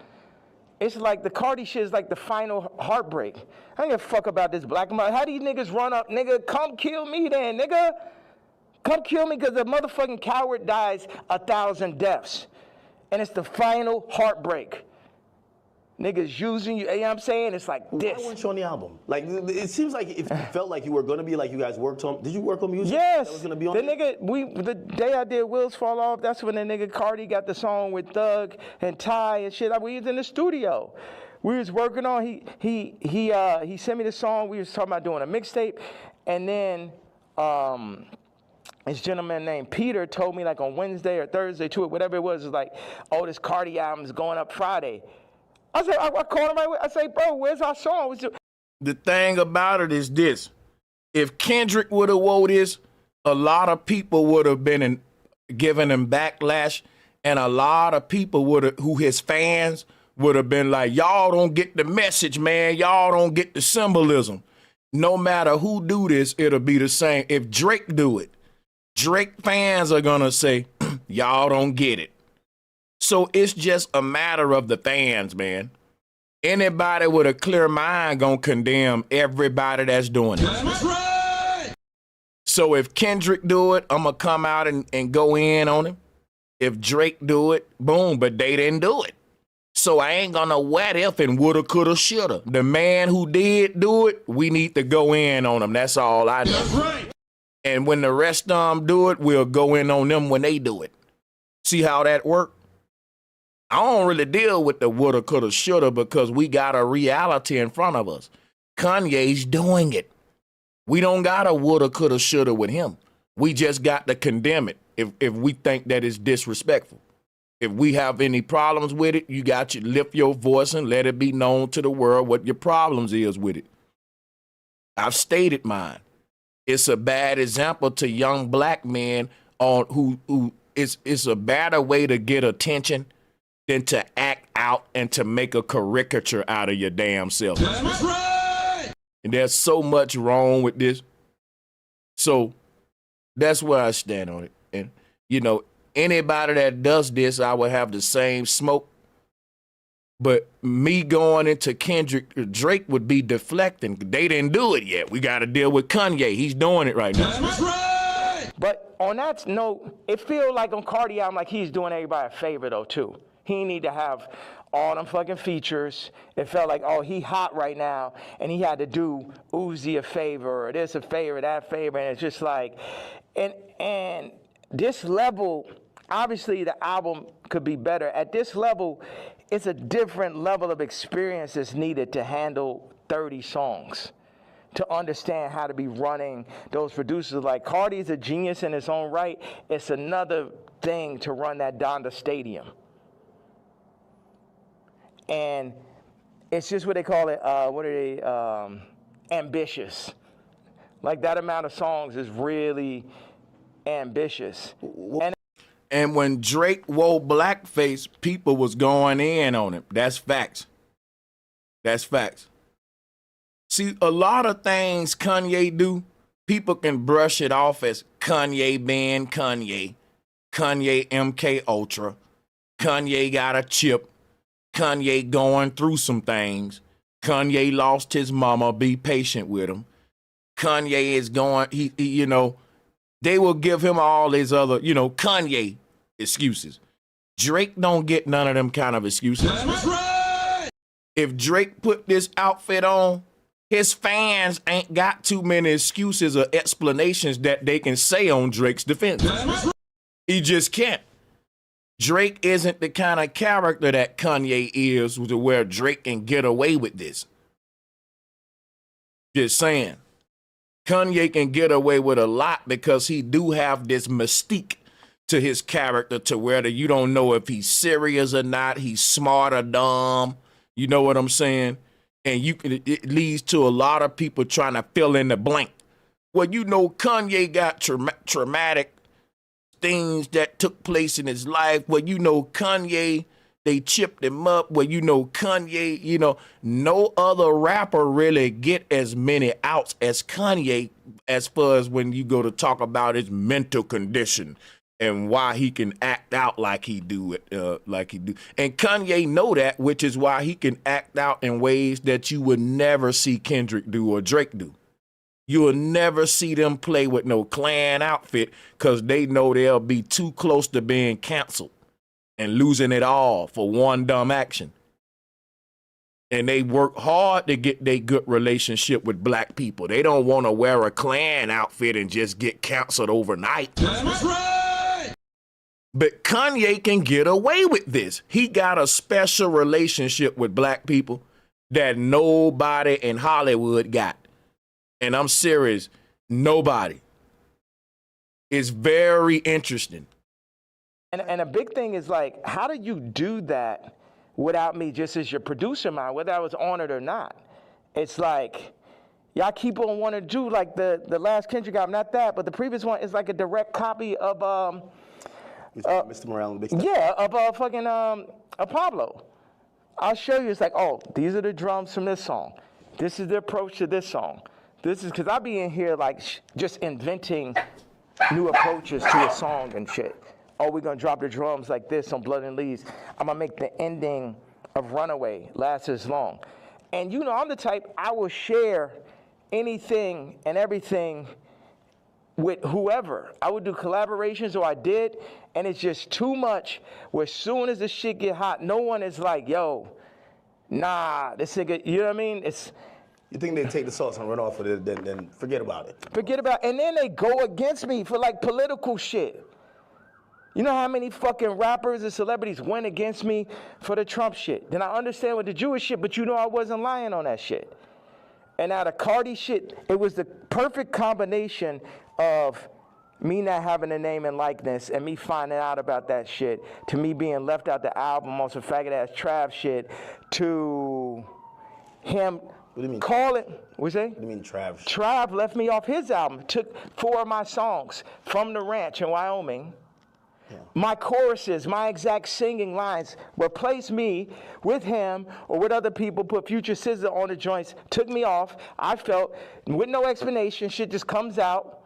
It's like the Cardi shit is like the final heartbreak. I don't give a fuck about this black mother. How do you niggas run up, nigga? Come kill me then, nigga. Come kill me because a motherfucking coward dies 1,000 deaths. And it's the final heartbreak. Niggas using you, you know what I'm saying? It's like this. Why weren't you on the album? Like, it seems like if you felt like you were gonna be, like you guys worked on, did you work on music? Yes. That was gonna be on the nigga, the day I did Wheels Fall Off, that's when the nigga Cardi got the song with Thug and Ty and shit. We was in the studio. We was working on, he sent me the song. We was talking about doing a mixtape. And then this gentleman named Peter told me like on Wednesday or Thursday to it, whatever it was like, oh, this Cardi album is going up Friday. I said, I called him right away. I say, bro, where's our song? The thing about it is this. If Kendrick would have wore this, a lot of people would have been giving him backlash, and a lot of people who his fans would have been like, y'all don't get the message, man. Y'all don't get the symbolism. No matter who do this, it'll be the same. If Drake do it, Drake fans are going to say, y'all don't get it. So it's just a matter of the fans, man. Anybody with a clear mind gonna condemn everybody that's doing it. That's right. So if Kendrick do it, I'm gonna come out and go in on him. If Drake do it, boom, but they didn't do it. So I ain't gonna what if and woulda, coulda, shoulda. The man who did do it, we need to go in on him. That's all I know. That's right. And when the rest of them do it, we'll go in on them when they do it. See how that work? I don't really deal with the woulda, coulda, shoulda because we got a reality in front of us. Kanye's doing it. We don't got a woulda, coulda, shoulda with him. We just got to condemn it if we think that it's disrespectful. If we have any problems with it, you got to lift your voice and let it be known to the world what your problems is with it. I've stated mine. It's a bad example to young black men on who it's a better way to get attention than to act out and to make a caricature out of your damn self. That's right. And there's so much wrong with this. So that's where I stand on it. And, you know, anybody that does this, I would have the same smoke. But me going into Drake would be deflecting. They didn't do it yet. We got to deal with Kanye. He's doing it right now. That's right. But on that note, it feels like on Cardi album, like he's doing everybody a favor, though, too. He need to have all them fucking features. It felt like, oh, he hot right now, and he had to do Uzi a favor, or this a favor, that favor, and it's just like, and this level, obviously the album could be better. At this level, it's a different level of experience that's needed to handle 30 songs, to understand how to be running those producers. Like, Cardi's a genius in his own right. It's another thing to run that Donda Stadium. And it's just what they call it, ambitious. Like, that amount of songs is really ambitious. And when Drake wore blackface, people was going in on him. That's facts. That's facts. See, a lot of things Kanye do, people can brush it off as Kanye being Kanye. Kanye MK Ultra. Kanye got a chip. Kanye going through some things. Kanye lost his mama. Be patient with him. Kanye is going, he you know, they will give him all his other, you know, Kanye excuses. Drake don't get none of them kind of excuses. That's right. If Drake put this outfit on, his fans ain't got too many excuses or explanations that they can say on Drake's defense. That's right. He just can't. Drake isn't the kind of character that Kanye is, to where Drake can get away with this. Just saying. Kanye can get away with a lot because he do have this mystique to his character, to where you don't know if he's serious or not, he's smart or dumb. You know what I'm saying? And it leads to a lot of people trying to fill in the blank. Well, you know, Kanye got traumatic things that took place in his life. Well, you know, Kanye, they chipped him up. Well, you know, Kanye, you know, no other rapper really get as many outs as Kanye, as far as when you go to talk about his mental condition and why he can act out like he do. And Kanye know that, which is why he can act out in ways that you would never see Kendrick do or Drake do. You will never see them play with no Klan outfit, because they know they'll be too close to being canceled and losing it all for one dumb action. And they work hard to get their good relationship with black people. They don't want to wear a Klan outfit and just get canceled overnight. That's right. But Kanye can get away with this. He got a special relationship with black people that nobody in Hollywood got. And I'm serious, nobody. It's very interesting. And a big thing is, like, how do you do that without me just as your producer mind, whether I was on it or not? It's like, y'all keep on wanting to do, like, the last Kendrick album, not that, but the previous one is like a direct copy of Mr. Morale and Big Step. yeah, of fucking Pablo. I'll show you. It's like, oh, these are the drums from this song. This is the approach to this song. This is because I be in here like just inventing new approaches to a song and shit. Oh, we're gonna drop the drums like this on Blood and Leaves. I'm gonna make the ending of Runaway last as long. And you know, I'm the type, I will share anything and everything with whoever. I would do collaborations, or I did, and it's just too much where as soon as the shit get hot, no one is like, yo, nah, this nigga, you know what I mean? You think they take the sauce and run off with it, then forget about it. Forget about it. And then they go against me for like political shit. You know how many fucking rappers and celebrities went against me for the Trump shit? Then I understand with the Jewish shit, but you know I wasn't lying on that shit. And now the Cardi shit, it was the perfect combination of me not having a name and likeness and me finding out about that shit, to me being left out the album on some faggot ass Trav shit, to him calling, what's that? What do you mean Trav? Trav left me off his album, took 4 of my songs from the ranch in Wyoming. Yeah. My choruses, my exact singing lines, replaced me with him or with other people, put Future Scissor on the joints, took me off. I felt, with no explanation, shit just comes out.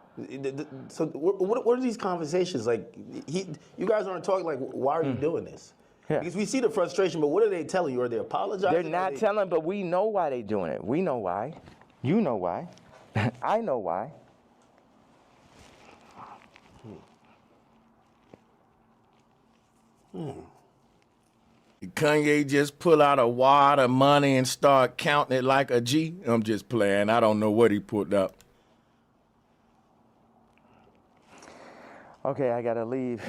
So what are these conversations like? You guys aren't talking like, why are you doing this? Yeah. Because we see the frustration, but what are they telling you? Are they apologizing? They're not telling, but we know why they're doing it. We know why. You know why. I know why. Kanye just pull out a wad of money and start counting it like a G? I'm just playing. I don't know what he put up. Okay, I gotta leave.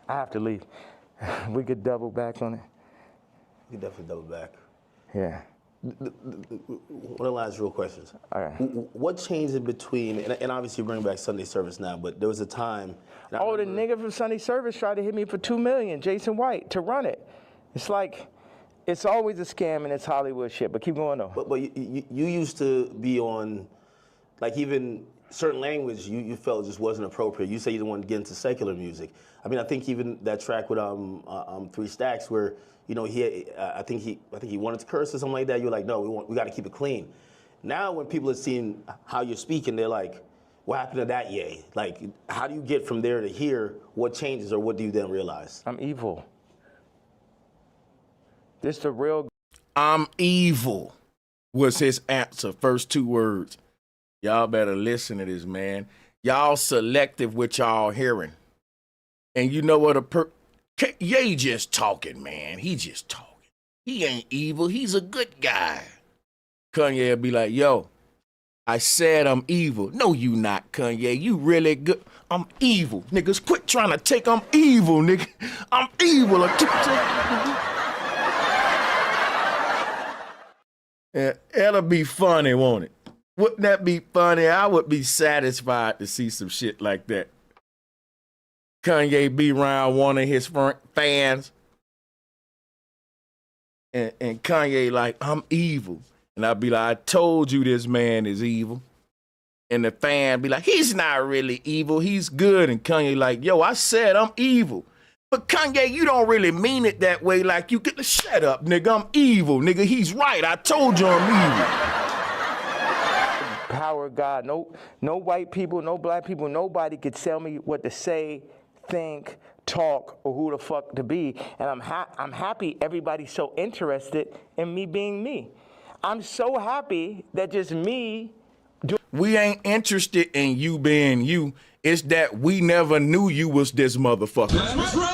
I have to leave. We could double back on it. We can definitely double back. Yeah. One of the last real questions. All right. What changed in between, and obviously you're bringing back Sunday service now, but there was a time. Oh, the nigga from Sunday service tried to hit me for $2 million, Jason White, to run it. It's like, it's always a scam and it's Hollywood shit, but keep going though. But you used to be on, like even certain language you felt just wasn't appropriate. You say you didn't want to get into secular music. I mean, I think even that track with 3 Stacks where, you know, I think he wanted to curse or something like that. You're like, no, we got to keep it clean. Now when people are seeing how you're speaking, they're like, what happened to that yay? Like, how do you get from there to here? What changes, or what do you then realize? I'm evil. This the real. I'm evil was his answer. First 2 words. Y'all better listen to this, man. Y'all selective with y'all hearing. And you know what Ye just talking, man. He just talking. He ain't evil. He's a good guy. Kanye will be like, yo, I said I'm evil. No, you not, Kanye. You really good. I'm evil. Niggas, quit trying to take I'm evil, nigga. I'm evil. Yeah, it'll be funny, won't it? Wouldn't that be funny? I would be satisfied to see some shit like that. Kanye be around one of his fans. And Kanye like, I'm evil. And I'd be like, I told you this man is evil. And the fan be like, he's not really evil. He's good. And Kanye like, yo, I said I'm evil. But Kanye, you don't really mean it that way. Like, you get to shut up, nigga. I'm evil, nigga. He's right. I told you I'm evil. Power of God. No white people, no black people, nobody could tell me what to say, think, talk, or who the fuck to be. And I'm happy everybody's so interested in me being me. I'm so happy that just me. We ain't interested in you being you. It's that we never knew you was this motherfucker. That's right.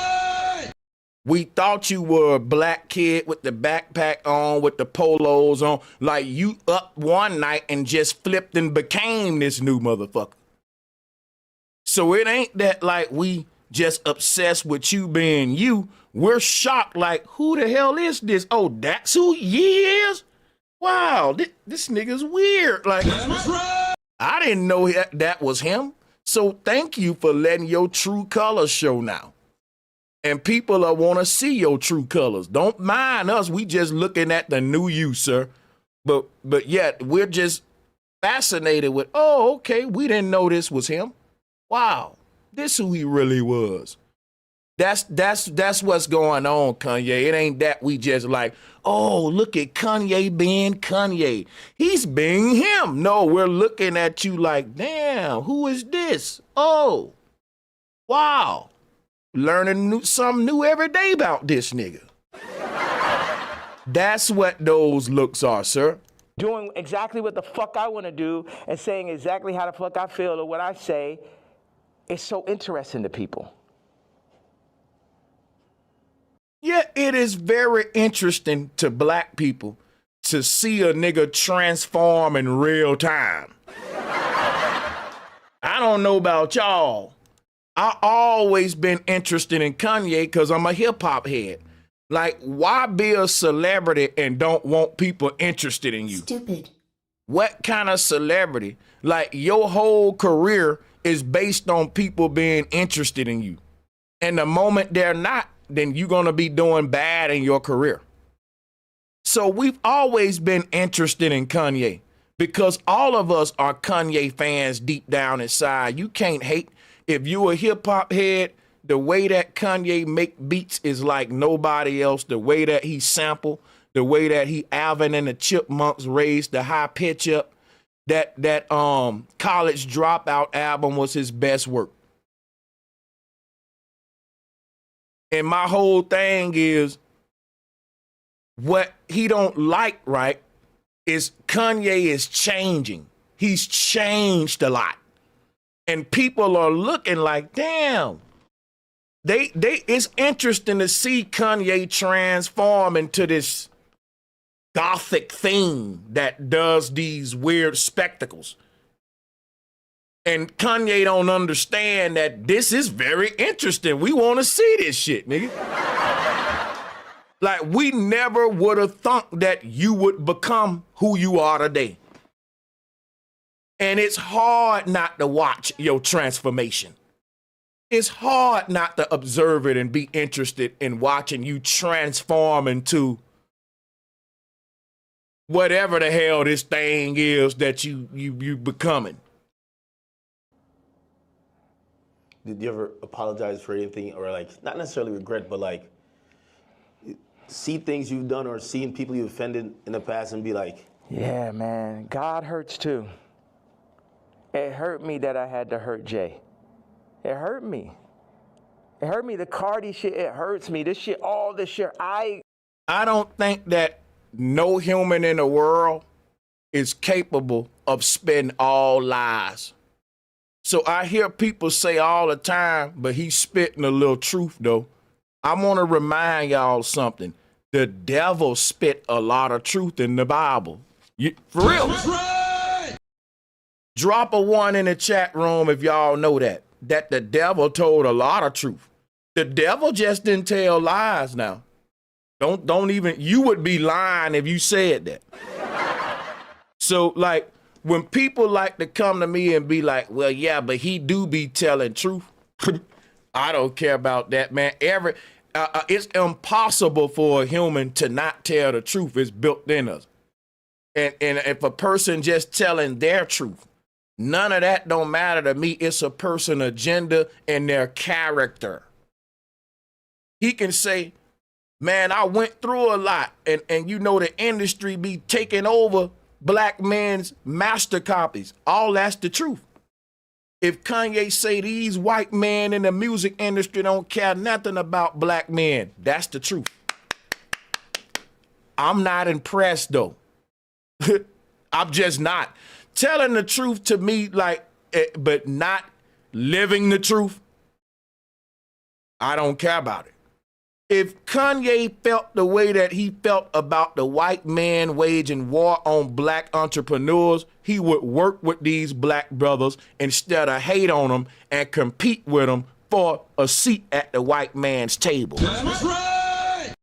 We thought you were a black kid with the backpack on, with the polos on. Like you up one night and just flipped and became this new motherfucker. So it ain't that like we just obsessed with you being you. We're shocked like, who the hell is this? Oh, that's who he is? Wow, this nigga's weird. Like, I didn't know that was him. So thank you for letting your true colors show now. And people want to see your true colors. Don't mind us. We just looking at the new you, sir. But yet we're just fascinated with, oh, okay, we didn't know this was him. Wow, this who he really was. That's what's going on, Kanye. It ain't that we just like, oh, look at Kanye being Kanye. He's being him. No, we're looking at you like, damn, who is this? Oh, wow. Learning something new every day about this nigga. That's what those looks are, sir. Doing exactly what the fuck I want to do and saying exactly how the fuck I feel or what I say is so interesting to people. Yeah, it is very interesting to black people to see a nigga transform in real time. I don't know about y'all. I always been interested in Kanye because I'm a hip hop head. Like, why be a celebrity and don't want people interested in you? Stupid. What kind of celebrity? Like, your whole career is based on people being interested in you. And the moment they're not, then you're going to be doing bad in your career. So we've always been interested in Kanye because all of us are Kanye fans deep down inside. You can't hate. If you a hip hop head, the way that Kanye make beats is like nobody else. The way that he sample, the way that he Alvin and the Chipmunks raised the high pitch up. That College Dropout album was his best work. And my whole thing is what he don't like, right, is Kanye is changing. He's changed a lot. And people are looking like, damn. It's interesting to see Kanye transform into this gothic thing that does these weird spectacles. And Kanye don't understand that this is very interesting. We want to see this shit, nigga. Like, we never would have thought that you would become who you are today. And it's hard not to watch your transformation. It's hard not to observe it and be interested in watching you transform into whatever the hell this thing is that you becoming. Did you ever apologize for anything, or like not necessarily regret, but like see things you've done or seen people you offended in the past and be like, Yeah, man. God hurts too. It hurt me that I had to hurt Jay. It hurt me. It hurt me. The Cardi shit, it hurts me. This shit, all this shit, I don't think that no human in the world is capable of spitting all lies. So I hear people say all the time, but he's spitting a little truth though. I want to remind y'all something. The devil spit a lot of truth in the Bible. For real. That's right. Drop a 1 in the chat room if y'all know that the devil told a lot of truth. The devil just didn't tell lies now. Don't even, you would be lying if you said that. So like, when people like to come to me and be like, well, yeah, but he do be telling truth. I don't care about that, man. It's impossible for a human to not tell the truth. It's built in us. And if a person just telling their truth, none of that don't matter to me. It's a person agenda and their character. He can say, man, I went through a lot, and you know the industry be taking over black men's master copies. All that's the truth. If Kanye say these white men in the music industry don't care nothing about black men, that's the truth. I'm not impressed though. I'm just not. Telling the truth to me, like, but not living the truth, I don't care about it. If Kanye felt the way that he felt about the white man waging war on black entrepreneurs, he would work with these black brothers instead of hate on them and compete with them for a seat at the white man's table. That's right.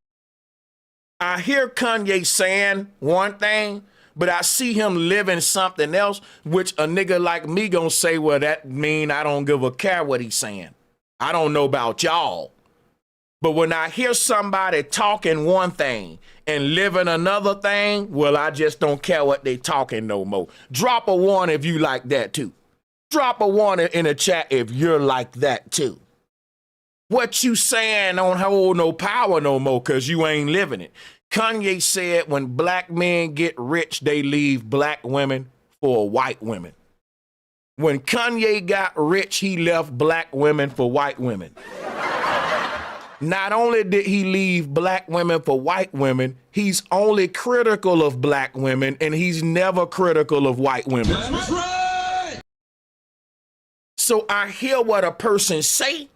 I hear Kanye saying one thing, but I see him living something else, which a nigga like me gonna say, well, that mean I don't give a care what he's saying. I don't know about y'all. But when I hear somebody talking one thing and living another thing, well, I just don't care what they talking no more. Drop a 1 if you like that too. Drop a 1 in the chat if you're like that too. What you saying don't hold no power no more because you ain't living it. Kanye said when black men get rich, they leave black women for white women. When Kanye got rich, he left black women for white women. Not only did he leave black women for white women, he's only critical of black women and he's never critical of white women. That's right. So I hear what a person say,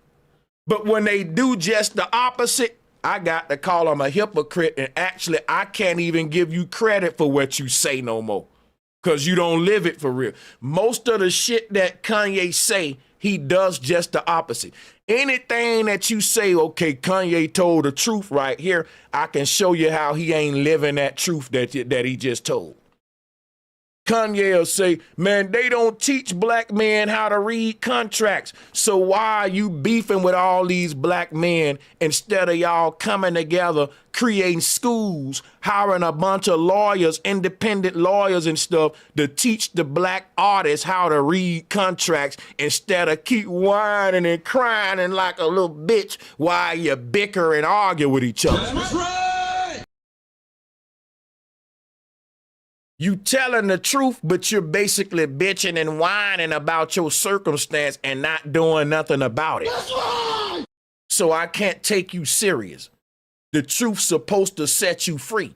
but when they do just the opposite, I got to call them a hypocrite, and actually I can't even give you credit for what you say no more because you don't live it for real. Most of the shit that Kanye say, he does just the opposite. Anything that you say, okay, Kanye told the truth right here, I can show you how he ain't living that truth that he just told. Kanye will say, man, they don't teach black men how to read contracts. So why are you beefing with all these black men instead of y'all coming together, creating schools, hiring a bunch of lawyers, independent lawyers and stuff to teach the black artists how to read contracts instead of keep whining and crying like a little bitch while you bicker and argue with each other? That's right. You telling the truth, but you're basically bitching and whining about your circumstance and not doing nothing about it. That's right. So I can't take you serious. The truth's supposed to set you free.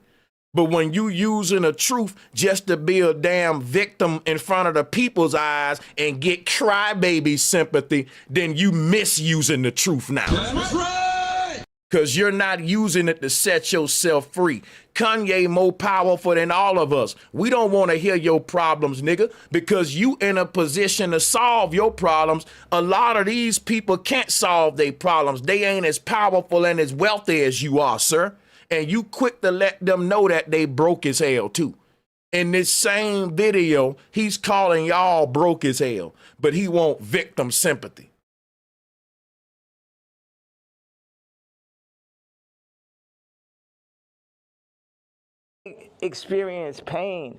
But when you using the truth just to be a damn victim in front of the people's eyes and get crybaby sympathy, then you misusing the truth now. That's right. Because you're not using it to set yourself free. Kanye more powerful than all of us. We don't want to hear your problems, nigga, because you in a position to solve your problems. A lot of these people can't solve their problems. They ain't as powerful and as wealthy as you are, sir. And you quick to let them know that they broke as hell, too. In this same video, he's calling y'all broke as hell, but he want victim sympathy. Experience pain.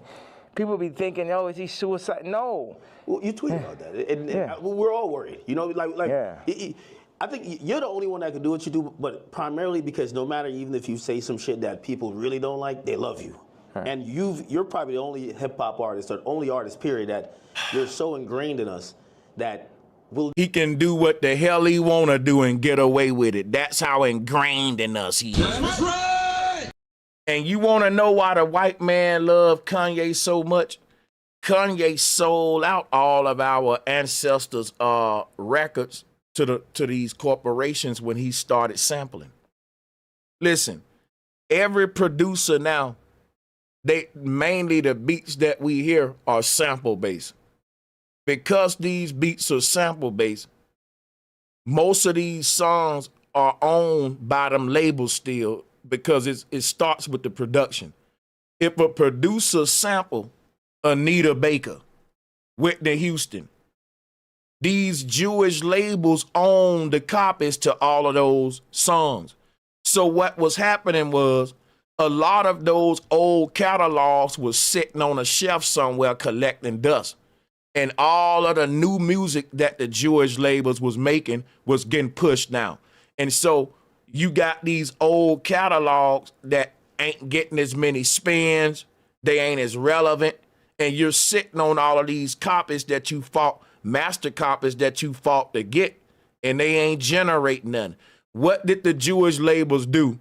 People be thinking, oh, is he suicide? No. Well, you tweeted about that, and we're all worried. You know, I think you're the only one that can do what you do, but primarily because no matter, even if you say some shit that people really don't like, they love you. And you're probably the only hip hop artist, or only artist, period, that you're so ingrained in us that he can do what the hell he wanna do and get away with it. That's how ingrained in us he is. That's right. And you want to know why the white man loved Kanye so much? Kanye sold out all of our ancestors' records to these corporations when he started sampling. Listen, every producer now, mainly the beats that we hear are sample based. Because these beats are sample based, most of these songs are owned by them labels still, because it starts with the production. If a producer sample Anita Baker, Whitney Houston, these Jewish labels own the copies to all of those songs. So what was happening was a lot of those old catalogs was sitting on a shelf somewhere collecting dust. And all of the new music that the Jewish labels was making was getting pushed now. And so you got these old catalogs that ain't getting as many spins, they ain't as relevant, and you're sitting on all of these copies that you fought, master copies that you fought to get, and they ain't generating none. What did the Jewish labels do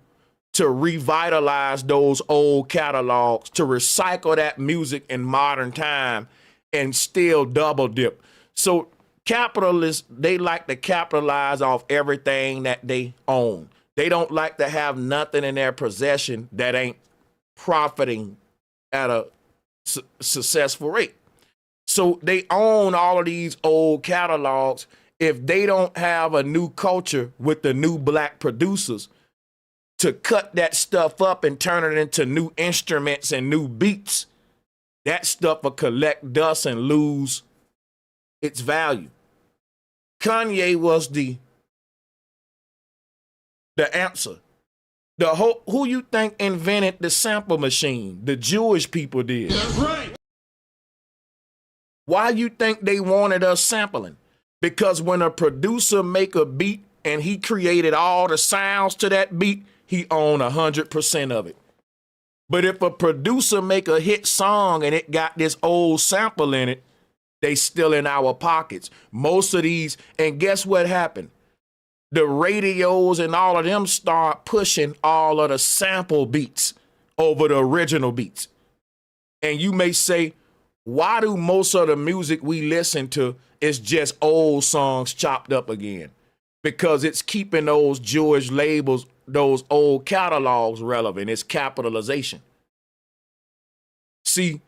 to revitalize those old catalogs, to recycle that music in modern time and still double dip? So capitalists, they like to capitalize off everything that they own. They don't like to have nothing in their possession that ain't profiting at a successful rate. So they own all of these old catalogs. If they don't have a new culture with the new black producers to cut that stuff up and turn it into new instruments and new beats, that stuff will collect dust and lose its value. Kanye was the answer. Who you think invented the sample machine? The Jewish people did. That's right. Why you think they wanted us sampling? Because when a producer make a beat and he created all the sounds to that beat, he owned 100% of it. But if a producer make a hit song and it got this old sample in it, they still in our pockets. Most of these, and guess what happened? The radios and all of them start pushing all of the sample beats over the original beats. And you may say, why do most of the music we listen to is just old songs chopped up again? Because it's keeping those Jewish labels, those old catalogs relevant. It's capitalization. See,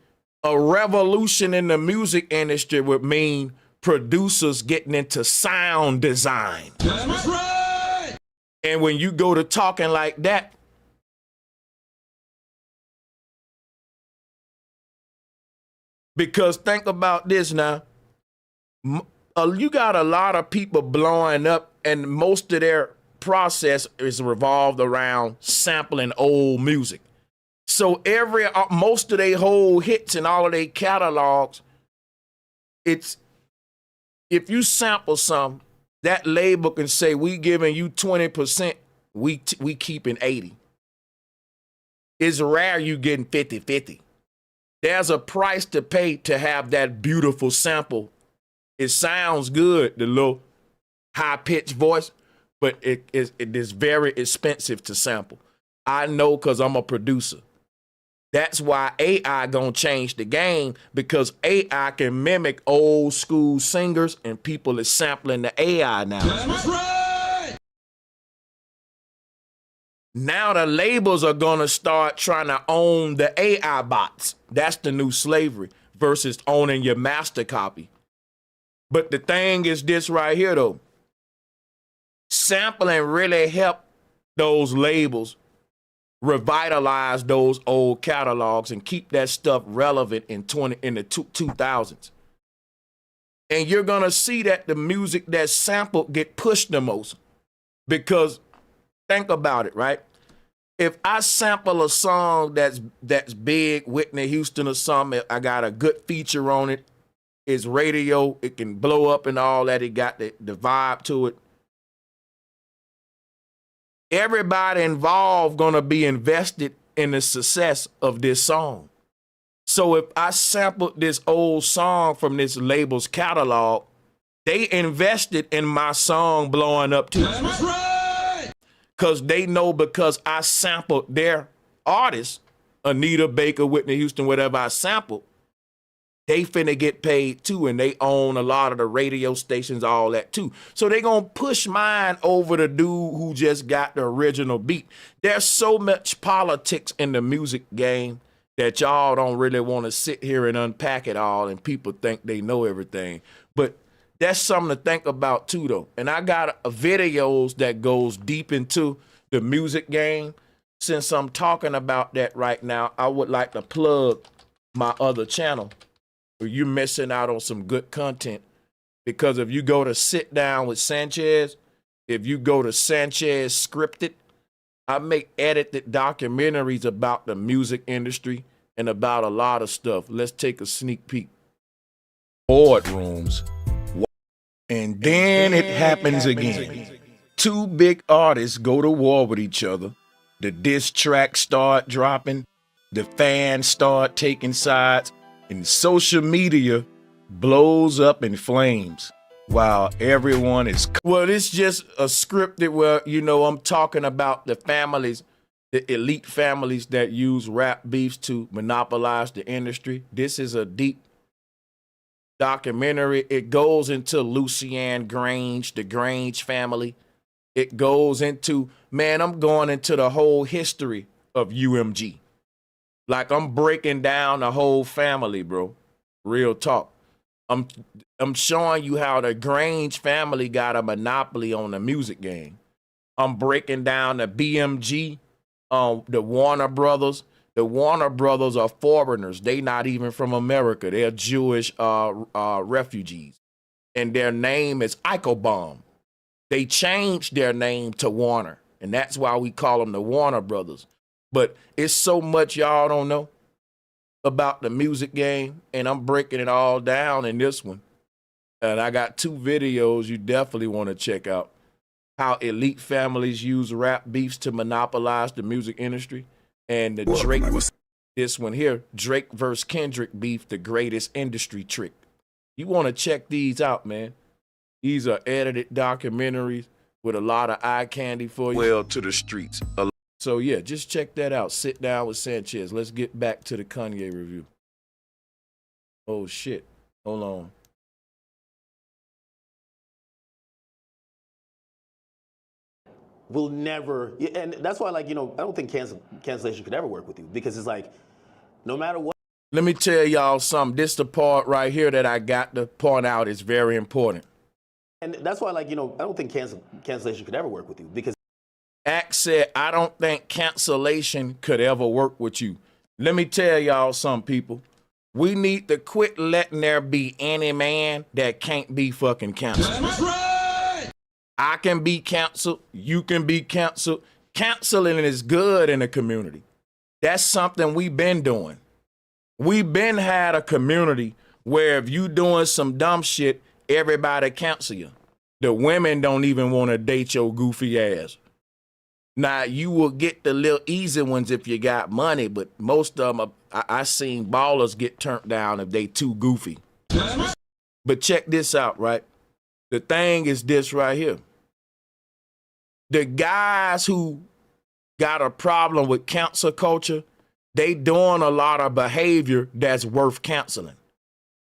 a revolution in the music industry would mean producers getting into sound design. That's right. And when you go to talking like that, Because think about this now. You got a lot of people blowing up, and most of their process is revolved around sampling old music. So most of their whole hits and all of their catalogs, it's if you sample some, that label can say we giving you 20%, we keeping 80. It's rare you getting 50-50. There's a price to pay to have that beautiful sample. It sounds good, the little high-pitched voice, but it is very expensive to sample. I know because I'm a producer. That's why AI gonna change the game, because AI can mimic old school singers and people is sampling the AI now. That's right. Now the labels are gonna start trying to own the AI bots. That's the new slavery versus owning your master copy. But the thing is this right here though. Sampling really helped those labels revitalize those old catalogs and keep that stuff relevant in the 2000s. And you're gonna see that the music that's sampled get pushed the most, because think about it, right? If I sample a song that's big, Whitney Houston or something, I got a good feature on it, it's radio, it can blow up and all that, it got the vibe to it. Everybody involved gonna be invested in the success of this song. So if I sampled this old song from this label's catalog, they invested in my song blowing up too. That's right. Because they know, because I sampled their artists, Anita Baker, Whitney Houston, whatever I sampled, they finna get paid too, and they own a lot of the radio stations, all that too. So they gonna push mine over the dude who just got the original beat. There's so much politics in the music game that y'all don't really want to sit here and unpack it all, and people think they know everything. But that's something to think about too though. And I got videos that goes deep into the music game. Since I'm talking about that right now, I would like to plug my other channel. You're missing out on some good content, because if you go to Sit Down with Sanchez, if you go to Sanchez Scripted, I make edited documentaries about the music industry and about a lot of stuff. Let's take a sneak peek. Boardrooms. And then it happens again. Two big artists go to war with each other. The diss tracks start dropping. The fans start taking sides. And social media blows up in flames while everyone is... Well, it's just a scripted where, you know, I'm talking about the families, the elite families that use rap beefs to monopolize the industry. This is a deep documentary. It goes into Lucianne Grange, the Grange family. It goes into, man, I'm going into the whole history of UMG. Like, I'm breaking down the whole family, bro. Real talk. I'm showing you how the Grange family got a monopoly on the music game. I'm breaking down the BMG, the Warner Brothers. The Warner Brothers are foreigners. They not even from America. They're Jewish refugees. And their name is Eichelbaum. They changed their name to Warner. And that's why we call them the Warner Brothers. But it's so much y'all don't know about the music game, and I'm breaking it all down in this one. And I got two videos you definitely want to check out. How elite families use rap beefs to monopolize the music industry. And the Drake, this one here, Drake versus Kendrick beef, the greatest industry trick. You want to check these out, man. These are edited documentaries with a lot of eye candy for you. Well, to the streets. So yeah, just check that out. Sit Down with Sanchez. Let's get back to the Kanye review. Oh shit, hold on. Will never, and that's why, like, you know, I don't think cancellation could ever work with you, because it's like, no matter what. Let me tell y'all something. This the part right here that I got to point out is very important. And that's why, like, you know, I don't think cancellation could ever work with you, because Act said, I don't think cancellation could ever work with you. Let me tell y'all some people. We need to quit letting there be any man that can't be fucking canceled. That's right. I can be canceled. You can be canceled. Canceling is good in the community. That's something we've been doing. We've been had a community where if you doing some dumb shit, everybody cancel you. The women don't even want to date your goofy ass. Now, you will get the little easy ones if you got money, but most of them, I seen ballers get turned down if they too goofy. But check this out, right? The thing is this right here. The guys who got a problem with cancel culture, they doing a lot of behavior that's worth canceling.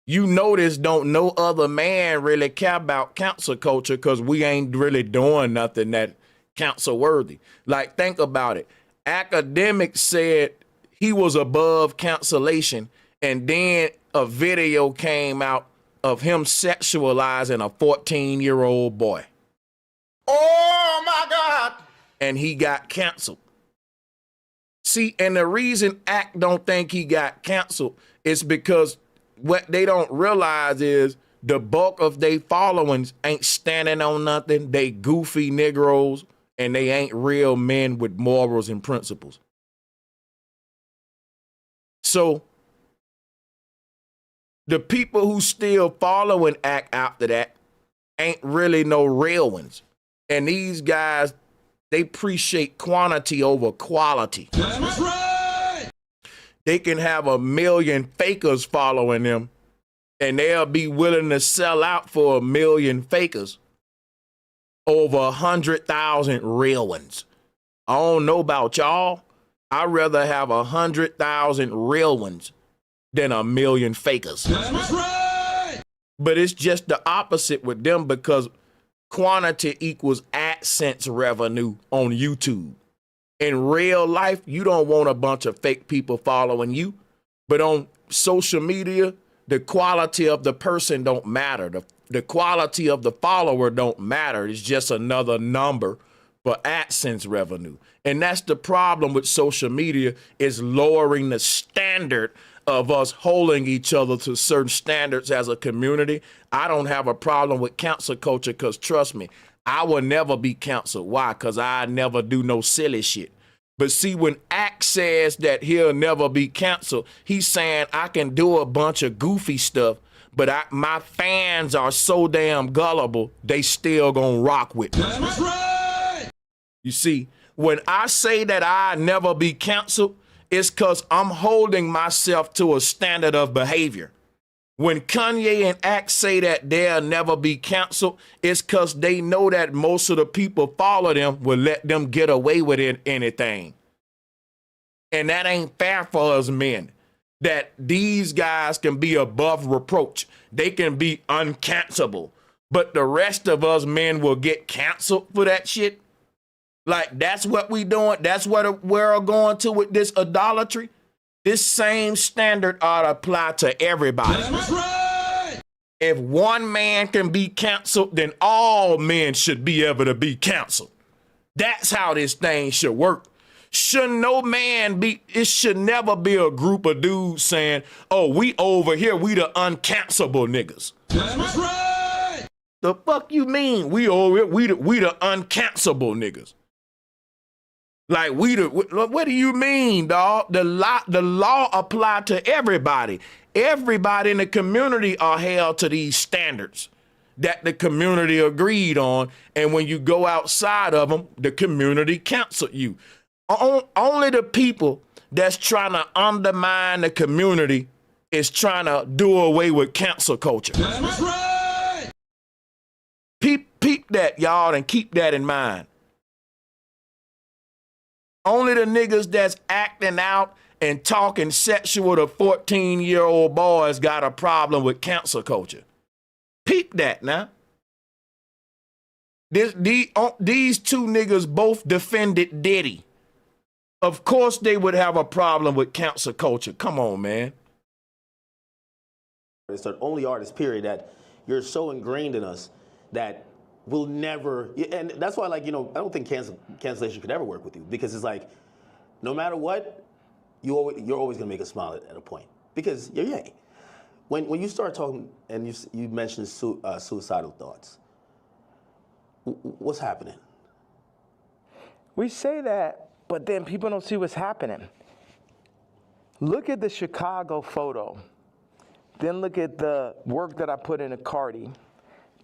You notice don't no other man really care about cancel culture because we ain't really doing nothing that cancel worthy. Like, think about it. Akademiks said he was above cancellation, and then a video came out of him sexualizing a 14-year-old boy. Oh my God. And he got canceled. See, and the reason Act don't think he got canceled is because what they don't realize is the bulk of their followings ain't standing on nothing. They goofy Negroes, and they ain't real men with morals and principles. So the people who still following Act after that ain't really no real ones. And these guys, they appreciate quantity over quality. That's right. They can have 1 million fakers following them, and they'll be willing to sell out for 1 million fakers over 100,000 real ones. I don't know about y'all. I'd rather have 100,000 real ones than 1 million fakers. That's right. But it's just the opposite with them because quantity equals AdSense revenue on YouTube. In real life, you don't want a bunch of fake people following you. But on social media, the quality of the person don't matter. The quality of the follower don't matter. It's just another number for AdSense revenue. And that's the problem with social media, is lowering the standard of us holding each other to certain standards as a community. I don't have a problem with cancel culture because, trust me, I will never be canceled. Why? Because I never do no silly shit. But see, when Act says that he'll never be canceled, he's saying I can do a bunch of goofy stuff, but my fans are so damn gullible, they still gonna rock with me. That's right. You see, when I say that I never be canceled, it's because I'm holding myself to a standard of behavior. When Kanye and Act say that they'll never be canceled, it's because they know that most of the people follow them will let them get away with anything. And that ain't fair for us men, that these guys can be above reproach. They can be uncancelable. But the rest of us men will get canceled for that shit. Like, that's what we doing. That's what we're going to with this idolatry. This same standard ought to apply to everybody. That's right. If one man can be canceled, then all men should be able to be canceled. That's how this thing should work. Should no man be, it should never be a group of dudes saying, oh, we over here, we the uncancelable niggas. That's right. The fuck you mean? We over here, we the uncancelable niggas. Like, what do you mean, dog? The law apply to everybody. Everybody in the community are held to these standards that the community agreed on. And when you go outside of them, the community cancel you. Only the people that's trying to undermine the community is trying to do away with cancel culture. That's right. Peep that, y'all, and keep that in mind. Only the niggas that's acting out and talking sexual to 14-year-old boys got a problem with cancel culture. Peep that now. These two niggas both defended Diddy. Of course they would have a problem with cancel culture. Come on, man. It's the only artist, period, that you're so ingrained in us that will never, and that's why, like, you know, I don't think cancellation could ever work with you, because it's like, no matter what, you're always gonna make us smile at a point. because you're yang. When you start talking and you mention suicidal thoughts, what's happening? We say that, but then people don't see what's happening. Look at the Chicago photo. Then look at the work that I put in a Cardi.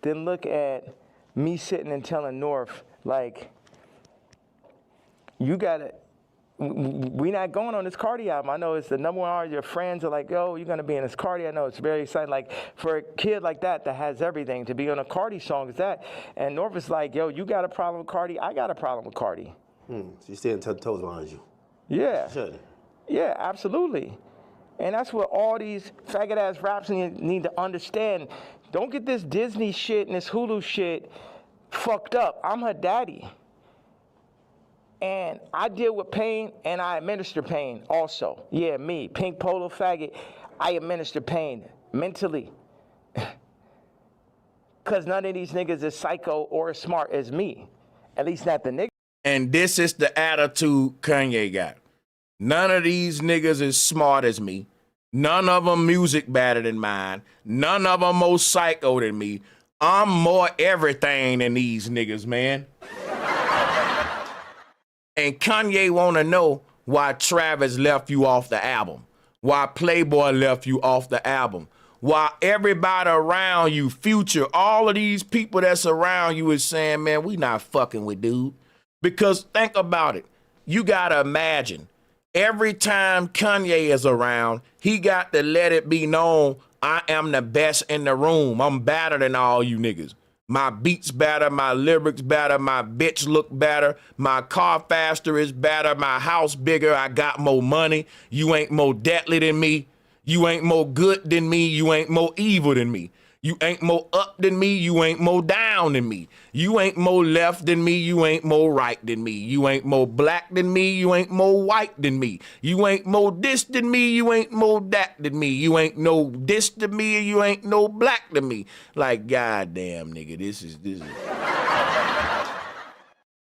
Then look at me sitting and telling North, like, you gotta, we not going on this Cardi album. I know it's the number one artist. Your friends are like, yo, you're gonna be in this Cardi. I know it's very exciting. Like, for a kid like that has everything, to be on a Cardi song is that. And North is like, yo, you got a problem with Cardi? I got a problem with Cardi. So you're staying toes behind you. Yeah. Should. Yeah, absolutely. And that's what all these faggot-ass raps need to understand. Don't get this Disney shit and this Hulu shit fucked up. I'm her daddy. And I deal with pain and I administer pain also. Yeah, me, pink polo faggot, I administer pain mentally. Because none of these niggas is psycho or as smart as me. At least not the nigga. And this is the attitude Kanye got. None of these niggas is smart as me. None of them music better than mine. None of them more psycho than me. I'm more everything than these niggas, man. And Kanye want to know why Travis left you off the album. Why Playboy left you off the album. Why everybody around you, Future, all of these people that's around you is saying, man, we not fucking with dude. Because think about it. You got to imagine, every time Kanye is around, he got to let it be known, I am the best in the room. I'm better than all you niggas. My beats better, my lyrics better, my bitch look better, my car faster is better, my house bigger, I got more money. You ain't more deadly than me. You ain't more good than me. You ain't more evil than me. You ain't more up than me. You ain't more down than me. You ain't more left than me. You ain't more right than me. You ain't more black than me. You ain't more white than me. You ain't more this than me. You ain't more that than me. You ain't no this than me. You ain't no black than me. Like, goddamn, nigga, this is.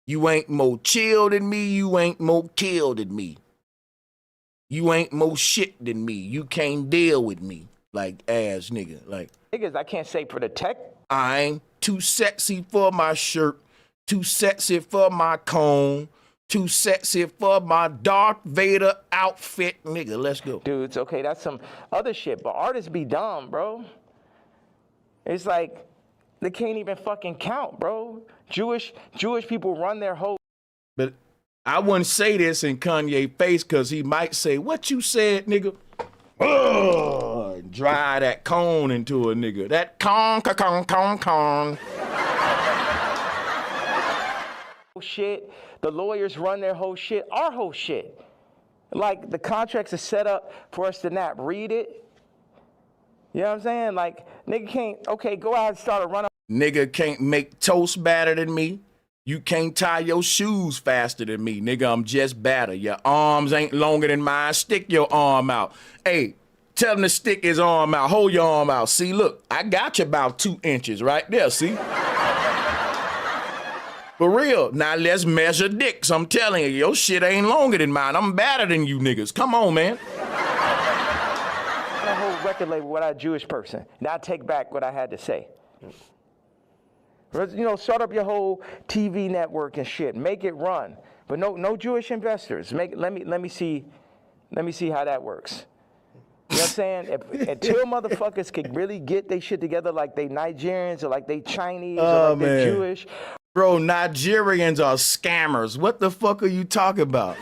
You ain't more chill than me. You ain't more kill than me. You ain't more shit than me. You can't deal with me. Like, ass nigga, like. Niggas, I can't say for the tech. I'm too sexy for my shirt, too sexy for my cone, too sexy for my Darth Vader outfit. Nigga, let's go. Dudes, okay, that's some other shit, but artists be dumb, bro. It's like, they can't even fucking count, bro. Jewish people run their whole. But I wouldn't say this in Kanye's face because he might say, what you said, nigga? Dry that cone into a nigga. That cone. Shit. The lawyers run their whole shit. Our whole shit. Like, the contracts are set up for us to not read it. You know what I'm saying? Like, nigga can't, okay, go out and start a run. Nigga can't make toast better than me. You can't tie your shoes faster than me, nigga. I'm just better. Your arms ain't longer than mine. Stick your arm out. Hey, tell him to stick his arm out. Hold your arm out. See, look, I got you about 2 inches right there, see? For real. Now let's measure dicks. I'm telling you, your shit ain't longer than mine. I'm better than you niggas. Come on, man. A whole record label without a Jewish person. Now I take back what I had to say. You know, start up your whole TV network and shit. Make it run, but no Jewish investors. Let me see how that works. You know what I'm saying? Until motherfuckers can really get their shit together, like they Nigerians or like they Chinese or like they Jewish. Bro, Nigerians are scammers. What the fuck are you talking about?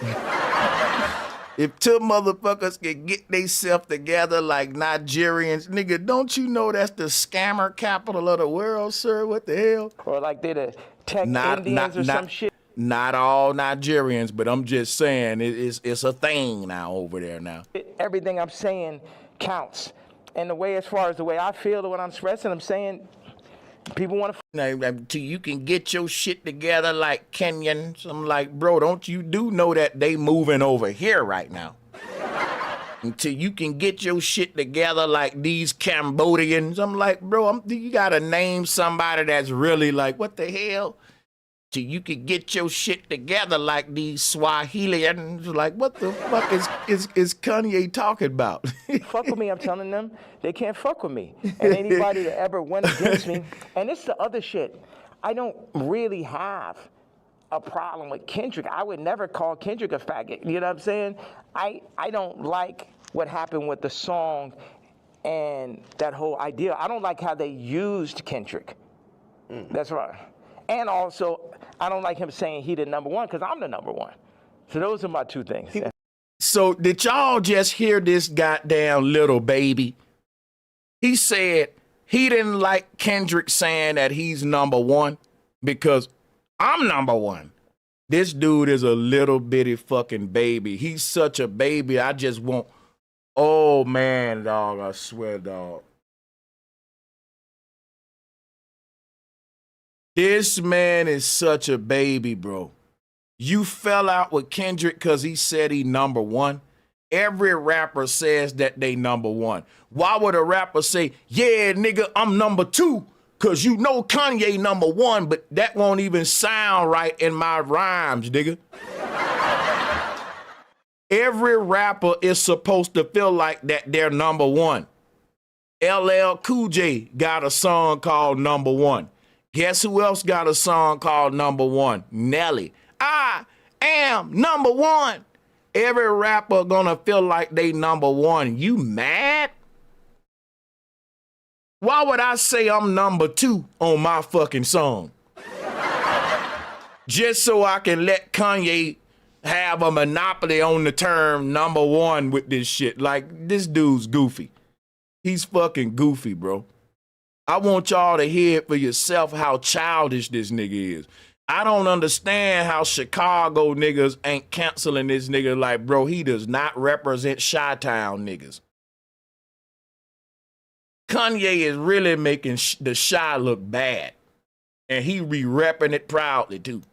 If two motherfuckers can get theyself together like Nigerians, nigga, don't you know that's the scammer capital of the world, sir? What the hell? Or like they the tech Indians or some shit. Not all Nigerians, but I'm just saying it's a thing now over there now. Everything I'm saying counts. And the way, as far as the way I feel, the what I'm expressing, I'm saying people want to. Till you can get your shit together like Kenyans. I'm like, bro, don't you know that they moving over here right now? Until you can get your shit together like these Cambodians. I'm like, bro, you gotta name somebody that's really like, what the hell? till you could get your shit together like these Swahilians. Like, what the fuck is Kanye talking about? Fuck with me, I'm telling them, they can't fuck with me. And anybody that ever went against me, and it's the other shit, I don't really have a problem with Kendrick. I would never call Kendrick a faggot, you know what I'm saying? I don't like what happened with the song and that whole idea. I don't like how they used Kendrick. That's right. And also, I don't like him saying he the number one, because I'm the number one. So those are my two things. So did y'all just hear this goddamn little baby? He said he didn't like Kendrick saying that he's number one because I'm number one. This dude is a little bitty fucking baby. He's such a baby. I just want, oh man, dog, I swear, dog. This man is such a baby, bro. You fell out with Kendrick because he said he number one. Every rapper says that they number one. Why would a rapper say, yeah, nigga, I'm number two? Because you know Kanye number one, but that won't even sound right in my rhymes, nigga. Every rapper is supposed to feel like that they're number one. LL Cool J got a song called Number One. Guess who else got a song called Number One? Nelly. I am number one. Every rapper gonna feel like they number one. You mad? Why would I say I'm number two on my fucking song? Just so I can let Kanye have a monopoly on the term number one with this shit. Like, this dude's goofy. He's fucking goofy, bro. I want y'all to hear it for yourself how childish this nigga is. I don't understand how Chicago niggas ain't canceling this nigga. Like, bro, he does not represent Chi-Town niggas. Kanye is really making the Chi look bad. And he re-repping it proudly, too.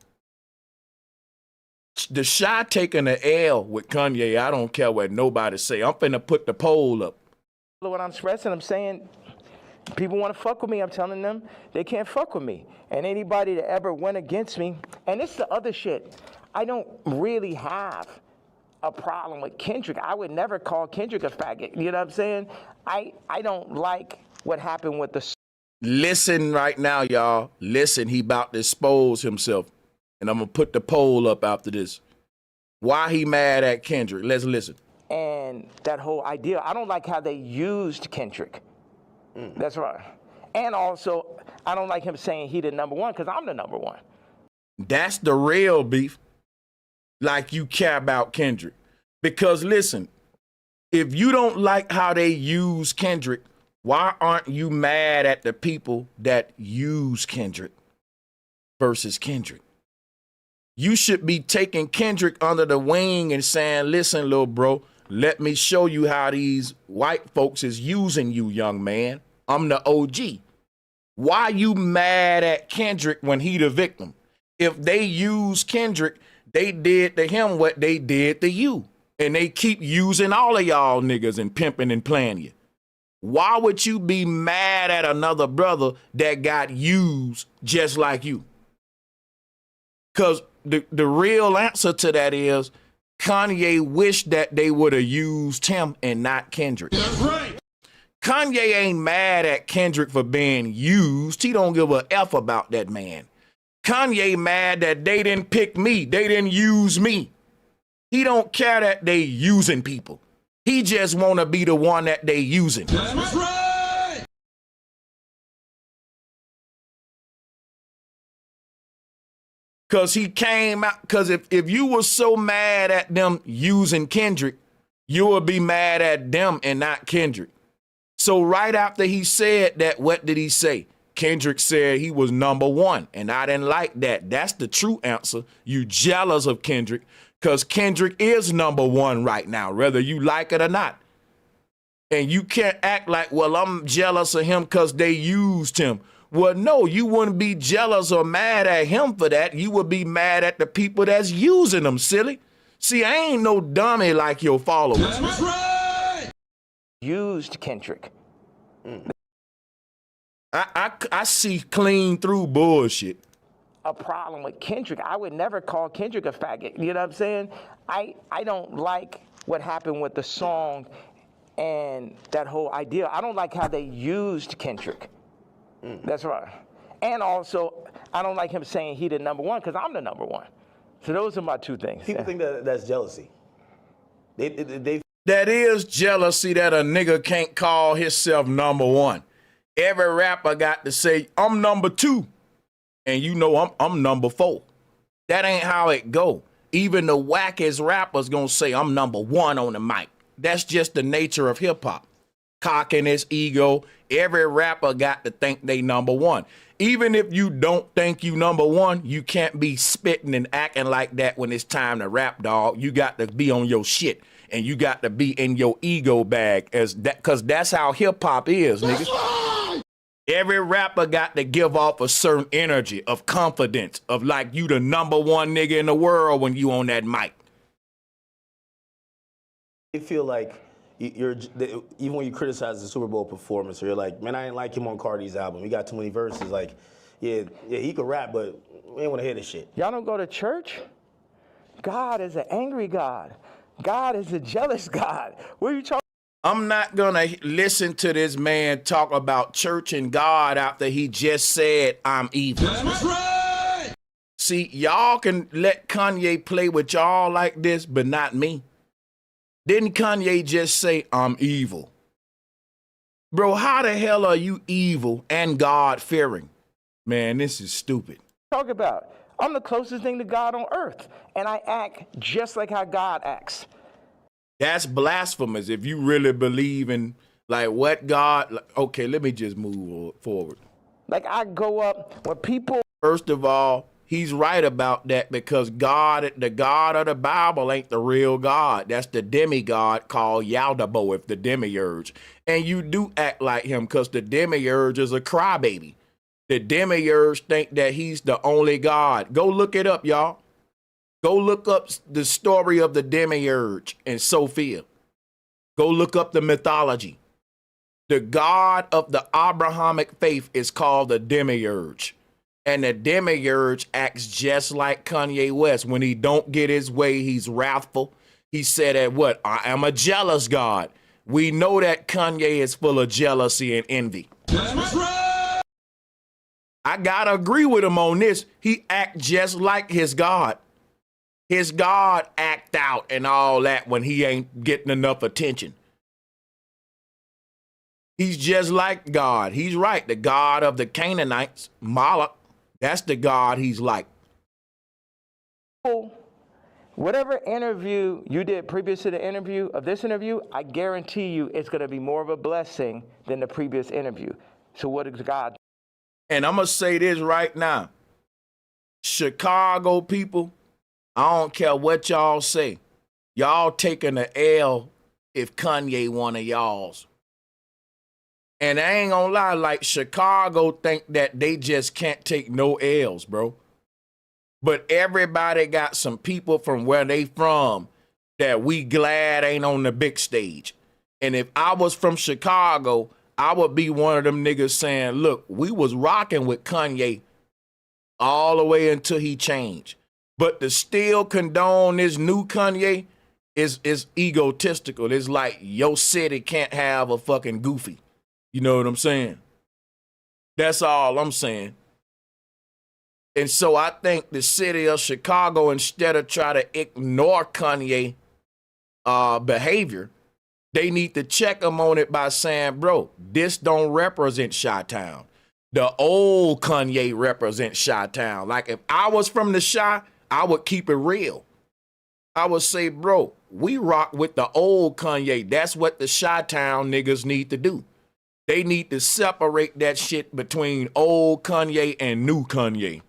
The Chi taking the L with Kanye. I don't care what nobody say. I'm finna put the poll up. What I'm stressing, I'm saying, people want to fuck with me, I'm telling them, they can't fuck with me. And anybody that ever went against me, and it's the other shit, I don't really have a problem with Kendrick. I would never call Kendrick a faggot, you know what I'm saying? I don't like what happened with the... Listen right now, y'all. Listen, he about to expose himself. And I'm going to put the poll up after this. Why he mad at Kendrick? Let's listen. And that whole idea, I don't like how they used Kendrick. That's right. And also, I don't like him saying he the number one, because I'm the number one. That's the real beef. Like you care about Kendrick. Because listen, if you don't like how they use Kendrick, why aren't you mad at the people that use Kendrick versus Kendrick? You should be taking Kendrick under the wing and saying, listen, little bro, let me show you how these white folks is using you, young man. I'm the OG. Why you mad at Kendrick when he the victim? If they use Kendrick, they did to him what they did to you. And they keep using all of y'all niggas and pimping and playing you. Why would you be mad at another brother that got used just like you? Because the real answer to that is Kanye wished that they would have used him and not Kendrick. That's right. Kanye ain't mad at Kendrick for being used. He don't give a F about that man. Kanye mad that they didn't pick me. They didn't use me. He don't care that they using people. He just want to be the one that they using. That's right. Because he came out, because if you were so mad at them using Kendrick, you would be mad at them and not Kendrick. So right after he said that, what did he say? Kendrick said he was number one, and I didn't like that. That's the true answer. You jealous of Kendrick, because Kendrick is number one right now, whether you like it or not. And you can't act like, well, I'm jealous of him because they used him. Well, no, you wouldn't be jealous or mad at him for that. You would be mad at the people that's using him, silly. See, I ain't no dummy like your followers. That's right. Used Kendrick. I see clean through bullshit. a problem with Kendrick. I would never call Kendrick a faggot. You know what I'm saying? I don't like what happened with the song and that whole idea. I don't like how they used Kendrick. That's right. And also, I don't like him saying he the number one because I'm the number one. So those are my two things. People think that that's jealousy. That is jealousy that a nigga can't call himself number one. Every rapper got to say, I'm number two. And you know I'm number four. That ain't how it go. Even the wackest rappers gonna say I'm number one on the mic. That's just the nature of hip hop. Cockiness, ego. Every rapper got to think they number one. Even if you don't think you number one, you can't be spitting and acting like that when it's time to rap, dog. You got to be on your shit. And you got to be in your ego bag as that, cause that's how hip hop is, nigga. Right. Every rapper got to give off a certain energy of confidence, of like you the number one nigga in the world when you on that mic. They feel like even when you criticize the Super Bowl performance, or you're like, man, I ain't like him on Cardi's album. He got too many verses. Like, yeah, he could rap, but we ain't want to hear this shit. Y'all don't go to church? God is an angry God. God is a jealous God. What are you talking? I'm not gonna listen to this man talk about church and God after he just said I'm evil. That's right. See, y'all can let Kanye play with y'all like this, but not me. Didn't Kanye just say I'm evil? Bro, how the hell are you evil and God fearing? Man, this is stupid. Talk about. I'm the closest thing to God on earth, and I act just like how God acts. That's blasphemous if you really believe in like what God. Okay, let me just move forward. Like I go up when people. First of all, he's right about that because God, the God of the Bible ain't the real God. That's the demigod called Yaldabaoth, if the demiurge. And you do act like him because the demiurge is a crybaby. The demiurge think that he's the only God. Go look it up, y'all. Go look up the story of the demiurge and Sophia. Go look up the mythology. The God of the Abrahamic faith is called the demiurge. And the demiurge acts just like Kanye West. When he don't get his way, he's wrathful. He said that what? I am a jealous God. We know that Kanye is full of jealousy and envy. That's right. I gotta agree with him on this. He act just like his God. His God act out and all that when he ain't getting enough attention. He's just like God. He's right. The God of the Canaanites, Moloch, that's the God he's like. Whatever interview you did previous to the interview of this interview, I guarantee you it's going to be more of a blessing than the previous interview. So what is God? And I'm going to say this right now. Chicago people, I don't care what y'all say. Y'all taking the L if Kanye one of y'all's. And I ain't gonna lie, like Chicago think that they just can't take no L's, bro. But everybody got some people from where they from that we glad ain't on the big stage. And if I was from Chicago, I would be one of them niggas saying, look, we was rocking with Kanye all the way until he changed. But to still condone this new Kanye is egotistical. It's like your city can't have a fucking Goofy. You know what I'm saying? That's all I'm saying. And so I think the city of Chicago, instead of try to ignore Kanye behavior, they need to check him on it by saying, bro, this don't represent Chi-Town. The old Kanye represents Chi-Town. Like if I was from the Chi, I would keep it real. I would say, bro, we rock with the old Kanye. That's what the Chi-Town niggas need to do. They need to separate that shit between old Kanye and new Kanye.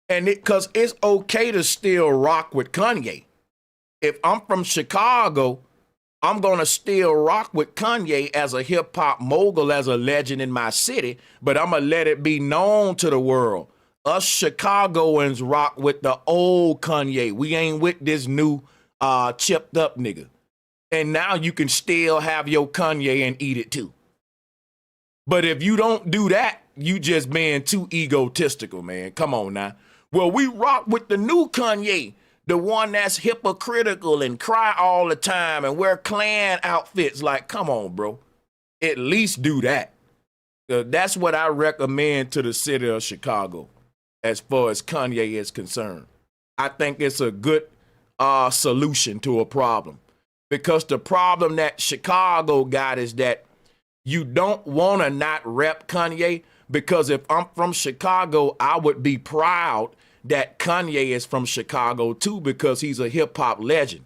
And because it's okay to still rock with Kanye. If I'm from Chicago, I'm going to still rock with Kanye as a hip hop mogul, as a legend in my city, but I'm going to let it be known to the world. Us Chicagoans rock with the old Kanye. We ain't with this new chipped up nigga. And now you can still have your Kanye and eat it too. But if you don't do that, you just being too egotistical, man. Come on now. Well, we rock with the new Kanye, the one that's hypocritical and cry all the time and wear Klan outfits. Like, come on, bro. At least do that. That's what I recommend to the city of Chicago as far as Kanye is concerned. I think it's a good solution to a problem, because the problem that Chicago got is that you don't want to not rep Kanye, because if I'm from Chicago, I would be proud that Kanye is from Chicago too, because he's a hip hop legend.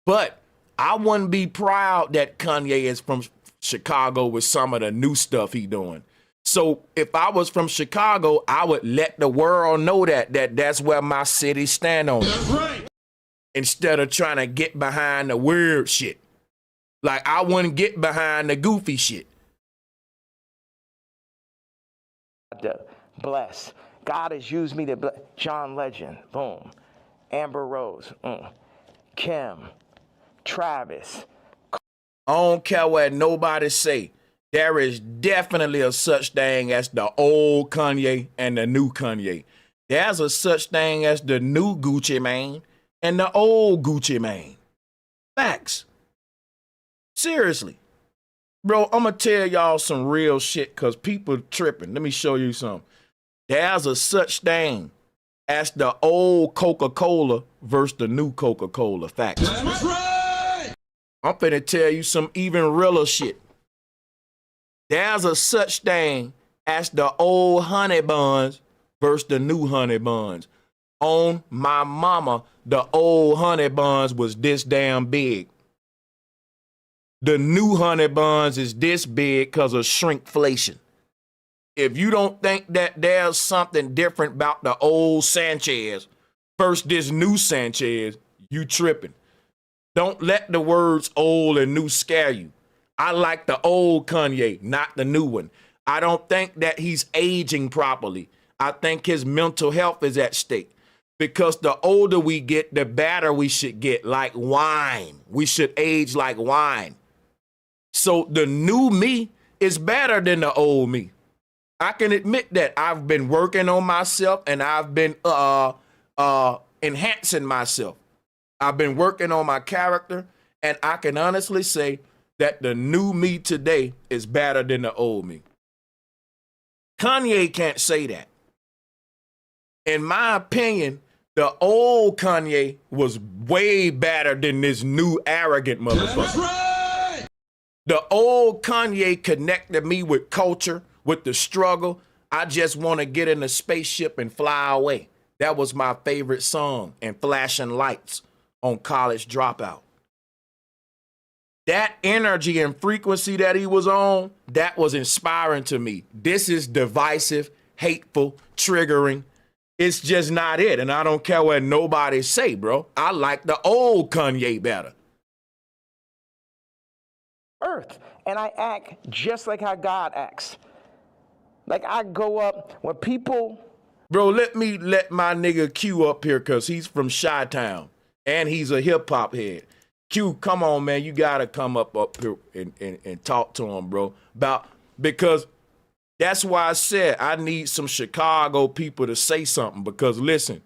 But I wouldn't be proud that Kanye is from Chicago with some of the new stuff he doing. So if I was from Chicago, I would let the world know that's where my city stand on. That's right. Instead of trying to get behind the weird shit. Like, I wouldn't get behind the goofy shit. Bless. God has used me to bless. John Legend, boom. Amber Rose, Kim, Travis. I don't care what nobody say. There is definitely a such thing as the old Kanye and the new Kanye. There's a such thing as the new Gucci Mane and the old Gucci Mane. Facts. Seriously. Bro, I'm going to tell y'all some real shit because people tripping. Let me show you something. There's a such thing as the old Coca-Cola versus the new Coca-Cola. Facts. That's right. I'm finna tell you some even realer shit. There's a such thing as the old honey buns versus the new honey buns. On my mama, the old honey buns was this damn big. The new honey buns is this big because of shrinkflation. If you don't think that there's something different about the old Sanchez versus this new Sanchez, you tripping. Don't let the words old and new scare you. I like the old Kanye, not the new one. I don't think that he's aging properly. I think his mental health is at stake. Because the older we get, the better we should get, like wine. We should age like wine. So the new me is better than the old me. I can admit that I've been working on myself and I've been enhancing myself. I've been working on my character, and I can honestly say that the new me today is better than the old me. Kanye can't say that. In my opinion, the old Kanye was way better than this new arrogant motherfucker. That's right. The old Kanye connected me with culture, with the struggle. I just want to get in a spaceship and fly away. That was my favorite song, and Flashing Lights on College Dropout. That energy and frequency that he was on, that was inspiring to me. This is divisive, hateful, triggering. It's just not it. And I don't care what nobody say, bro. I like the old Kanye better. Earth. And I act just like how God acts. Like, I go up when people... Bro, let my nigga Q up here because he's from Chi-Town and he's a hip-hop head. Q, come on, man. You got to come up here and talk to him, bro. Because that's why I said I need some Chicago people to say something. Because, listen,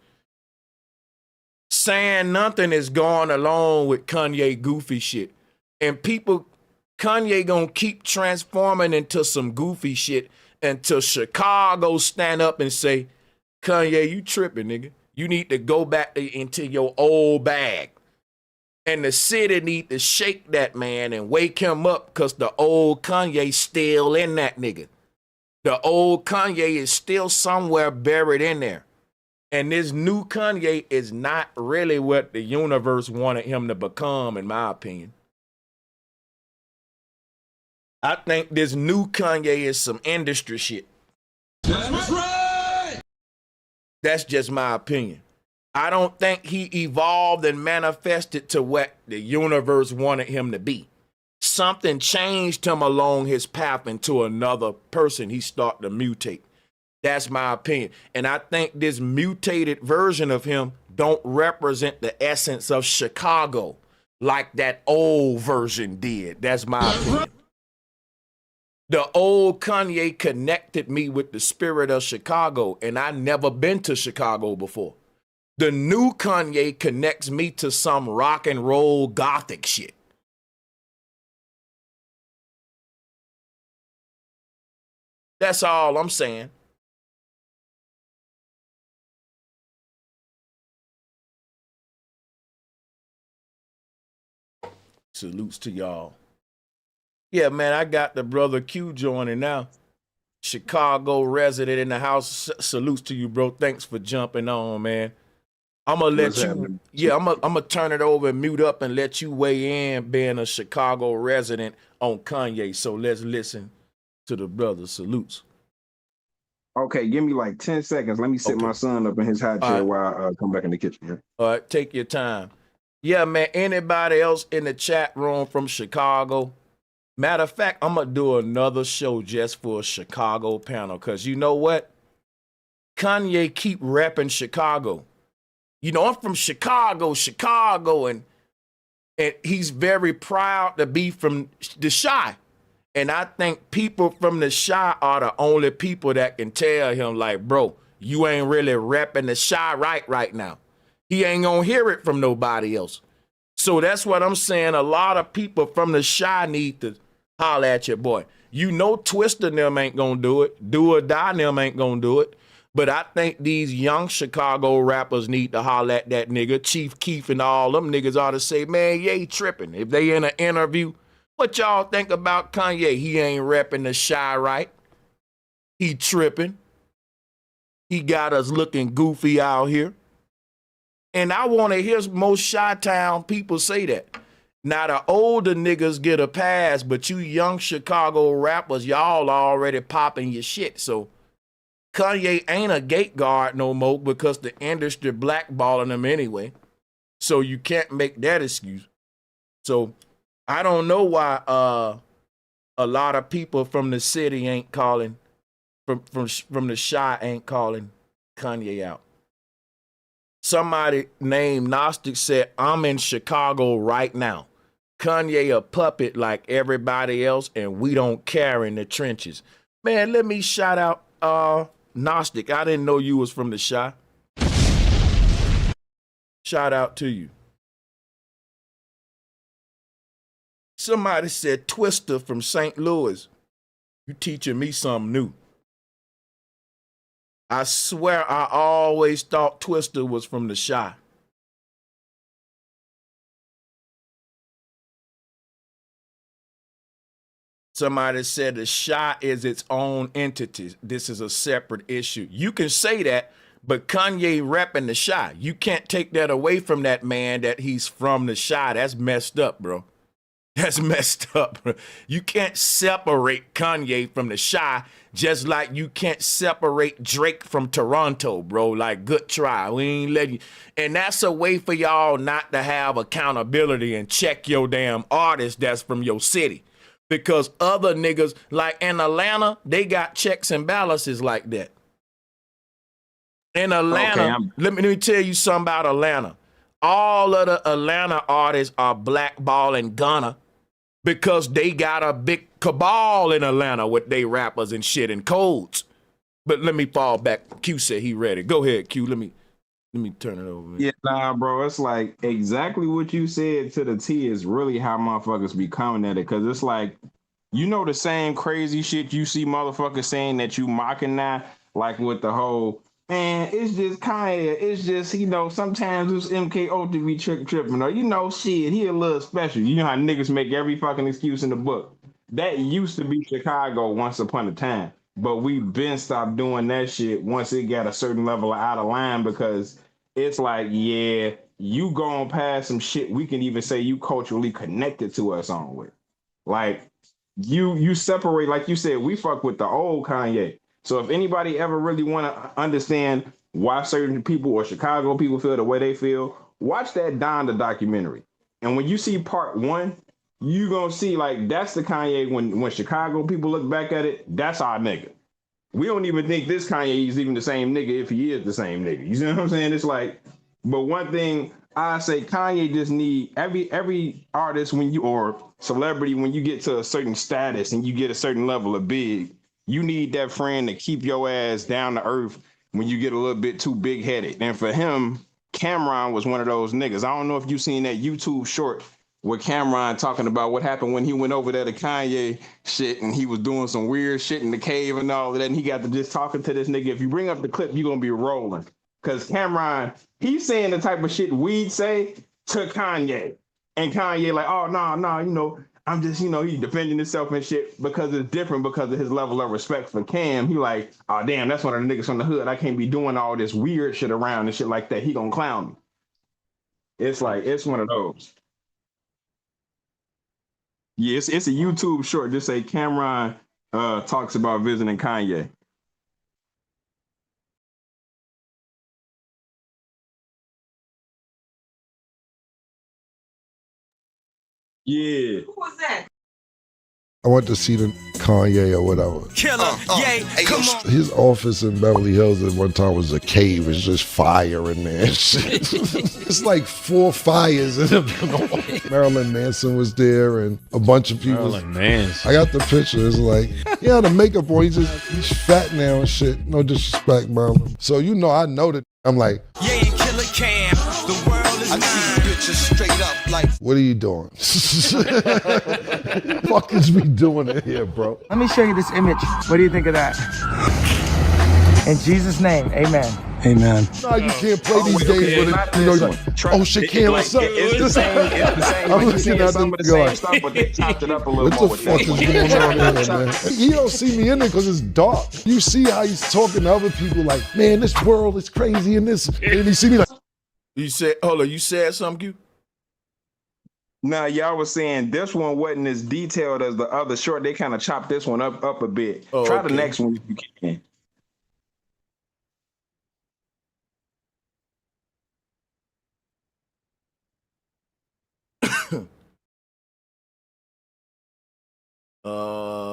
saying nothing is going along with Kanye goofy shit. And Kanye gonna keep transforming into some goofy shit until Chicago stand up and say, Kanye, you tripping, nigga. You need to go back into your old bag. And the city need to shake that man and wake him up because the old Kanye still in that nigga. The old Kanye is still somewhere buried in there. And this new Kanye is not really what the universe wanted him to become, in my opinion. I think this new Kanye is some industry shit. That's right. That's just my opinion. I don't think he evolved and manifested to what the universe wanted him to be. Something changed him along his path into another person. He started to mutate. That's my opinion. And I think this mutated version of him don't represent the essence of Chicago like that old version did. That's my opinion. The old Kanye connected me with the spirit of Chicago, and I never been to Chicago before. The new Kanye connects me to some rock and roll gothic shit. That's all I'm saying. Salutes to y'all. Yeah, man, I got the brother Q joining now. Chicago resident in the house. Salutes to you, bro. Thanks for jumping on, man. I'm gonna let you. Yeah, I'm gonna turn it over and mute up and let you weigh in, being a Chicago resident on Kanye. So let's listen to the brother. Salutes. Okay, give me like 10 seconds. Let me sit my son up in his high chair while I come back in the kitchen here. All right, take your time. Yeah, man, anybody else in the chat room from Chicago? Matter of fact, I'm going to do another show just for a Chicago panel, because you know what? Kanye keep repping Chicago. You know, I'm from Chicago, and he's very proud to be from the Chi. And I think people from the Chi are the only people that can tell him, like, bro, you ain't really repping the Chi right now. He ain't gonna hear it from nobody else. So that's what I'm saying. A lot of people from the Chi need to holler at your boy. You know Twista and them ain't gonna do it. Do or Die and them ain't gonna do it. But I think these young Chicago rappers need to holler at that nigga. Chief Keef and all them niggas ought to say, man, Ye tripping. If they in an interview, what y'all think about Kanye? He ain't repping the Chi right. He tripping. He got us looking goofy out here. And I want to hear most Chi-Town people say that. Now, the older niggas get a pass, but you young Chicago rappers, y'all already popping your shit. So Kanye ain't a gate guard no more because the industry blackballing him anyway. So you can't make that excuse. So I don't know why a lot of people from the city ain't calling, from the Chi ain't calling Kanye out. Somebody named Gnostic said, I'm in Chicago right now. Kanye a puppet like everybody else, and we don't care in the trenches. Man, let me shout out Gnostic. I didn't know you was from the Chi. Shout out to you. Somebody said Twister from St. Louis. You teaching me something new. I swear I always thought Twister was from the Chi. Somebody said the Chi is its own entity. This is a separate issue. You can say that, but Kanye repping the Chi. You can't take that away from that man that he's from the Chi. That's messed up, bro. That's messed up, bro. You can't separate Kanye from the Chi, just like you can't separate Drake from Toronto, bro. Like, good try. We ain't letting you. And that's a way for y'all not to have accountability and check your damn artist that's from your city. Because other niggas, like in Atlanta, they got checks and balances like that. In Atlanta, let me tell you something about Atlanta. All of the Atlanta artists are blackballing Gunna because they got a big cabal in Atlanta with they rappers and shit and codes. But let me fall back. Q said he ready. Go ahead, Q. Let me turn it over. Yeah, nah, bro. It's like exactly what you said to the T is really how motherfuckers be coming at it. Cause it's like, you know, the same crazy shit you see motherfuckers saying that you mocking now, like with the whole, man, it's just Kanye. It's just, you know, sometimes it's MKO to be tripping, or, you know, shit, he a little special. You know how niggas make every fucking excuse in the book. That used to be Chicago once upon a time, but we've been stopped doing that shit once it got a certain level of out of line, because it's like, yeah, you going past some shit we can even say you culturally connected to us on with. Like, you separate, like you said, we fuck with the old Kanye. So if anybody ever really want to understand why certain people or Chicago people feel the way they feel, watch that Donda documentary. And when you see part one, you gonna see like that's the Kanye when Chicago people look back at it, that's our nigga. We don't even think this Kanye is even the same nigga if he is the same nigga. You see what I'm saying? It's like, but one thing I say Kanye just need every artist when you or celebrity when you get to a certain status and you get a certain level of big, you need that friend to keep your ass down to earth when you get a little bit too big headed. And for him, Cameron was one of those niggas. I don't know if you seen that YouTube short with Cameron talking about what happened when he went over there to Kanye shit and he was doing some weird shit in the cave and all of that. And he got to just talking to this nigga. If you bring up the clip, you're gonna be rolling. Cause Cameron, he's saying the type of shit we'd say to Kanye. And Kanye like, oh no, you know, I'm just, you know, he defending himself and shit because it's different because of his level of respect for Cam. He like, oh damn, that's one of the niggas from the hood. I can't be doing all this weird shit around and shit like that. He gonna clown me. It's like, it's one of those. Yeah, it's a YouTube short. Just say Cameron talks about visiting Kanye. Yeah. Who was that? I went to see the Kanye or whatever. Killer, yay, come on. His office in Beverly Hills at one time was a cave. It's just fire in there. It's like 4 fires in the Marilyn Manson was there and a bunch of people. Marilyn Manson. I got the picture. It's like, yeah, the makeup on, he's fat now and shit. No disrespect, Marilyn. So you know, I know that. I'm like, Yeah, Killer Cam, the world is mine. Bitches straight up like. what are you doing? Fuck is we doing it here, bro? Let me show you this image. What do you think of that? In Jesus' name, amen. Amen. No, you can't play these games with it. You know, you're like, oh shit, Cam, what's up? It's the same. I'm looking at them same stuff, but they chopped it up a little what more the with fuck that. is going on here, man? You don't see me in there because it's dark. You see how he's talking to other people like, man, this world is crazy and this. And you see me like, You said, hold on, you said something, Q? Nah, y'all was saying this one wasn't as detailed as the other short. They kind of chopped this one up a bit. Oh, Try okay. the next one if you can.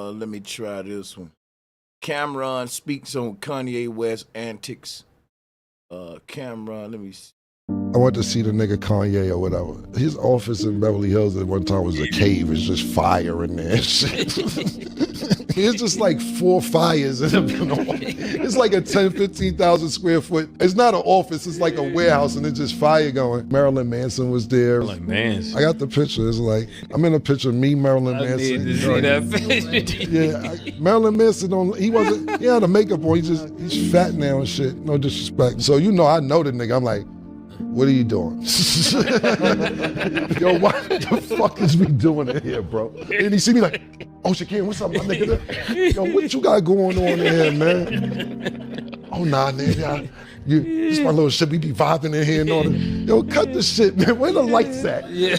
Let me try this one. Cameron speaks on Kanye West antics. Cameron, let me see. I went to see the nigga Kanye or whatever. His office in Beverly Hills at one time was a cave. It's just fire in there. It's just like 4 fires in the It's like a 10, 15,000 square foot. It's not an office. It's like a warehouse and it's just fire going. Marilyn Manson was there. Marilyn Manson. I got the picture. It's like, I'm in a picture of me, Marilyn I Manson. need to see that face. Yeah, Marilyn Manson, he had the makeup on. He's fat now and shit. No disrespect. So you know, I know the nigga. I'm like, what are you doing? Yo, what the fuck is we doing in here, bro? And he see me like, oh, Shaquille, what's up, my nigga? Yo, what you got going on in here, man? Oh, nah, nigga. This my little shit. We be vibing in here and all that. Yo, cut the shit, man. Where the lights at? Yeah.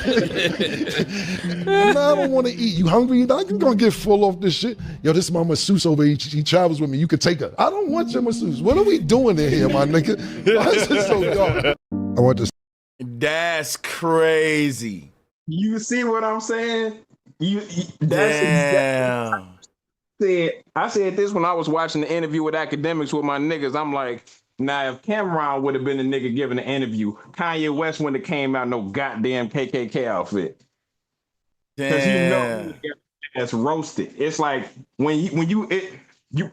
Nah, I don't want to eat. You hungry? I'm going to get full off this shit. Yo, this is my masseuse over here. He travels with me. You could take her. I don't want your masseuse. What are we doing in here, my nigga? Why is it so dark? I want to. That's crazy. You see what I'm saying? Damn. I said this when I was watching the interview with Akademiks with my niggas. I'm like, now if Cameron would have been the nigga giving the interview, Kanye West wouldn't have came out no goddamn KKK outfit. Because you know that's roasted. It's like when you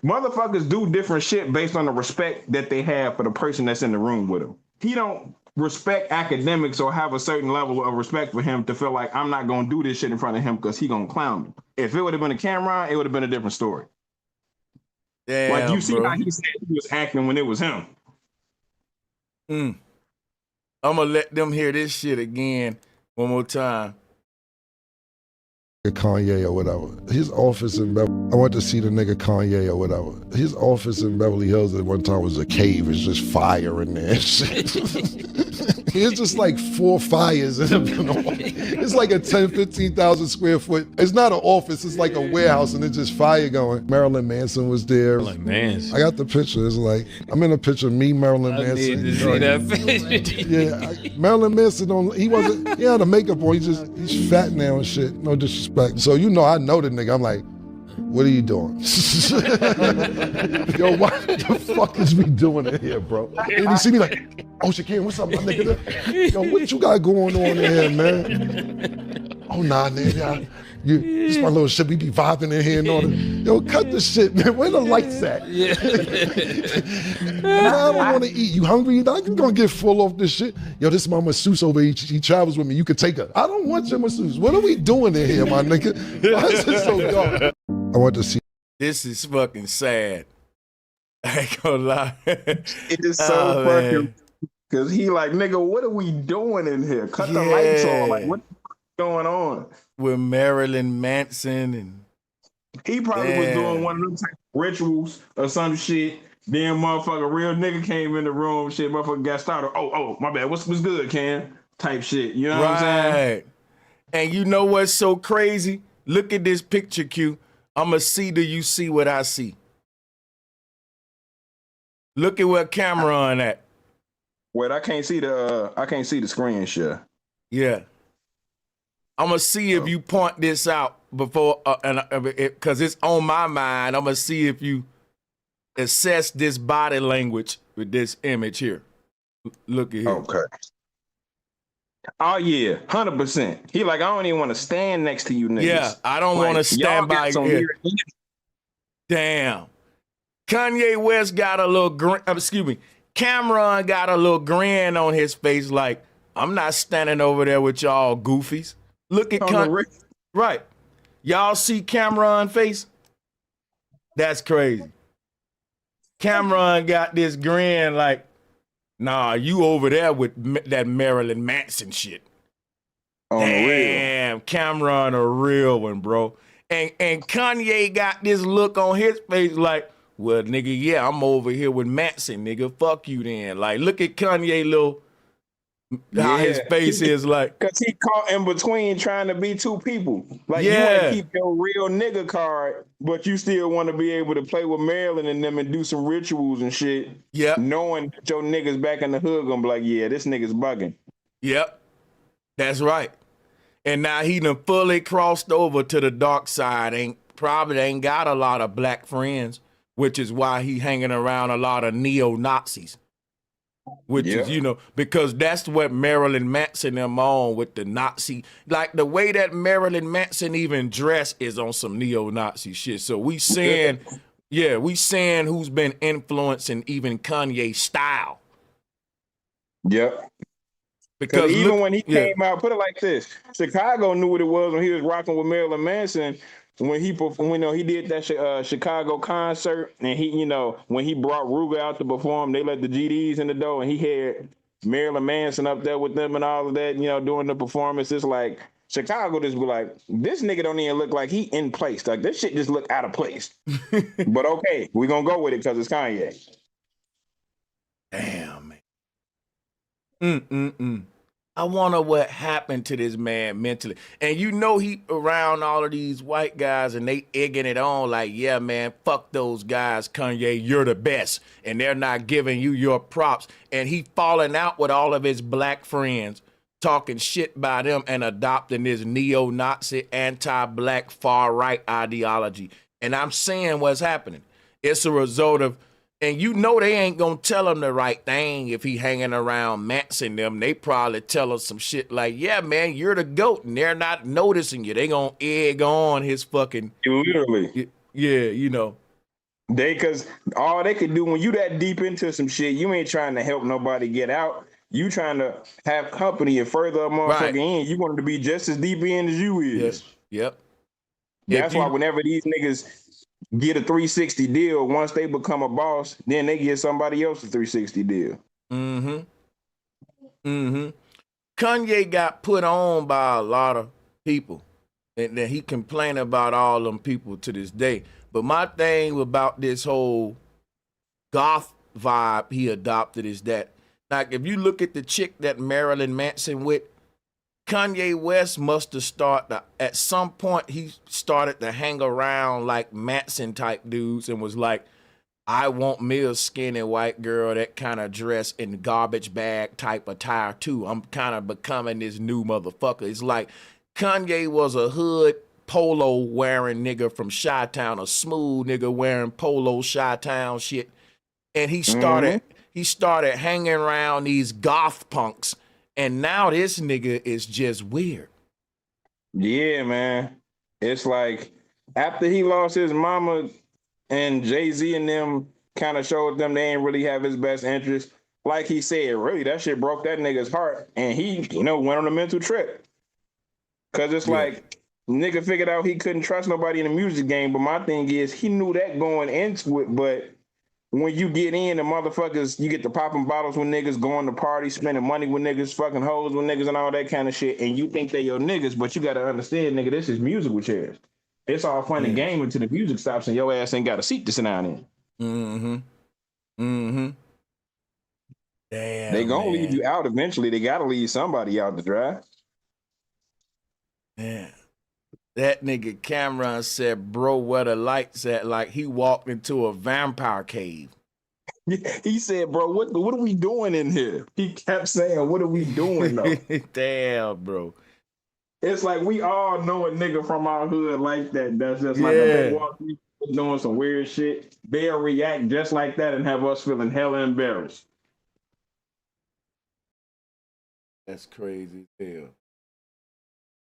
motherfuckers do different shit based on the respect that they have for the person that's in the room with them. He don't respect Akademiks or have a certain level of respect for him to feel like I'm not gonna do this shit in front of him because he gonna clown me. If it would have been a Cameron, it would have been a different story. Damn, like you see bro. how he said he was acting when it was him. I'm gonna let them hear this shit again one more time. Kanye or whatever. His office in I went to see the nigga Kanye or whatever. His office in Beverly Hills at one time was a cave. It's just fire in there. It's just like 4 fires in the It's like a 10, 15,000 square foot. It's not an office. It's like a warehouse and it's just fire going. Marilyn Manson was there. Marilyn Manson. I got the picture. It's like, I'm in a picture of me, Marilyn I Manson. need to see that face. Yeah, Marilyn Manson, he had the makeup on. He's fat now and shit. No disrespect. So you know, I know the nigga. I'm like, What are you doing? Yo, what the fuck is we doing in here, bro? And he see me like, oh, Shaquem, what's up, my nigga? Yo, what you got going on in here, man? Oh, nah, nigga. This my little shit. We be vibing in here and all that. Yo, cut the shit, man. Where the lights at? Man, I don't want to eat. You hungry? I'm gonna get full off this shit. Yo, this is my masseuse over here. He travels with me. You could take her. I don't want your masseuse. What are we doing in here, my nigga? Why is it so dark? I want to see. This is fucking sad. I ain't gonna lie. It is so fucking, because he like, nigga, what are we doing in here? Cut the lights on. Like, what's going on? With Marilyn Manson and he probably was doing one of them type of rituals or some shit. Then motherfucker, real nigga came in the room, shit, motherfucker got started. Oh, my bad. What's good, Cam? Type shit. You know what I'm saying? And you know what's so crazy? Look at this picture, Q. I'ma see, do you see what I see? Look at where Cameron at. Wait, I can't see the screen share. Yeah. I'm gonna see if you point this out before, because it's on my mind. I'm gonna see if you assess this body language with this image here. Look at here. Okay. Oh yeah, 100%. He like, I don't even want to stand next to you niggas. Yeah, I don't want to stand by you. Damn. Kanye West got a little grin. Cameron got a little grin on his face, like, I'm not standing over there with y'all goofies. Look at Kanye. Right. Y'all see Cameron face? That's crazy. Cameron got this grin like, nah, you over there with that Marilyn Manson shit. Damn, Cameron a real one, bro. And Kanye got this look on his face like, well, nigga, yeah, I'm over here with Manson, nigga. Fuck you then. Like, look at Kanye little, how his face is like. Because he caught in between trying to be two people. Like, you want to keep your real nigga card, but you still want to be able to play with Marilyn and them and do some rituals and shit. Yep. Knowing that your niggas back in the hood gonna be like, yeah, this nigga's bugging. Yep. That's right. And now he done fully crossed over to the dark side. Probably ain't got a lot of black friends, which is why he hanging around a lot of Neo Nazis. Which is, you know, because that's what Marilyn Manson them on with the Nazi. Like the way that Marilyn Manson even dressed is on some Neo-Nazi shit. So we saying, we saying who's been influencing even Kanye's style. Yep. Because even when he came out, put it like this, Chicago knew what it was when he was rocking with Marilyn Manson. When he did that Chicago concert, and he, when he brought Ruger out to perform, they let the GDs in the door, and he had Marilyn Manson up there with them and all of that, doing the performance. It's like Chicago just be like, this nigga don't even look like he in place. Like this shit just look out of place. But okay, we gonna go with it because it's Kanye. Damn, man. I wonder what happened to this man mentally. And he around all of these white guys and they egging it on like, yeah, man, fuck those guys, Kanye, you're the best. And they're not giving you your props. And he falling out with all of his black friends, talking shit by them and adopting this neo-Nazi, anti-black, far-right ideology. And I'm saying what's happening. It's a result of, and they ain't gonna tell him the right thing if he hanging around Manson them. They probably tell him some shit like, yeah, man, you're the GOAT, and they're not noticing you. They gonna egg on his fucking... Literally. Yeah, Because all they could do when you that deep into some shit, you ain't trying to help nobody get out. You trying to have company and further a motherfucker in. You want them to be just as deep in as you is. Yep. That's why whenever these niggas get a 360 deal, once they become a boss, then they get somebody else a 360 deal. Kanye got put on by a lot of people, and then he complained about all them people to this day. But my thing about this whole goth vibe he adopted is that, like, if you look at the chick that Marilyn Manson with, Kanye West must have started, at some point he started to hang around like Manson type dudes and was like, I want me a skinny white girl that kind of dress in garbage bag type attire too. I'm kind of becoming this new motherfucker. It's like Kanye was a hood polo wearing nigga from Chi-Town, a smooth nigga wearing polo Chi-Town shit. And he started hanging around these goth punks. And now this nigga is just weird. Yeah, man. It's like after he lost his mama and Jay-Z and them kind of showed them they ain't really have his best interest. Like he said, really, that shit broke that nigga's heart. And he, went on a mental trip. Cause it's like nigga figured out he couldn't trust nobody in the music game. But my thing is he knew that going into it, but when you get in, the motherfuckers, you get to popping bottles with niggas, going to parties, spending money with niggas, fucking hoes with niggas and all that kind of shit. And you think they your niggas, but you got to understand, nigga, this is musical chairs. It's all fun and game until the music stops and your ass ain't got a seat to sit down in. Damn, they gonna leave you out eventually. They got to leave somebody out to dry. Man. That nigga Cameron said, bro, where the lights at? Like he walked into a vampire cave. He said, bro, what are we doing in here? He kept saying, what are we doing though? Damn, bro. It's like we all know a nigga from our hood like that. That's just like a Milwaukee doing some weird shit. They'll react just like that and have us feeling hella embarrassed. That's crazy as hell.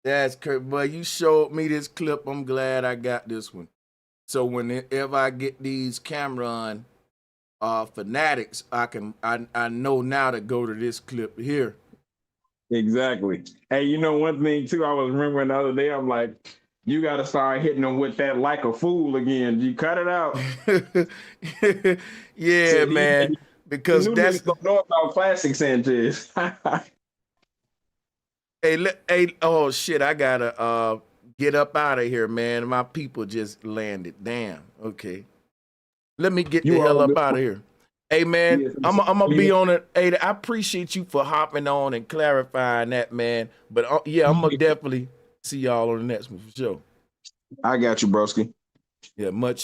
That's crazy. But you showed me this clip. I'm glad I got this one. So whenever I get these Cameron fanatics, I know now to go to this clip here. Exactly. Hey, one thing too, I was remembering the other day, I'm like, you got to start hitting them with that like a fool again. You cut it out. Yeah, so man. Because that's don't know about classic Sanchez. Hey, oh shit, I gotta get up out of here, man. My people just landed. Damn. Okay. Let me get the hell up out of here. Hey man, I'm gonna be on it. Hey, I appreciate you for hopping on and clarifying that, man. But I'm gonna definitely see y'all on the next one for sure. I got you, broski. Yeah, much